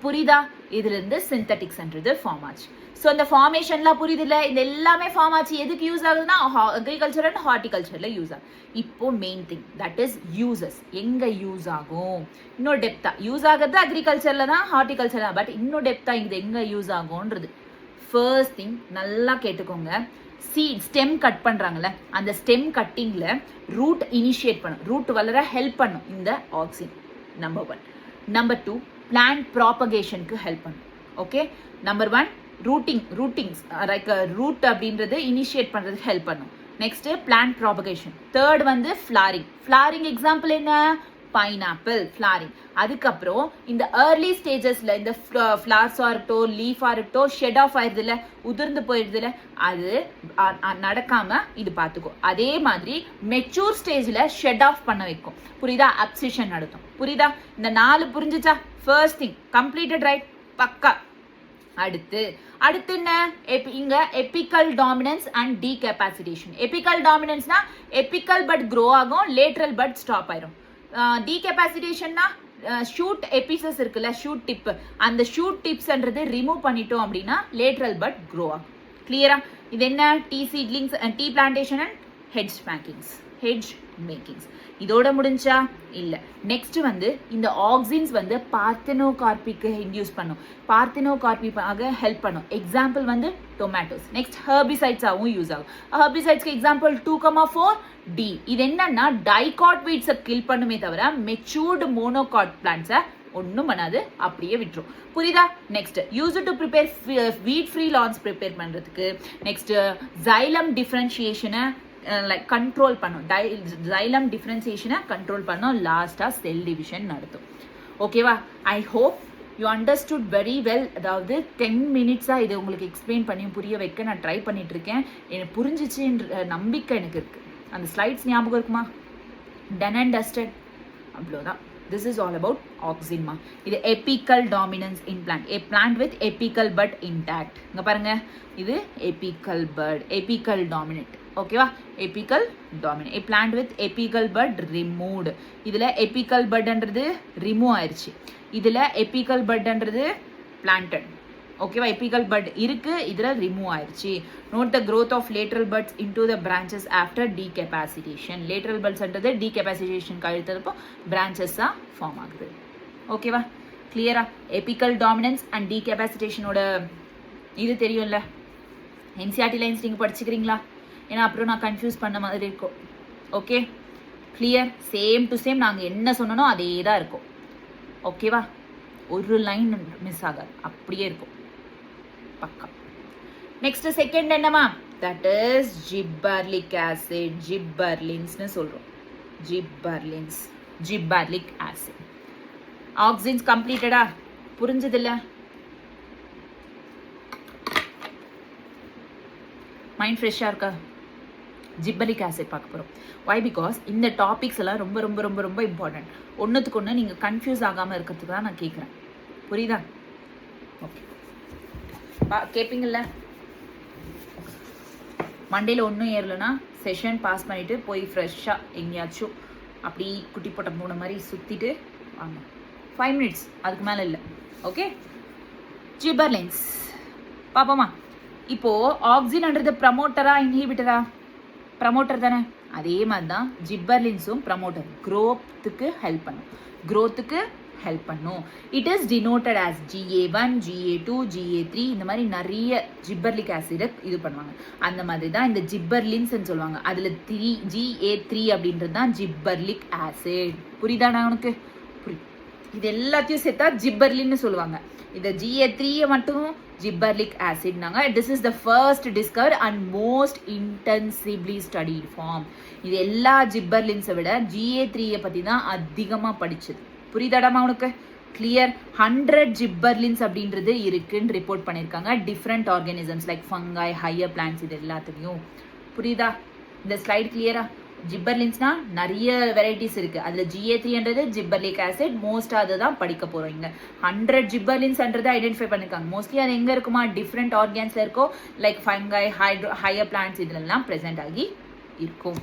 புரியுதா? இதுல இருந்து சிந்தட்டிக்ஸ்ன்றது ஃபார்ம் ஆச்சு. ஸோ இந்த ஃபார்மேஷன்லாம் புரியுது இல்லை? இது எல்லாமே ஃபார்ம் ஆச்சு. எதுக்கு யூஸ் ஆகுதுன்னா அக்ரிகல்ச்சர் அண்ட் ஹார்டிகல்ச்சர்ல யூஸ் ஆகும். இப்போ main thing that is uses. எங்க யூஸ் ஆகும்? இன்னும் டெப்தா யூஸ் ஆகுறது அக்ரிகல்ச்சர்ல தான், ஹார்டிகல்ச்சர்ல. பட் இன்னும் டெப்தா இது எங்க யூஸ் ஆகும்ன்றது ஃபர்ஸ்ட் திங் நல்லா கேட்டுக்கோங்க. ஸ்டெம் கட் பண்றாங்கல்ல, அந்த ஸ்டெம் கட்டிங்ல ரூட் இனிஷியேட் பண்ணும், ரூட் வளர ஹெல்ப் பண்ணும் இந்த ஆக்சின். நம்பர் 1. நம்பர் 2 பிளான்ட் ப்ராபகேஷனுக்கு ஹெல்ப் பண்ணும். Okay. Number 1 rootings like root அப்படின்றது இனிஷியேட் பண்றதுக்கு ஹெல்ப் பண்ணும். Next plant propagation. தேர்ட் வந்து ஃபிளாரிங் எக்ஸாம்பிள் என்ன? Pineapple flowering. அதுக்கப்புறம் இந்த ஏர்லி ஸ்டேஜஸ்ல இந்த ஃபிளவர்ஸா இருக்கட்டும், லீஃபா இருக்கட்டும், ஷெட் ஆஃப் ஆயிருதுல, உதிர்ந்து போயிருதுல, அது நடக்காம இது பார்த்துக்கும். அதே மாதிரி மெச்சூர் ஸ்டேஜ்ல ஷெட் ஆஃப் பண்ண வைக்கும். புரியுதா? அப்சிஷன் நடத்தும். புரியுதா? இந்த 4 புரிஞ்சுச்சா? First thing completed, right? பக்கா. அடுத்து என்ன? இங்க apical dominance and decapitation. Apical டாமினன்ஸ்னா எபிக்கல் பட் க்ரோ ஆகும், லேட்ரல் பட் ஸ்டாப் ஆயிரும். டீகெபாசிட்டேஷன்னா ஷூட் எபிசஸ் இருக்குல்ல, ஷூட் டிப், அந்த ஷூட் டிப்ஸ்ன்றது ரிமூவ் பண்ணிட்டோம் அப்படின்னா லேட்ரல் பட் க்ரோ ஆகும். கிளியரா? இது என்ன? Tea seedlings and tea plantation and hedge makings. இதோட முடிஞ்சா இல்ல. நெக்ஸ்ட் வந்து இந்த ஆக்சின்ஸ் வந்து பார்த்தெனோகார்பிக்கு இன்டியூஸ் பண்ணும், பார்த்தெனோகார்பிக்காக ஹெல்ப் பண்ணும். எக்ஸாம்பிள் வந்து டொமேட்டோஸ். நெக்ஸ்ட் ஹெர்பிசைட்ஸாகவும் யூஸ் ஆகும். ஹெர்பிசைட்ஸ்க்கு எக்ஸாம்பிள் 2,4 டி. இது என்னன்னா டைகாட் வீட்ஸை கில் பண்ணுமே தவிர மெச்சூர்டு மோனோகாட் பிளான்ட்ஸை ஒன்றும் பண்ணாது, அப்படியே விட்டுரும். புரியுதா? Next use to prepare weed free lance prepare பண்ணுறதுக்கு. நெக்ஸ்ட் ஜைலம் டிஃப்ரென்ஷியேஷனை லைக் கண்ட்ரோல் பண்ணும், ஜைலம் டிஃப்ரென்சியேஷனை கண்ட்ரோல் பண்ணும். லாஸ்ட்டாக செல் டிவிஷன் நடத்தும். ஓகேவா? I hope you understood very well. அதாவது 10 மினிட்ஸாக இதை உங்களுக்கு எக்ஸ்பிளைன் பண்ணி புரிய வைக்க நான் ட்ரை பண்ணிட்டு இருக்கேன். எனக்கு புரிஞ்சிச்சுன்ற நம்பிக்கை எனக்கு இருக்குது. அந்த ஸ்லைட்ஸ் ஞாபகம் இருக்குமா? Done and dusted. அவ்வளோதான். This is all about auxin ma. இது apical dominance in plant. A plant with apical bud intact. இங்க பாருங்க, இது apical bud, apical dominant. ஓகேவா? apical dominant. A plant with apical bud removed. இதுல apical budன்றது remove ஆயிருச்சு. இதுல apical budன்றது planted. ஓகேவா? apical bud இருக்கு, இதுல ரிமூவ் ஆயிருச்சு. Note the growth of lateral buds into the branches after decapacitation. lateral buds என்றது decapacitation கழித்ததுப்போ branches-ஆ form ஆகுது. ஓகேவா? கிளியரா? apical dominance and decapacitation ஓட இது தெரியும்ல? NCERT லைன்ஸ் நீங்கள் படிச்சுக்கிறீங்களா? ஏன்னா அப்புறம் நான் கன்ஃபியூஸ் பண்ண மாதிரி இருக்கும். Okay, clear? Same to same நாங்கள் என்ன சொன்னனோ அதே தான் இருக்கும். ஓகேவா? ஒரு லைன் மிஸ் ஆகாது, அப்படியே இருக்கும் பக்கா. நெக்ஸ்ட் செகண்ட் என்னமா? தட் இஸ் ஜிப்பர்லிக் ஆசிட், ஜிப்பர்லின்ஸ்னு சொல்றோம். Gibberellic acid. ஆக்சின்ஸ் கம்ப்ளீட்டடா? புரிஞ்சதில்ல? மைண்ட் ஃப்ரெஷ்ஷாக இருக்கா? ஜிப்பர்லிக் ஆசிட் பார்க்க போகிறோம். வை? பிகாஸ் இந்த டாபிக்ஸ் எல்லாம் ரொம்ப ரொம்ப ரொம்ப ரொம்ப இம்பார்ட்டன்ட். ஒன்றுத்துக்கு ஒன்று நீங்கள் கன்ஃபியூஸ் ஆகாமல் இருக்கிறதுக்கு தான் நான் கேட்குறேன். புரியுதா? ஓகே, கேட்பீங்கள்ல? மண்டேல ஒன்றும் ஏறலைன்னா செஷன் பாஸ் பண்ணிவிட்டு போய் ஃப்ரெஷ்ஷாக எங்கேயாச்சும் அப்படி குட்டி போட்ட மூணு மாதிரி சுற்றிட்டு வாங்க. 5 மினிட்ஸ், அதுக்கு மேலே இல்லை. ஓகே, ஜிப்பர்லின்ஸ் பார்ப்போமா? இப்போது ஆக்சின்ன்றது ப்ரமோட்டரா இன்ஹிபிட்டரா? ப்ரமோட்டர் தானே. அதே மாதிரி தான் ஜிப்பர்லின்ஸும் ப்ரமோட்டர். க்ரோத்துக்கு ஹெல்ப் பண்ணும். It is denoted as GA1, GA2, GA3. இந்த மாதிரி நிறைய ஜிப்பர்லிக் ஆசிடை இது பண்ணுவாங்க. அந்த மாதிரி தான் இந்த ஜிப்பர்லின்ஸ் சொல்லுவாங்க. அதில் GA3 அப்படின்றது தான் ஜிப்பர்லிக் ஆசிட். புரியுதாடா உனக்கு? இது எல்லாத்தையும் சேர்த்தா ஜிப்பர்லின்னு சொல்லுவாங்க. இந்த GA3 மட்டும் ஜிப்பர்லிக் ஆசிட்னாங்க. This is the first discover and most intensively studied form. இது எல்லா ஜிப்பர்லின்ஸை விட GA3 பற்றி தான் அதிகமாக படிச்சது. புரியுதாடாமா உனக்கு? கிளியர்? 100 ஜிப்பர்லின்ஸ் அப்படின்றது இருக்குன்னு ரிப்போர்ட் பண்ணியிருக்காங்க. Different organisms like fungi, higher plants, இது எல்லாத்துலேயும். புரியுதா? இந்த ஸ்லைட் கிளியரா? ஜிப்பர்லின்ஸ்னா நிறைய வெரைட்டிஸ் இருக்கு. அதுல GA3ன்றது ஜிப்பர்லிக் ஆசிட். மோஸ்ட் அதை தான் படிக்க போறோம். இங்க 100 ஜிப்பர்லின்ஸ்ன்றதை ஐடென்டிஃபை பண்ணிருக்காங்க. மோஸ்ட்லி அது எங்க இருக்குமா? டிஃப்ரெண்ட் ஆர்கான்ஸ்ல இருக்கோ, லைக் ஃபங்கை, ஹையர் பிளான்ட்ஸ், இதுலாம் பிரசன்ட் ஆகி இருக்கும்.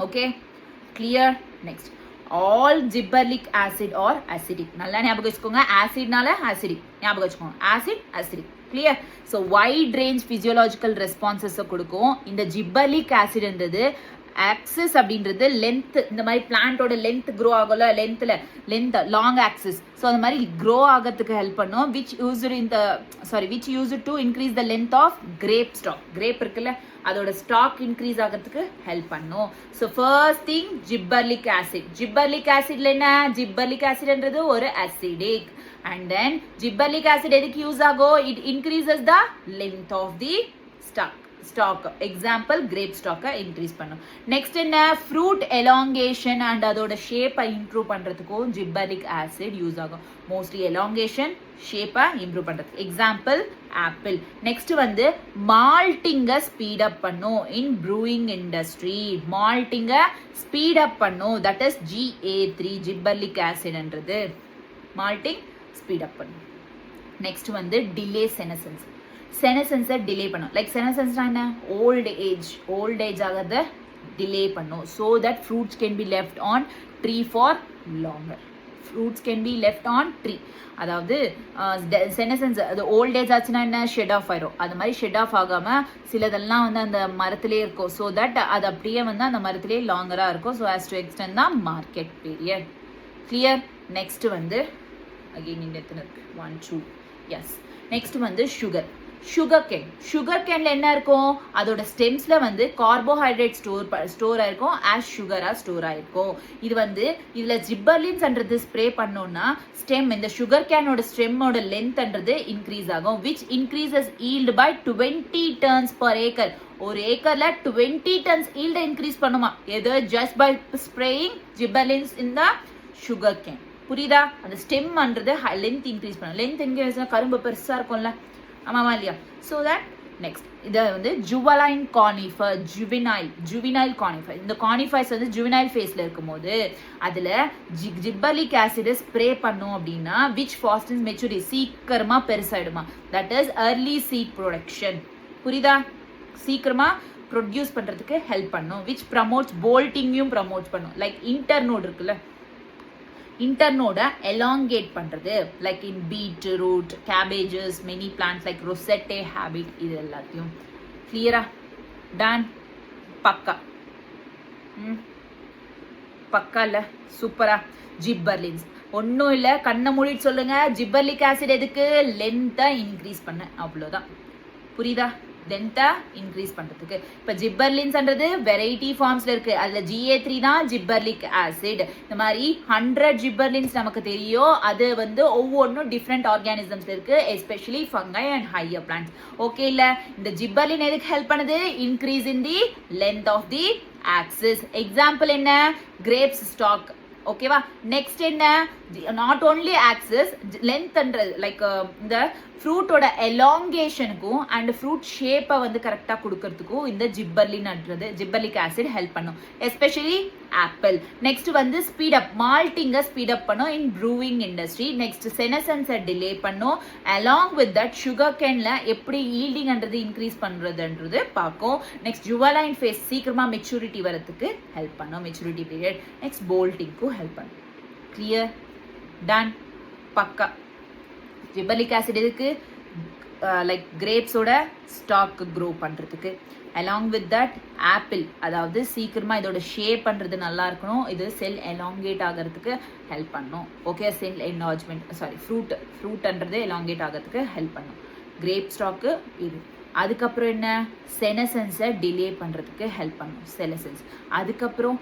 Okay, clear? Next, all gibberellic acid are acidic. நல்லா ஞாபகம் வச்சுக்கோங்க. ஆசிட்னால அசிடிக் ஞாபகம் வச்சுக்கோங்க. Acid, acidic. Clear? So wide range physiological ரெஸ்பான்சஸை கொடுக்கும். இந்த ஜிப்பர்லிக் ஆசிட்ன்றது ஆக்சிஸ் அப்படின்றது லென்த், இந்த மாதிரி பிளான்ட்டோட லென்த் க்ரோ ஆகல, லென்த் லாங் ஆக்சிஸ். ஸோ அந்த மாதிரி க்ரோ ஆகிறதுக்கு ஹெல்ப் பண்ணும். Which use to increase the length of grape stalk. Grape இருக்குல்ல, அதோட ஸ்டாக் இன்க்ரீஸ் ஆகிறதுக்கு ஹெல்ப் பண்ணும். So first thing gibberellic acid. Gibberellic ஆசிட்ல என்ன? ஜிப்பர்லிக் ஆசிட்ன்றது ஒரு acidic. And then gibberellic acid எதுக்கு யூஸ் ஆகும்? It increases the length of the stalk. Example grape ஸ்டாக்கை இன்க்ரீஸ் பண்ணும். நெக்ஸ்ட் என்ன? ஃப்ரூட் எலாங்கேஷன் அண்ட் அதோட ஷேப்பை இம்ப்ரூவ் பண்ணுறதுக்கும் ஜிப்பர்லிக் ஆசிட் யூஸ் ஆகும். மோஸ்ட்லி எலாங்கேஷன், ஷேப்பை இம்ப்ரூவ் பண்ணுறதுக்கு. Example apple. நெக்ஸ்ட் வந்து மால்ட்டிங்கை ஸ்பீட் அப் பண்ணும். இன் ப்ரூயிங் இண்டஸ்ட்ரி மால்ட்டிங்கை ஸ்பீட் அப் பண்ணும். தட் இஸ் GA3 ஜிப்பர்லிக் ஆசிட்ன்றது மால்ட்டிங் ஸ்பீட் அப் பண்ணும். நெக்ஸ்ட் வந்து டிலே செனசன்ஸ். செனசன்ஸை டிலே பண்ணும். லைக் செனசன்ஸ்னா என்ன? ஓல்ட் ஏஜ் ஆகிறத டிலே பண்ணும். So that fruits can be left on tree for longer. Fruits can be left on tree. அதாவது செனசன்ஸ் அது ஓல்ட் ஏஜ் ஆச்சுன்னா என்ன ஷெட் ஆஃப் ஆயிரும். அது மாதிரி ஷெட் ஆஃப் ஆகாமல் சிலதெல்லாம் வந்து அந்த மரத்திலே இருக்கும். ஸோ தட் அது அப்படியே வந்து அந்த மரத்திலே லாங்கராக இருக்கும். ஸோ ஆஸ் டு எக்ஸ்டெண்ட் தான் மார்க்கெட் பீரியட். கிளியர். நெக்ஸ்ட் வந்து அகெயின் இந்த எத்தனை இருக்கு 1 2 எஸ். நெக்ஸ்ட் வந்து சுகர் கேன்ல என்ன இருக்கும், அதோட ஸ்டெம்ஸ்ல வந்து கார்போஹைட்ரேட் ஸ்டோர் ஆயிருக்கும், ஆஸ் சுகரா ஸ்டோர் ஆயிருக்கும். இது வந்து இதுல ஜிப்பர்லின்ஸ்ன்றது ஸ்ப்ரே பண்ணோம்னா ஸ்டெம், இந்த சுகர் கேனோட ஸ்டெம்மோட லென்த்ன்றது இன்க்ரீஸ் ஆகும், which increases yield by 20 tons per acre. ஒரு ஏக்கர்ல 20 tons ஈல்ட இன்க்ரீஸ் பண்ணுமா, எது just by spraying gibberellins in the sugarcane. புரியுதா? அந்த ஸ்டெம்ன்றது லென்த் இன்க்ரீஸ் பண்ணும். லென்த் இன்க்ரீஸ் கரும்பு பெருசா இருக்கும்ல, ஆமாமா இல்லையா? ஸோ தட் நெக்ஸ்ட் இதை வந்து ஜுவலைன் கானிஃபர், ஜுவினைல் கானிஃபர். இந்த கானிஃபர்ஸ் வந்து ஜுவினைல் ஃபேஸ்ல இருக்கும்போது அதில் ஜிப்பர்லிக் ஆசிட் ஸ்ப்ரே பண்ணும் அப்படின்னா விச் ஃபாஸ்டன்ஸ் மெச்சூரிட்டி, சீக்கிரமா பெருசாயிடுமா. That is early seed production. புரியுதா? சீக்கிரமா ப்ரொடியூஸ் பண்றதுக்கு ஹெல்ப் பண்ணும், விச் ப்ரமோட்ஸ் போல்ட்டிங்கையும் ப்ரமோட் பண்ணும். லைக் இன்டர்னோட் இருக்குல்ல, இன்டர்னோட எலாங்கேட் பண்றது, like in beetroot, cabbages, many plants like rosette habit, இது எல்லாத்தையும். கிளியரா? டன். பக்கா பக்கா இல்ல? சூப்பரா. ஜிப்பர்லின்ஸ் ஒன்றும் இல்லை, கண்ணை மூடிட்டு சொல்லுங்க. ஜிப்பர்லிக் ஆசிட் எதுக்கு? லென்த்தை இன்க்ரீஸ் பண்ண, அவ்வளோதான். புரியுதா? லென்த்தை இன்க்ரீஸ் பண்றதுக்கு. இப்போ ஜிப்பர்லின்ஸ்ன்றது வெரைட்டி ஃபார்ம்ஸ்ல இருக்கு. அதுல GA3 தான் ஜிப்பர்லிக் ஆசிட். இந்த மாதிரி 100 ஜிப்பர்லின்ஸ் நமக்கு தெரியும். அது வந்து ஒவ்வொன்றும் டிஃப்ரெண்ட் ஆர்கானிசம்ஸ் இருக்கு, especially fungi and higher plants. Okay இல்ல? இந்த ஜிப்பர்லின் எதுக்கு ஹெல்ப் பண்ணுது? Increase in the length of the axis. Example என்ன? Grapes stalk. ஓகேவா? நெக்ஸ்ட் என்ன? நாட் ஓன்லி ஆக்சிஸ் லென்த்ன்றது, லைக் இந்த ஃப்ரூட்டோட எலாங்கேஷனுக்கும் அண்ட் ஃப்ரூட் ஷேப்பை வந்து கரெக்டாக கொடுக்கறதுக்கும் இந்த ஜிப்பர்லிக் ஆசிட் ஹெல்ப் பண்ணும், எஸ்பெஷலி ஆப்பிள். நெக்ஸ்ட் வந்து ஸ்பீடப், மால்ட்டிங்கை ஸ்பீடப் பண்ணும் இன் ப்ரூவிங் இண்டஸ்ட்ரி. நெக்ஸ்ட் செனசன்ஸை டிலே பண்ணும். அலாங் வித் தட் சுகர் கேன்ல எப்படி ஈல்டிங்ன்றது இன்க்ரீஸ் பண்றதுன்றது பார்க்கும். நெக்ஸ்ட் ஜுவலைன் ஃபேஸ் சீக்கிரமா மெச்சூரிட்டி வரதுக்கு ஹெல்ப் பண்ணும், மெச்சூரிட்டி பீரியட். நெக்ஸ்ட் போல்ட்டிங்க்கும் ஹெல்ப் பண்ணும். கிளியர்? டன். பக்கா. ஜிப்பர்லிக் ஆசிட் எதுக்கு? லைக் கிரேப்ஸோட ஸ்டாக் க்ரோ பண்ணுறதுக்கு. அலாங் வித் தட் ஆப்பிள், அதாவது சீக்கிரமா இதோட ஷேப் பண்ணுறது நல்லா இருக்கணும், இது செல் எலாங்கேட் ஆகிறதுக்கு ஹெல்ப் பண்ணும். ஓகே, செல் என்லார்ஜ்மெண்ட், சாரி ஃப்ரூட்ன்றது எலாங்கேட் ஆகிறதுக்கு ஹெல்ப் பண்ணும். கிரேப் ஸ்டாக்கு இது. அதுக்கப்புறம் என்ன? செனசன்ஸை டிலே பண்ணுறதுக்கு ஹெல்ப் பண்ணும், செனசன்ஸ். அதுக்கப்புறம்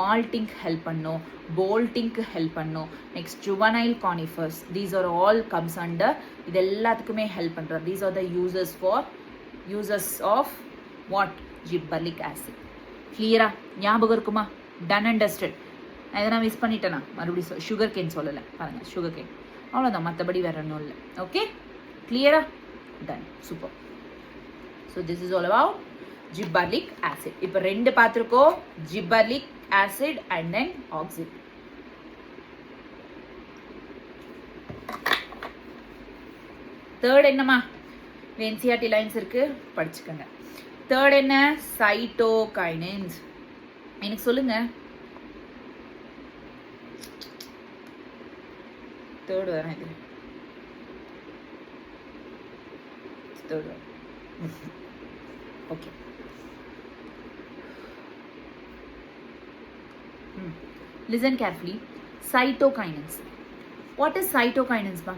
மால்ட்டிங் ஹெல்ப் பண்ணும், போல்ட்டிங்க்கு ஹெல்ப் பண்ணும். Next juvenile conifers, these are all comes under, இது எல்லாத்துக்குமே ஹெல்ப் பண்ணுறோம். These are the uses of what? Gibberellic acid. கிளியரா? ஞாபகம் இருக்குமா? Done and dusted. நான் எதனா மிஸ் பண்ணிட்டேனா? மறுபடியும் சுகர் கேன் சொல்லலை பாருங்கள், சுகர் கேன் அவ்வளோதான், மற்றபடி வேற ஒன்றும் இல்லை. ஓகே, கிளியரா? Done. Super. So this is all about gibberellic acid. இப்போ ரெண்டு பார்த்திருக்கோம், gibberellic acid and then oxide. Third என்னமா? NCERT லைன்ஸ் இருக்கு, படிச்சுக்கங்க. தேர்ட் என்ன? சைட்டோகைனின்ஸ். எனக்கு சொல்லுங்க. தேர்ட் வரேன் இது. Okay. Listen carefully. Cytokinins. What is cytokinins ba?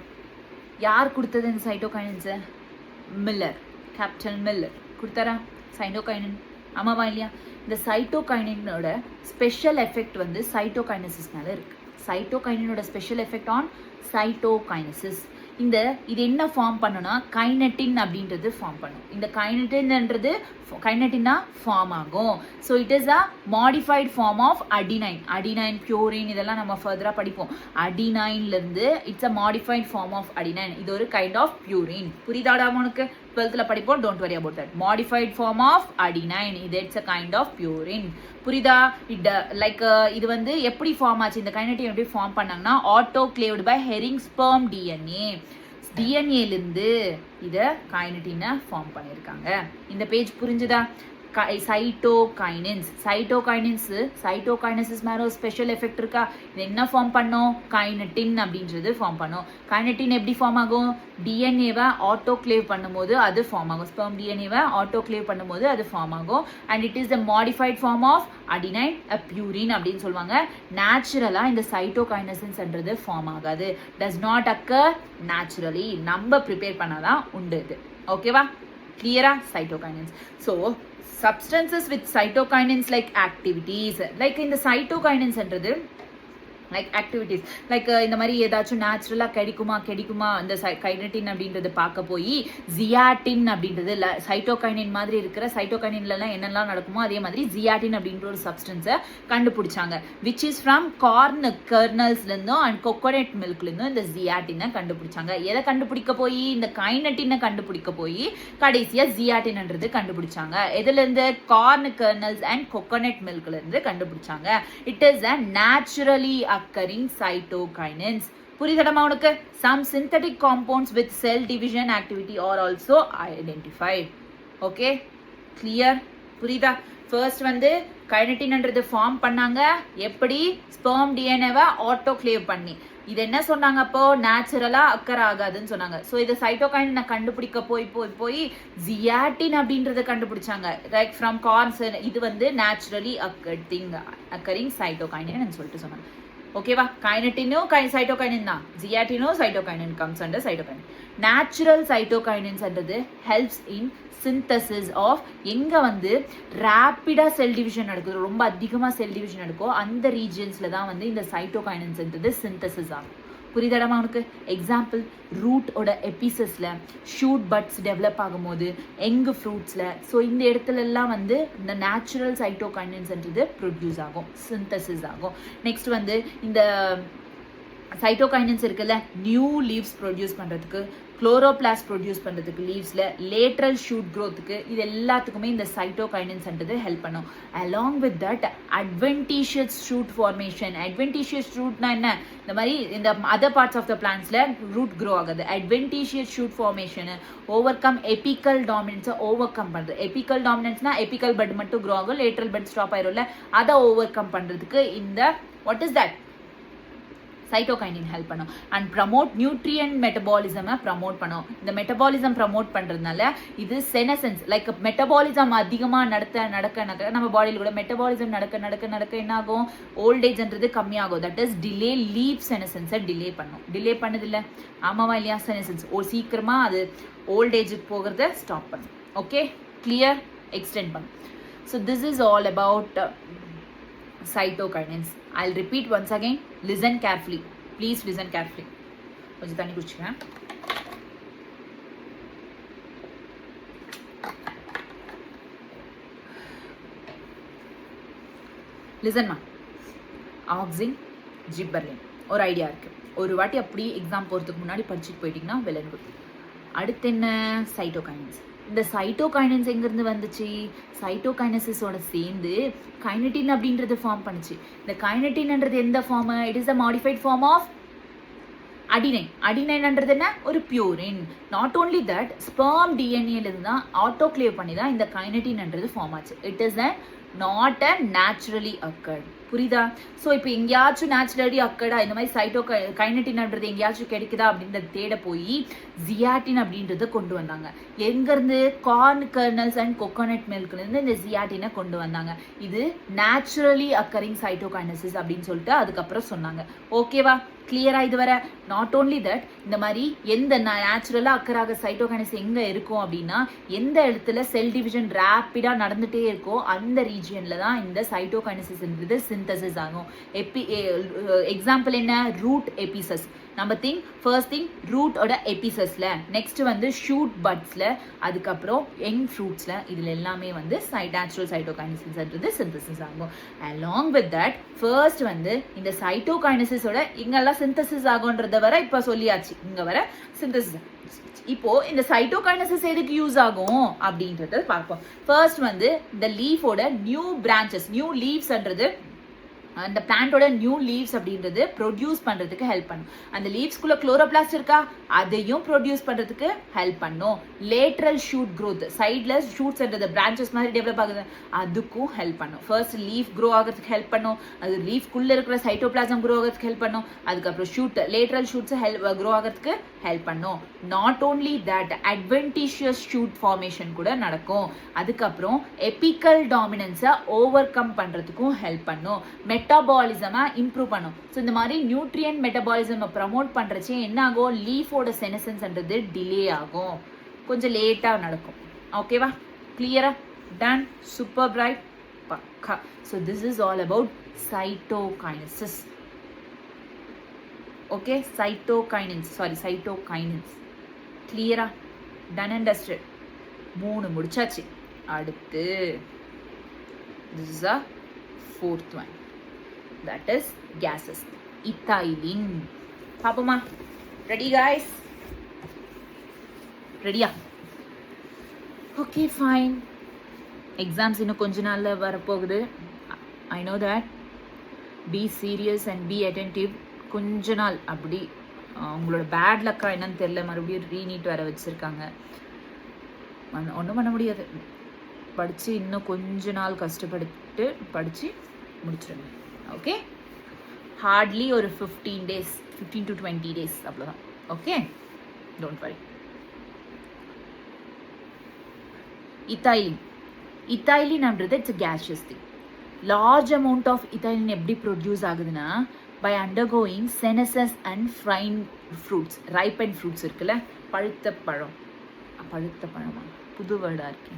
யார் கொடுத்தது இந்த சைட்டோகைனின்ஸ்? மில்லர், கேப்டன் மில்லர் கொடுத்தாரா சைட்டோகைனின்? ஆமாவா இல்லையா? இந்த சைட்டோகைனினோட ஸ்பெஷல் எஃபெக்ட் வந்து சைட்டோகைனசிஸ்னால இருக்கு. சைட்டோகைனினோட ஸ்பெஷல் எஃபெக்ட் ஆன் சைட்டோகைனசிஸ். இது என்ன ஃபார்ம் பண்ணுனா கைனட்டின் அப்படின்றது ஃபார்ம் பண்ணும். இந்த கைனட்டினா ஃபார்ம் ஆகும். So it is a modified form of adenine purine, இதெல்லாம் நம்ம ஃபர்தராக படிப்போம். அடினைன்லேருந்து it's a modified form of adenine. இது ஒரு கைண்ட் ஆஃப் பியூரின். புரியுதாடா உனக்கு? 12th படிப்போம், don't worry about that. Modified form of adenine, இது it's a kind of purine. புரியுதா? லைக் இது வந்து எப்படி ஃபார்ம் ஆச்சு, இந்த கைனட்டின் எப்படி ஃபார்ம் பண்ணாங்கன்னா ஆட்டோக்ளேவ்டு பை ஹெரிங் ஸ்பெர்ம் டிஎன்ஏலேருந்து இதை கைனட்டினை ஃபார்ம் பண்ணியிருக்காங்க. இந்த பேஜ் புரிஞ்சுதா? சைட்டோகைனசிஸ் மேலே ஒரு ஸ்பெஷல் எஃபெக்ட் இருக்கா? இது என்ன ஃபார்ம் பண்ணும்? கைனட்டின் அப்படின்றது ஃபார்ம் பண்ணும். கைனட்டின் எப்படி ஃபார்ம் ஆகும்? டிஎன்ஏவை ஆட்டோக்ளேவ் பண்ணும்போது அது ஃபார்ம் ஆகும். ஸ்பெர்ம் டிஎன்ஏவை ஆட்டோக்ளேவ் பண்ணும்போது அது ஃபார்ம் ஆகும். And it is the modified form of adenine purine அப்படின்னு சொல்லுவாங்க. நேச்சுரலாக இந்த சைட்டோகைனசிஸ்ன்றது ஃபார்ம் ஆகாது. Does not occur naturally. நம்ம ப்ரிப்பேர் பண்ணாதான் உண்டு இது. ஓகேவா? clear cytokinins. So substances with cytokinins like activities, like in the cytokinins என்றது லைக் ஆக்டிவிட்டீஸ் லைக் இந்த மாதிரி ஏதாச்சும் நேச்சுரலாக கிடைக்குமா அந்த கைனட்டின் அப்படின்றது பார்க்க போய் ஜியாட்டின் அப்படின்றது சைட்டோகைனின் மாதிரி இருக்கிற சைட்டோகைனின்லாம் என்னெல்லாம் நடக்குமோ அதே மாதிரி ஜியாட்டின் அப்படின்ற ஒரு சப்ஸ்டன்ஸை கண்டுபிடிச்சாங்க. விச் இஸ் ஃப்ரம் கார்ன் கர்னல்ஸ்லேருந்தும் அண்ட் கொக்கோனட் மில்க்லேருந்தும் இந்த ஜியாட்டினை கண்டுபிடிச்சாங்க. எதை கண்டுபிடிக்க போய்? இந்த கைனட்டினை கண்டுபிடிக்க போய் கடைசியாக ஜியாட்டின்ன்றது கண்டுபிடிச்சாங்க. எதுலேருந்து? கார்ன் கர்னல்ஸ் அண்ட் கொக்கோனட் மில்க்லேருந்து கண்டுபிடிச்சாங்க. It is a naturally occurring cytokinins. புரியுதடமா உனக்கு? Some synthetic compounds with cell division activity are also identified. Okay, clear? புரியுதா? ஃபர்ஸ்ட் வந்து கைனட்டின்ன்றது ஃபார்ம் பண்ணாங்க. எப்படி? ஸ்பெர்ம் டிஎன்ஏவை ஆட்டோக்ளேவ் பண்ணி. இது என்ன சொன்னாங்க? அப்போ நேச்சுரலா அக்கர் ஆகாதுன்னு சொன்னாங்க. ஸோ இது சைட்டோகைனினை கண்டுபிடிக்க போய் ஜியாட்டின் அப்படின்றத கண்டுபிடிச்சாங்க. Like from corns. இது வந்து நேச்சுரலி அக்கரிங் சைட்டோகைனின் சொல்லிட்டு சொன்னாங்க. ஓகேவா? கைனட்டினும் சைட்டோகைனின் தான். ஜியாட்டினும் cytokinin comes under cytokinin. Natural சைட்டோகைனின்ஸ்ன்றது ஹெல்ப்ஸ் இன் சிந்தசிஸ் ஆஃப் எங்கே வந்து ரேப்பிடாக செல் டிவிஷன் நடக்குது, ரொம்ப அதிகமாக செல் டிவிஷன் நடக்கும் அந்த ரீஜியன்ஸில் தான் வந்து இந்த சைட்டோகைனின்ஸ்ன்றது சிந்தசிஸ் ஆகும். புரியுதடமா உனக்கு? எக்ஸாம்பிள், ரூட்டோட எபிசஸில் ஷூட் பட்ஸ் டெவலப் ஆகும்போது எங்கு ஃப்ரூட்ஸில். ஸோ இந்த இடத்துலலாம் வந்து இந்த நேச்சுரல் சைட்டோகைனின்ஸ்ன்றது ப்ரொடியூஸ் ஆகும், சிந்தசிஸ் ஆகும். நெக்ஸ்ட் வந்து இந்த சைட்டோகைனின்ஸ் இருக்குல்ல, நியூ லீவ்ஸ் ப்ரொடியூஸ் பண்ணுறதுக்கு, குளோரோபிளாஸ்ட் ப்ரொடியூஸ் பண்ணுறதுக்கு லீவ்ஸில், லேட்ரல் ஷூட் க்ரோத்துக்கு, இது எல்லாத்துக்குமே இந்த சைட்டோகைனின்ஸ்ன்றது ஹெல்ப் பண்ணும். Along with that adventitious shoot formation. Adventitious ஷூட்னா என்ன? இந்த மாதிரி இந்த அதர் பார்ட்ஸ் ஆஃப் த பிளான்ஸில் ரூட் க்ரோ ஆகுது. Adventitious shoot formation over come எபிக்கல் டாமினன்ஸை over come பண்ணுறது. எபிக்கல் டாமினன்ஸ்னா எபிக்கல் பட் மட்டும் க்ரோ ஆகும், லேட்ரல் பட் ஸ்டாப் ஆயிரும்ல, அதை ஓவர் கம் பண்ணுறதுக்கு இந்த what is that cytokinin help பண்ணும். அண்ட் ப்ரமோட் நியூட்ரியன்ட் மெட்டபாலிசமை ப்ரமோட் பண்ணும். இந்த மெட்டபாலிசம் ப்ரமோட் பண்ணுறதுனால இது செனசன்ஸ் லைக் மெட்டபாலிசம் அதிகமாக நடக்க நம்ம பாடியில் கூட மெட்டபாலிசம் நடக்க என்ன ஆகும்? ஓல்டேஜ்ன்றது கம்மியாகும். தட் இஸ் டிலே லீவ் செனசன்ஸை டிலே பண்ணும். டிலே பண்ணது இல்லை, ஆமாவா இல்லையா? செனசன்ஸ் சீக்கிரமாக அது ஓல்டேஜுக்கு போகிறத ஸ்டாப் பண்ணும். Okay, clear? எக்ஸ்டெண்ட் பண்ணும். So this is all about cytokinins. I'll repeat once again. Listen carefully. Please listen carefully. கொஞ்சம் தண்ணி குடிச்சுக்கிறேன். லிசன்மா. ஆக்சின், ஜிப்பர்லின் ஒரு ஐடியா இருக்கு. ஒரு வாட்டி அப்படி எக்ஸாம் போகிறதுக்கு முன்னாடி படிச்சுட்டு போயிட்டீங்கன்னா வெல் குட். அடுத்து என்ன? சைட்டோகைனின்ஸ். இந்த சைட்டோகைனின்ஸ் எங்கேருந்து வந்துச்சு? சைட்டோகைனசிஸோட சேர்ந்து கைனட்டின் அப்படின்றது ஃபார்ம் பண்ணுச்சு. இந்த கைனட்டின்ன்றது எந்த form? It is the modified form of adenine. அடினைன்ன்றது என்ன? ஒரு purine. Not only that, sperm டிஎன்ஏலேருந்து தான் ஆட்டோக்ளேவ் பண்ணி தான் இந்த கைனட்டின்ன்றது ஃபார்ம் ஆச்சு. It is not a naturally occurred. புரியுதா? ஸோ இப்போ எங்கேயாச்சும் நேச்சுரலி அக்கர்டா இந்த மாதிரி கைனட்டின்ன்றது எங்கேயாச்சும் கிடைக்குதா அப்படின்றத தேட போய் ஜியாட்டின் அப்படின்றத கொண்டு வந்தாங்க. எங்கேருந்து? கார்ன் கர்னல்ஸ் அண்ட் கொக்கோனட் மில்க்லேருந்து இந்த ஜியாட்டினை கொண்டு வந்தாங்க. இது நேச்சுரலி அக்கரிங் சைட்டோகைனசிஸ் அப்படின்னு சொல்லிட்டு அதுக்கப்புறம் சொன்னாங்க. ஓகேவா? கிளியரா? இது வர நாட் ஓன்லி தட், இந்த மாதிரி எந்த நேச்சுரலாக அக்கராக சைட்டோகைனஸ் எங்கே இருக்கும் அப்படின்னா எந்த இடத்துல செல் டிவிஷன் ரேப்பிடாக நடந்துகிட்டே இருக்கோ அந்த ரீஜியனில் தான் இந்த சைட்டோகைனசிஸ்ன்றது சிந்தசிஸ் ஆகும். எக்ஸாம்பிள் என்ன? Root apices. நம்ம ஃபர்ஸ்ட் திங் ரூட்டோட எபிசஸில், நெக்ஸ்ட் வந்து ஷூட் பட்ஸில், அதுக்கப்புறம் யங் ஃப்ரூட்ஸில், இதில் எல்லாமே வந்து நேச்சுரல் சைட்டோகைனசிஸ்ன்றது சிந்தசிஸ் ஆகும். அலாங் வித் தட் ஃபர்ஸ்ட் வந்து இந்த சைட்டோகைனசிஸோட இங்கெல்லாம் சிந்தசிஸ் ஆகுன்றத வர இப்போ சொல்லியாச்சு. இங்கே வர சிந்தசிஸ். இப்போ இந்த சைட்டோகைனசிஸ் எதுக்கு யூஸ் ஆகும் அப்படின்றத பார்ப்போம். ஃபர்ஸ்ட் வந்து இந்த லீஃபோட நியூ பிரான்ச்சஸ், நியூ லீவ்ஸ்ன்றது அந்த பிளான்ட்டோட நியூ லீவ்ஸ் அப்படின்றது ப்ரொடியூஸ் பண்ணுறதுக்கு ஹெல்ப் பண்ணும். அந்த லீவ்ஸ்குள்ளே குளோரோபிளாஸ்ட் இருக்கா, அதையும் ப்ரொடியூஸ் பண்ணுறதுக்கு ஹெல்ப் பண்ணும். லேட்ரல் ஷூட் க்ரோத், சைடில் ஷூட்ஸ்ன்றது பிரான்ச்சஸ் மாதிரி டெவலப் ஆகுது, அதுக்கும் ஹெல்ப் பண்ணும். ஃபர்ஸ்ட் லீஃப் க்ரோ ஆகிறதுக்கு ஹெல்ப் பண்ணும், அது லீஃப்குள்ளே இருக்கிற சைட்டோபிளாசம் க்ரோ ஆகிறதுக்கு ஹெல்ப் பண்ணும், அதுக்கப்புறம் ஷூட் லேட்ரல் ஷூட்ஸ் க்ரோ ஆகிறதுக்கு ஹெல்ப் பண்ணும். Not only that, adventitious shoot formation கூட நடக்கும். அதுக்கப்புறம் எபிக்கல் டாமினன்ஸை ஓவர் கம் பண்ணுறதுக்கும் ஹெல்ப் பண்ணும். மெட்டபாலிசமை இம்ப்ரூவ் பண்ணும். ஸோ இந்த மாதிரி நியூட்ரியன்ட் மெட்டபாலிசமை ப்ரமோட் பண்ணுறச்சே என்ன ஆகும், லீஃபோட செனசன்ஸ்ன்றது டிலே ஆகும், கொஞ்சம் லேட்டாக நடக்கும். ஓகேவா, கிளியரா, டன், சூப்பர் பிரைட், பக்கா. So this is all about cytokinesis. Okay, cytokinins கிளியரா, டன் அண்ட் டஸ்டட். 3 முடிச்சாச்சு. அடுத்து this is a fourth one, that is gases. ethylene பாப்போமா? ready guys, ரெடியா? okay fine, exams இன்னும் கொஞ்ச நாள்ல வரப்போகுது. I know that, be serious and be attentive. கொஞ்ச நாள் அப்படி உங்களோட பேட் லக்கா என்னன்னு தெரியல, மறுபடியும் ரீநீட் வர வச்சுருக்காங்க. ஒன்றும் பண்ண முடியாது, படித்து இன்னும் கொஞ்ச நாள் கஷ்டப்பட்டு படித்து முடிச்சிடுங்க. ஓகே, ஹார்ட்லி ஒரு 15 to 20 days அவ்வளோதான். Okay, don't worry. இத்தாயிலின்ன்றது it's gaseous thing. Large amount of ethylene எப்படி ப்ரொடியூஸ் ஆகுதுன்னா, by undergoing senescence and fine fruits, ripened fruits இருக்குல்ல, பழுத்த பழமா, புது வேர்டாக இருக்கு.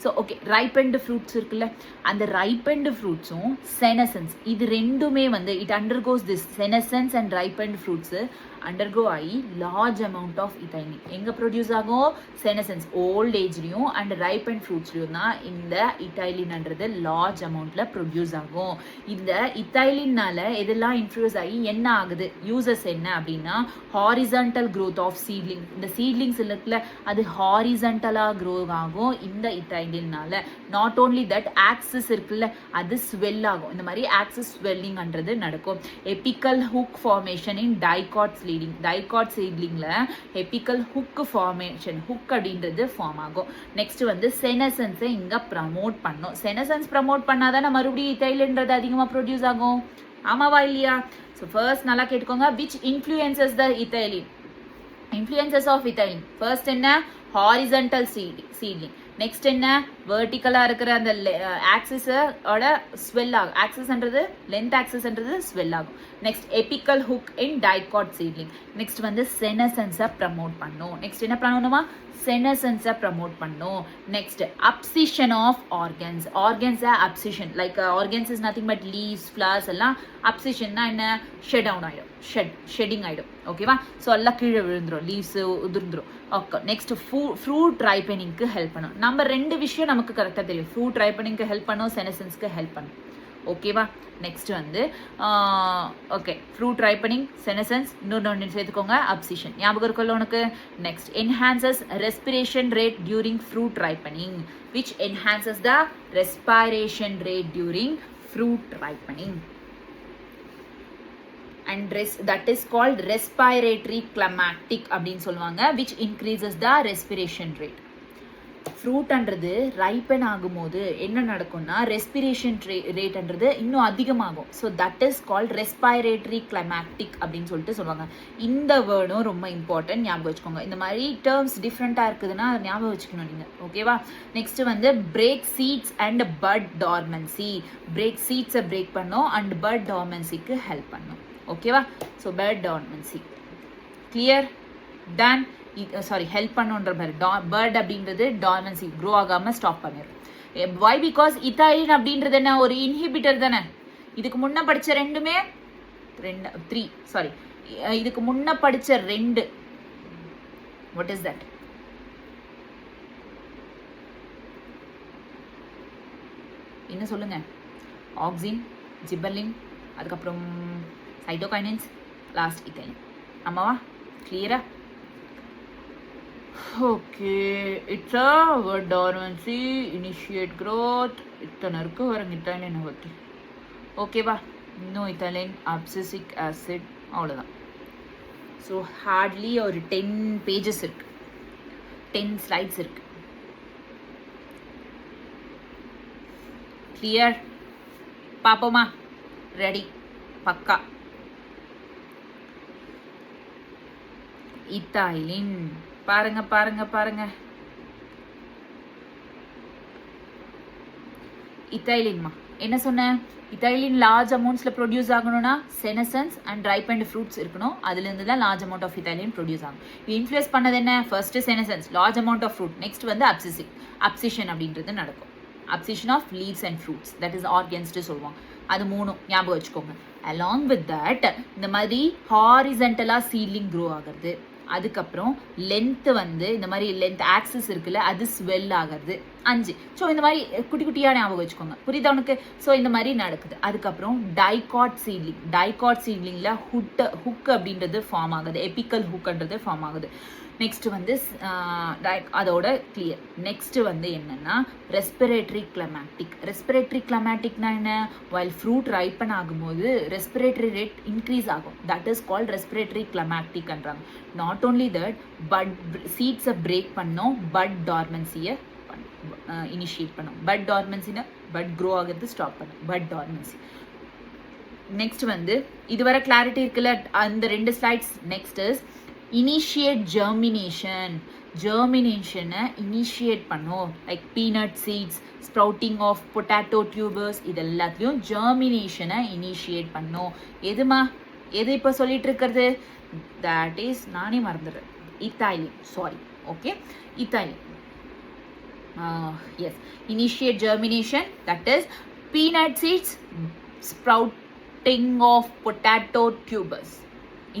ஸோ ஓகே, ரைப்பெண்ட் ஃப்ரூட்ஸ் இருக்குல்ல, அந்த ரைப்பெண்ட் ஃப்ரூட்ஸும் செனசன்ஸ், இது ரெண்டுமே வந்து it undergoes this senescence and ripened fruits undergo ஆகி லார்ஜ் அமௌண்ட் ஆஃப் இத்தைலின் எங்கே ப்ரொடியூஸ் ஆகும், செனசன்ஸ் ஓல்ட் ஏஜ்லேயும் அண்ட் ரைப்பெண்ட் ஃப்ரூட்ஸ்லையும் தான் இந்த இத்தைலின்ன்றது லார்ஜ் அமௌண்ட்டில் ப்ரொடியூஸ் ஆகும். இந்த இத்தைலின்னால எதெல்லாம் இன்ஃப்ளூயன்ஸ் ஆகி என்ன ஆகுது, யூசஸ் என்ன அப்படின்னா, ஹாரிசன்டல் க்ரோத் ஆஃப் சீட்லிங். இந்த சீட்லிங்ஸ் இருக்குல்ல, அது ஹாரிசன்டலாக க்ரோ ஆகும் இந்த இத்தைலின்னால. நாட் ஓன்லி தட், ஆக்சிஸ் இருக்குல்ல, அது ஸ்வெல் ஆகும். இந்த மாதிரி ஆக்சிஸ் ஸ்வெல்லிங்ன்றது நடக்கும். Apical hook formation in dicot சீட்லிங்ல எபிக்கல் ஹுக் ஃபார்மேஷன், ஹுக் அப்படின்றது ஃபார்ம் ஆகும். நெக்ஸ்ட் வந்து செனசன்ஸை இங்க ப்ரமோட் பண்ணும். செனசன்ஸ் ப்ரமோட் பண்ணாதான் மறுபடியும் இத்தைலின்றது அதிகமாக ப்ரொடியூஸ் ஆகும். ஆமாவா இல்லையா? ஸோ ஃபர்ஸ்ட் நல்லா கேட்டுக்கோங்க, which influences the ethylene. Influences of ethylene, first என்ன, ஹாரிசன்டல் சீட்லிங். நெக்ஸ்ட் என்ன, வெர்டிக்கலாக இருக்கிற அந்த ஆக்சிஸோட ஸ்வெல் ஆகும். ஆக்சிஸ்ன்றது லென்த், ஆக்சிஸ்ன்றது ஸ்வெல் ஆகும். Next apical hook in dicot seedling. Next வந்து செனசன்ஸை ப்ரமோட் பண்ணும். நெக்ஸ்ட் என்ன பண்ணணுமா, செனசன்ஸை ப்ரமோட் பண்ணும். Next abscission of organs. ஆர்கன்ஸை abscission, like organs is nothing but leaves, flowers எல்லாம். அப்சிஷன்னா என்ன, ஷெட் டவுன் ஆகிடும், ஷெட்டிங் ஆகிடும். ஓகேவா? ஸோ எல்லாம் கீழே விழுந்துடும், லீவ்ஸ் உதிர்ந்துடும். ஓகே, நெக்ஸ்ட் ஃப்ரூட் ரைப்பனிங்க்கு ஹெல்ப் பண்ணும். நம்ம 2 விஷயம் நமக்கு கரெக்டாக தெரியும், ஃப்ரூட் ரைப்பனிங்க்கு ஹெல்ப் பண்ணும், செனசன்ஸ்க்கு ஹெல்ப் பண்ணும். ஓகேவா? நெக்ஸ்ட் வந்து ஓகே, ஃப்ரூட் ரைப்பனிங், செனசன்ஸ், இன்னொன்று சேர்த்துக்கோங்க, அப்சிஷன். ஞாபகம் இருக்குல்ல உனக்கு? Next enhances respiration rate during fruit ripening. Which enhances the respiration rate during fruit ripening. and that is called respiratory climactic அப்படின்னு சொல்லுவாங்க, which increases the respiration rate. ஃப்ரூட்ன்றது ripen ஆகும்போது என்ன நடக்கும்னா, ரெஸ்பிரேஷன் ரேட்ன்றது இன்னும் அதிகமாகும். So that is called respiratory climatic அப்படின்னு சொல்லிட்டு சொல்லுவாங்க. இந்த வேர்டும் ரொம்ப இம்பார்ட்டன்ட், ஞாபகம் வச்சுக்கோங்க. இந்த மாதிரி டேர்ம்ஸ் டிஃப்ரெண்ட்டாக இருக்குதுன்னா அதை ஞாபகம் வச்சுக்கணும் நீங்கள். ஓகேவா? நெக்ஸ்ட் வந்து break seeds and bud dormancy. Break சீட்ஸை பிரேக் பண்ணும் அண்ட் பட் டார்மன்சிக்கு ஹெல்ப் பண்ணும். ஓகேவா? So bud dormancy clear, done. Sorry, help பண்ணுன்ற மாதிரி பேர்ட் அப்படின்றது டார்மன்சி, க்ரோ ஆகாமல் ஸ்டாப் பண்ணிடும். வை? பிகாஸ் இத்தைலின் அப்படின்றது என்ன, ஒரு இன்ஹிபிட்டர் தானே. இதுக்கு முன்ன படித்த ரெண்டுமே 3 சாரி, இதுக்கு முன்ன படித்த 2 வாட் இஸ் தட், என்ன சொல்லுங்க, ஆக்சின், ஜிபர்லின், அதுக்கப்புறம் சைட்டோகைனின்ஸ், லாஸ்ட் இத்தைலின். ஆமாவா? கிளியரா? Okay, it's a word dormancy, initiate growth, இத்தனை இருக்கு வரங்க இத்தாலியனை பற்றி. ஓகேவா? இன்னும் இத்தாலியன் அப்சிசிக் ஆசிட் அவ்வளோதான். ஸோ ஹார்ட்லி ஒரு 10 pages இருக்கு, 10 slides இருக்கு. கிளியர்? பார்ப்போமா? ரெடி? பக்கா. இத்தாலின் பாருங்க பாருங்க பாருங்க. இத்தாலின்மா என்ன சொன்னேன்? இத்தாலின் லார்ஜ் அமௌண்ட்ஸ்ல ப்ரொடியூஸ் ஆகணும்னா செனசன்ஸ் அண்ட் ரைப்பண்ட் ஃப்ரூட்ஸ் இருக்கணும். அதுலேருந்து தான் large amount of ethylene produce ஆகும். இன்ஃப்ளூயன்ஸ் பண்ணது என்ன? First senescence, large amount of fruit. Next வந்து அப்சிஷன் அப்படின்றது நடக்கும். Abscission of leaves and fruits, that is ஆர்கன்ஸ்ட்டு சொல்லுவாங்க. அது 3 ஞாபகம் வச்சுக்கோங்க. அலாங் வித் தட் இந்த மாதிரி ஹாரிசன்டலாக சீட்லிங் க்ரோ ஆகிறது. அதுக்கப்புறம் லென்த்து வந்து இந்த மாதிரி லென்த் ஆக்சிஸ் இருக்குல்ல, அது ஸ்வெல் ஆகிறது. 5. ஸோ இந்த மாதிரி குட்டி குட்டியாக ஞாபகம் வச்சுக்கோங்க. புரியுதா உனக்கு? ஸோ இந்த மாதிரி நடக்குது. அதுக்கப்புறம் டைகாட் சீட்லிங்கில் ஹுக் அப்படின்றது ஃபார்ம் ஆகுது. எபிக்கல் ஹுக்ன்றது ஃபார்ம் ஆகுது. நெக்ஸ்ட் வந்து அதோட கிளியர். நெக்ஸ்ட் வந்து என்னன்னா ரெஸ்பிரேட்டரி கிளமேட்டிக்னா என்ன? வைல் ஃப்ரூட் ரைப்பன் ஆகும்போது ரெஸ்பிரேட்டரி ரேட் இன்க்ரீஸ் ஆகும். தட் இஸ் கால்ட் ரெஸ்பிரேட்டரி கிளமேட்டிக்ன்றாங்க. நாட் ஓன்லி தட், பட் சீட்ஸை பிரேக் பண்ணோம், பட் டார்மன்சியை இனிஷியேட் பண்ணும். பட் டார்மன்சினா பட் க்ரோ ஆகிறது ஸ்டாப் பண்ணும். Bud dormancy. நெக்ஸ்ட் வந்து இதுவரை கிளாரிட்டி இருக்குல்ல அந்த 2 slides. நெக்ஸ்ட் இஸ் இனிஷியேட் ஜெர்மினேஷனை இனிஷியேட் பண்ணும். Like peanut seeds, sprouting of potato tubers, இது எல்லாத்துலேயும் ஜெர்மினேஷனை இனிஷியேட் பண்ணும். எது இப்போ சொல்லிட்டு இருக்கிறது? தட் இஸ் நானே மறந்துடுறேன். Ethylene, sorry. Okay, ethylene. Yes, initiate germination, that is peanut seeds, sprouting of potato tubers.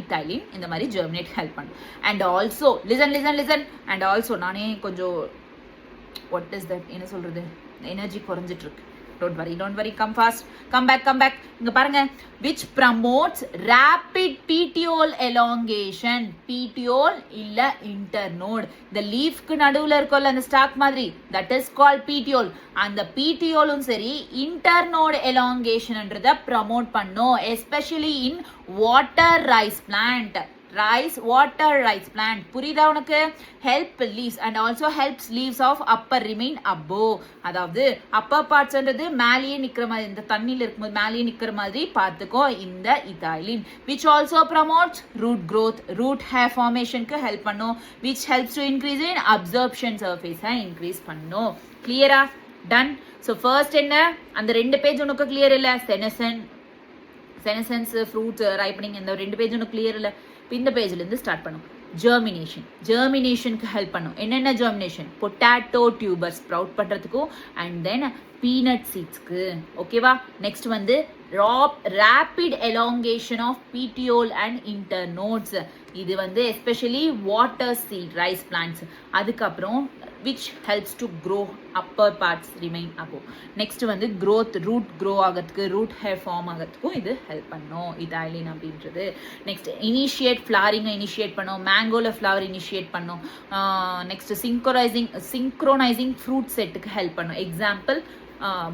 Italian இந்த மாதிரி ஜெர்மினேட் ஹெல்ப் பண்ணும். And also listen and also நானே கொஞ்சம் வாட் இஸ் தட் என்ன சொல்கிறது, எனர்ஜி குறைஞ்சிட்டு இருக்கு. don't worry, come fast, come back. இங்க பாருங்க, which promotes rapid petiole elongation. petiole இல்ல internode. இந்த லீஃப்க்கு நடுவுல இருக்கும்ல அந்த ஸ்டாக் மாதிரி, that is called petiole. அந்த petiole-ம் சரி internode elongation-ன்றத promote பண்ணும், especially in water rice plant. water rice plant. புரியுதா உனக்கு? help leaves and also helps leaves of upper remain above. அதாவது upper partsன்றது மேலேயே நிக்கிற மாதிரி, இந்த தண்ணியில் இருக்கும்போது மேலேயே நிக்கிற மாதிரி பார்த்துக்கோ இந்த இத்தாலின். which also promotes root growth, root hair formation-க்கு help பண்ணும், which helps to increase in absorption surface-ஐ increase பண்ணும். clear-ஆ? done. so first என்ன, அந்த 2 பேஜ் உனக்கு கிளியர் இல்லை? செனசன்ஸ், ஃப்ரூட்ஸ், ரைப்பனிங், இந்த 2 பேஜ் உனக்கு கிளியர் இல்லை? இந்த பேஜ்லேருந்து ஸ்டார்ட் பண்ணும். ஜெர்மினேஷனுக்கு ஹெல்ப் பண்ணும். என்னென்ன ஜெர்மினேஷன்? பொட்டேட்டோ டியூபர் ஸ்ப்ரவுட் பண்ணுறதுக்கும் அண்ட் தென் பீனட் சீட்ஸ்க்கு. ஓகேவா? நெக்ஸ்ட் வந்து rapid elongation of petiole and internodes. இது வந்து especially water seed rice plants. அதுக்கப்புறம் which helps to grow upper parts remain above. next வந்து growth, root grow ஆகிறதுக்கு, root hair form ஆகிறதுக்கும் இது ஹெல்ப் பண்ணும் இத்தாலின் அப்படின்றது. நெக்ஸ்ட் இனிஷியேட் ஃப்ளவரிங்கை இனிஷியேட் பண்ணும், மேங்கோல ஃப்ளவர் இனிஷியேட் பண்ணும். நெக்ஸ்ட் சிங்க்ரோனைசிங் ஃப்ரூட் செட்டுக்கு ஹெல்ப் பண்ணும். Example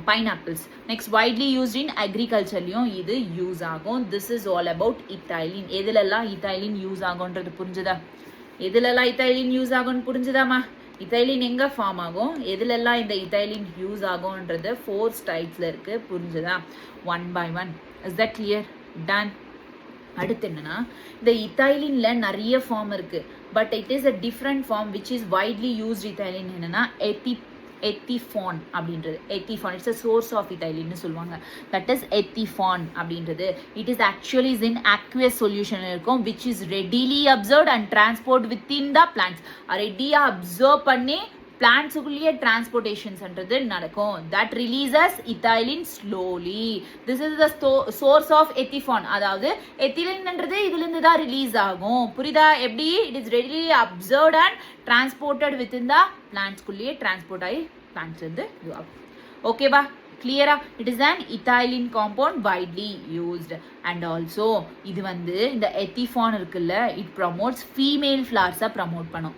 pineapples. Next widely used in அக்ரிகல்ச்சர்லையும் இது யூஸ் ஆகும். This is all about ethylene. எதுலெல்லாம் இத்தாலின் யூஸ் ஆகும்ன்றது புரிஞ்சுதா? எதுலெல்லாம் இத்தாலின் யூஸ் ஆகும்னு புரிஞ்சுதாமா? இத்தாலின் எங்கே ஃபார்ம் ஆகும், எதுலெல்லாம் இந்த இத்தாலின் யூஸ் ஆகும்ன்றது 4 ஸ்டைல்ஸில் இருக்குது. புரிஞ்சுதா? 1 by 1. Is that clear? Done. அடுத்து என்னன்னா, இந்த இத்தாலினில் நிறைய ஃபார்ம் இருக்குது, but it is a different form which is widely used. Ethylene என்னன்னா எத்திஃபான் அப்படின்றது. Ethephon it's a source of இத்தாலின்னு சொல்லுவாங்க. தட் இஸ் எத்திஃபான் அப்படின்றது. It is actually is in aqueous solution இருக்கும், which is readily absorb and transport within the plants. ரெடியாக absorb பண்ணி பிளான்ட்ஸுக்குள்ளேயே டிரான்ஸ்போர்டேஷன்ஸ்ன்றது நடக்கும். That releases ethylene slowly. This is the source of ethephon. அதாவது எத்திலின்ன்றது இதுலேருந்து தான் ரிலீஸ் ஆகும். புரியுதா? எப்படி? It is readily absorbed and transported within the பிளான்ட்ஸ்குள்ளேயே டிரான்ஸ்போர்ட் ஆகி பிளான்ட்ஸ் வந்து இது ஆகும். ஓகேவா? clear-ஆ? it is an ethylene compound widely used. and also இது வந்து இந்த எத்திஃபான் இருக்குல்ல, it promotes female flowers-ஆ promote பண்ணும்.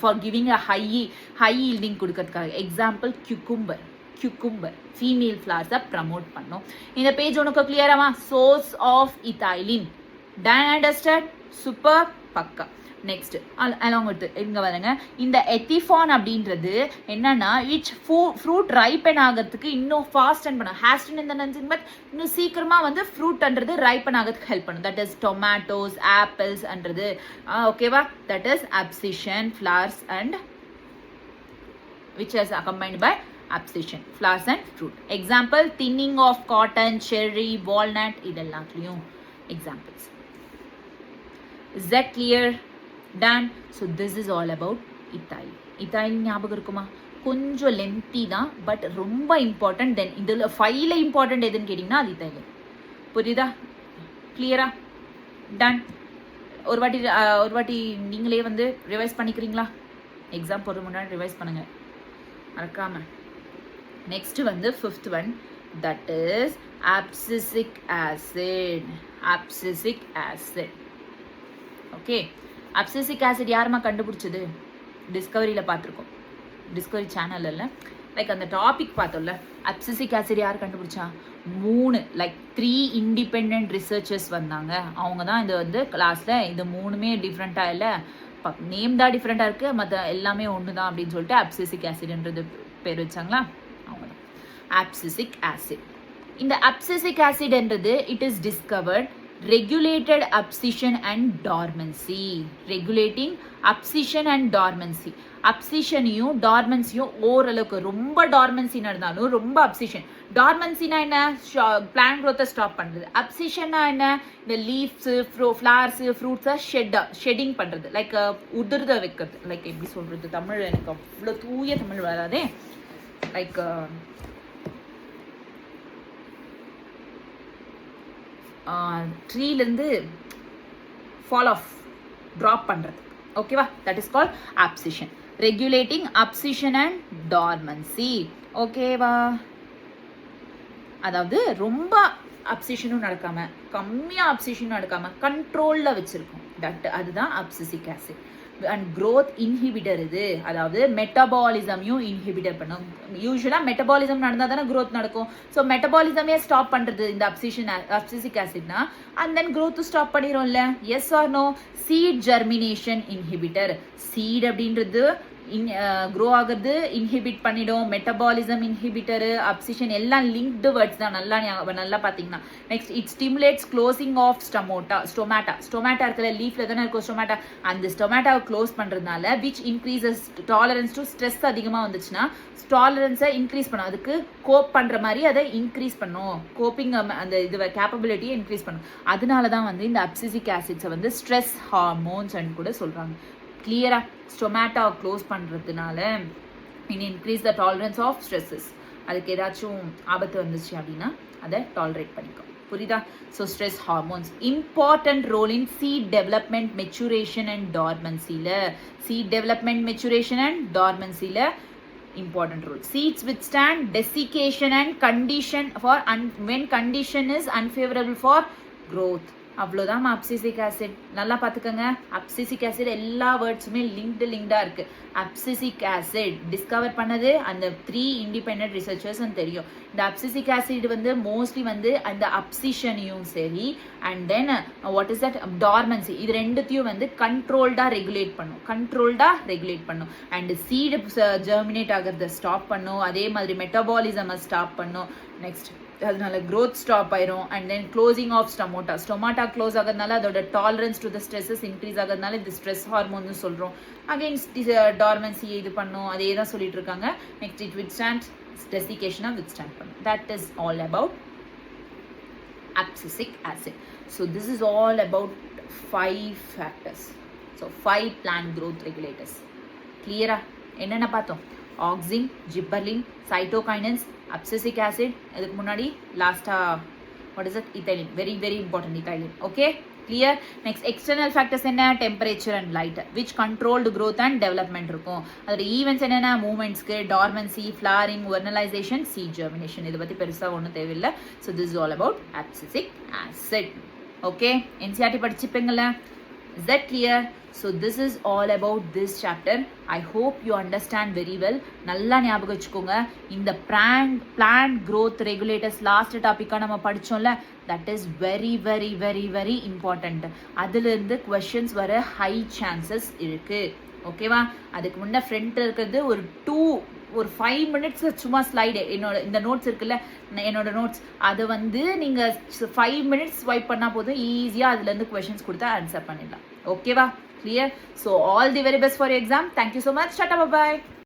for giving a high yielding கொடுக்கறதுக்காக. example cucumber. cucumber female flowers promote பண்ணும். இந்த பேஜ் உனக்கு கிளியராமா? Source of ethylene done understand? Super, பக்கா. நெக்ஸ்ட் அலாங் வித் இங்க வருங்க, இந்த எத்திஃபான் அப்படின்றது என்னன்னா விச் ஃப்ரூட் ரைப்பன் ஆகிறதுக்கு இன்னும் ஃபாஸ்ட் அண்ட் பண்ணும். ஹாஸ்டன் இந்த நன்சிங் பட் இன்னும் சீக்கிரமா வந்து ஃப்ரூட்ன்றது ரைப்பன் ஆகிறதுக்கு ஹெல்ப் பண்ணும். தட் இஸ் டொமேட்டோஸ், ஆப்பிள்ஸ் அன்றது ஓகேவா? That is abscission, flowers and which is accompanied by abscission, flowers and fruit. Example, thinning of cotton, cherry, walnut, idellaathiliyum examples. Is that clear? Done. So this is all about Ithilene. Ithilene ஞாபகம் இருக்குமா? கொஞ்சம் lengthy தான், but ரொம்ப important. தென் இதில் ஃபைவ்ல important எதுன்னு கேட்டிங்கன்னா அது Ithilene. புரியுதா? கிளியரா? டன். ஒரு வாட்டி நீங்களே வந்து ரிவைஸ் பண்ணிக்கிறீங்களா? எக்ஸாம் போடுற முன்னாடி ரிவைஸ் பண்ணுங்க மறக்காம. நெக்ஸ்ட் வந்து fifth one, that is abscisic acid. Abscisic acid. Okay, abscisic acid யாருமா கண்டுபிடிச்சது? டிஸ்கவரியில் பார்த்துருக்கோம், டிஸ்கவரி சேனலில். லைக் அந்த டாபிக் பார்த்தோம்ல, அப்சிசிக் ஆசிட் யார் கண்டுபிடிச்சா? 3 இண்டிபெண்ட் ரிசர்ச்சர்ஸ் வந்தாங்க. அவங்க தான் இது வந்து கிளாஸில் இது 3மே டிஃப்ரெண்ட்டாக இல்லை, நேம் தான் டிஃப்ரெண்ட்டாக இருக்குது, மற்ற எல்லாமே ஒன்று தான் அப்படின்னு சொல்லிட்டு அப்சிசிக் ஆசிட்ன்றது பேர் வச்சாங்களா? அவங்க தான் அப்சிசிக் ஆசிட். இந்த அப்சிசிக் ஆசிட்ன்றது it is discovered regulated abscission and dormancy. Regulating abscission and dormancy. அப்சிஷனையும் டார்மன்சியும் ஓரளவுக்கு, ரொம்ப டார்மன்சி நடந்தாலும் ரொம்ப அப்சிஷன். டார்மன்சினா என்ன? பிளான் க்ரோத்தை ஸ்டாப் பண்ணுறது. அப்சிஷன்னா என்ன? இந்த லீவ்ஸ், ஃப்ளவர்ஸ், ஃப்ரூட்ஸை ஷெட்டிங் பண்ணுறது, லைக் உதிர்த வைக்கிறது. லைக் எப்படி சொல்கிறது தமிழ், எனக்கு அவ்வளோ தூய தமிழ் வராதே. லைக் ட்ரீலேருந்து ஃபால் ஆஃப், ட்ராப் பண்ணுறது. ஓகேவா? That is called abscission. Regulating abscission and dormancy. ஓகேவா? அதாவது ரொம்ப அப்சிஷனும் நடக்காம, கம்மியாக அப்சிஷனும் நடக்காம, கண்ட்ரோலில் வச்சுருக்கோம். அதுதான் abscisic acid. And growth inhibitor இது, அதாவது மெட்டபாலிசமையும் இன்ஹிபிட்டர் பண்ணும். யூஸ்வலாக மெட்டபாலிசம் நடந்தால் தானே க்ரோத் நடக்கும். ஸோ மெட்டபாலிசமே ஸ்டாப் பண்ணுறது இந்த அப்சிசிக் ஆசிட்னா, அண்ட் தென் க்ரோத்து ஸ்டாப் பண்ணிடும்ல. Yes or no? Seed germination inhibitor. Seed அப்படின்றது க்ரோ ஆகிறது இன்ஹிபிட் பண்ணிடும். மெட்டபாலிசம் இன்ஹிபிட்டரு, அப்சிஷன் எல்லாம் லிங்க்டு வேர்ட்ஸ் தான். நல்லா பார்த்தீங்கன்னா. Next, it stimulates closing of stomata இருக்கிற லீஃப்ல தானே இருக்கும் ஸ்டொமேட்டா. அந்த ஸ்டொமேட்டாவை க்ளோஸ் பண்ணுறதுனால which increases tolerance to stress. அதிகமாக வந்துச்சுன்னா டாலரன்ஸை இன்க்ரீஸ் பண்ணும். அதுக்கு கோப் பண்ணுற மாதிரி அதை இன்க்ரீஸ் பண்ணும். கோப்பிங் அந்த இது கேப்பபிலிட்டியை இன்க்ரீஸ் பண்ணும். அதனால தான் வந்து இந்த அப்சிசிக் ஆசிட்ஸை வந்து ஸ்ட்ரெஸ் ஹார்மோன்ஸ் கூட சொல்கிறாங்க. கிளியரா? ஸ்டொமேட்டோ க்ளோஸ் பண்ணுறதுனால increase the tolerance of stresses. அதுக்கு ஏதாச்சும் ஆபத்து வந்துச்சு அப்படின்னா அதை டாலரேட் பண்ணிக்கும். புரியுதா? So stress hormones important role in seed development, maturation and டார்மன்சியில். சீட் டெவலப்மெண்ட், மெச்சுரேஷன் அண்ட் டார்மன்சியில் important role. Seeds withstand desiccation and condition for when condition is unfavorable for growth. அவ்வளோதான் அப்சிசிக் ஆசிட். நல்லா பார்த்துக்கோங்க, abscisic acid எல்லா வேர்ட்ஸுமே லிங்க்டாக இருக்குது. Abscisic acid discover பண்ணது அந்த 3 independent ரிசர்ச்சர்ஸ்ன்னு தெரியும். இந்த அப்சிசிக் ஆசிட் வந்து மோஸ்ட்லி வந்து அந்த அப்சிஷனையும் சரி and then what is that dormancy, இது ரெண்டுத்தையும் வந்து கண்ட்ரோல்டாக ரெகுலேட் பண்ணும். அண்ட் சீடு ஜெர்மினேட் ஆகிறத ஸ்டாப் பண்ணும். அதே மாதிரி மெட்டபாலிசமை ஸ்டாப் பண்ணும். நெக்ஸ்ட், அதனால க்ரோத் ஸ்டாப் ஆயிரும். And then closing of stomata close ஆகிறதுனால அதோட tolerance to the stresses increase ஆகிறதுனால இந்த ஸ்ட்ரெஸ் ஹார்மோன்னு சொல்கிறோம். அகெயின்ஸ்ட் டார்மன்சி இது பண்ணும். அதே தான் சொல்லிட்டு இருக்காங்க. நெக்ஸ்ட், இட் வித்ஸ்டாண்ட் டெசிகேஷனாக வித்ஸ்டாண்ட் பண்ணும். That is all about abscisic acid. So this is all about 5 factors. So 5 plant growth regulators. கிளியரா? என்னென்ன பார்த்தோம்? Auxin, gibberellin, cytokinins, abscisic acid. இதுக்கு முன்னாடி லாஸ்ட்டாக what is it? Ethylene. Very very important ethylene. Okay, clear? Next, external factors என்ன? Temperature and light which controlled growth and development இருக்கும். அதோட events என்னென்ன? மூமெண்ட்ஸ்க்கு dormancy, flowering, vernalisation, seat germination. இதை பற்றி பெருசாக ஒன்றும் தேவையில்லை. So this is all about abscisic acid. Okay, NCERT படிச்சுப்பீங்கள? Is that clear? So this is all about this chapter. I hope you understand very well. நல்லா ஞாபகம் வச்சுக்கோங்க. இந்த plant growth regulators last டாபிக்கா நம்ம படிச்சோம்ல, that is very very very very important. அதுல இருந்து questions வர high chances இருக்கு. ஓகேவா? அதுக்கு முன்ன ஃப்ரண்ட் இருக்கிறது ஒரு 5 மினிட்ஸ் சும்மா ஸ்லைடு என்னோட இந்த நோட்ஸ் இருக்குல்ல, என்னோட நோட்ஸ் அதை வந்து நீங்கள் 5 மினிட்ஸ் ஸ்வைப் பண்ணால் போதும், ஈஸியாக அதுலேருந்து கொஷின்ஸ் கொடுத்தா ஆன்சர் பண்ணிடலாம். ஓகேவா? Clear? So all the very best for exam. Thank you so much. Tata, bye.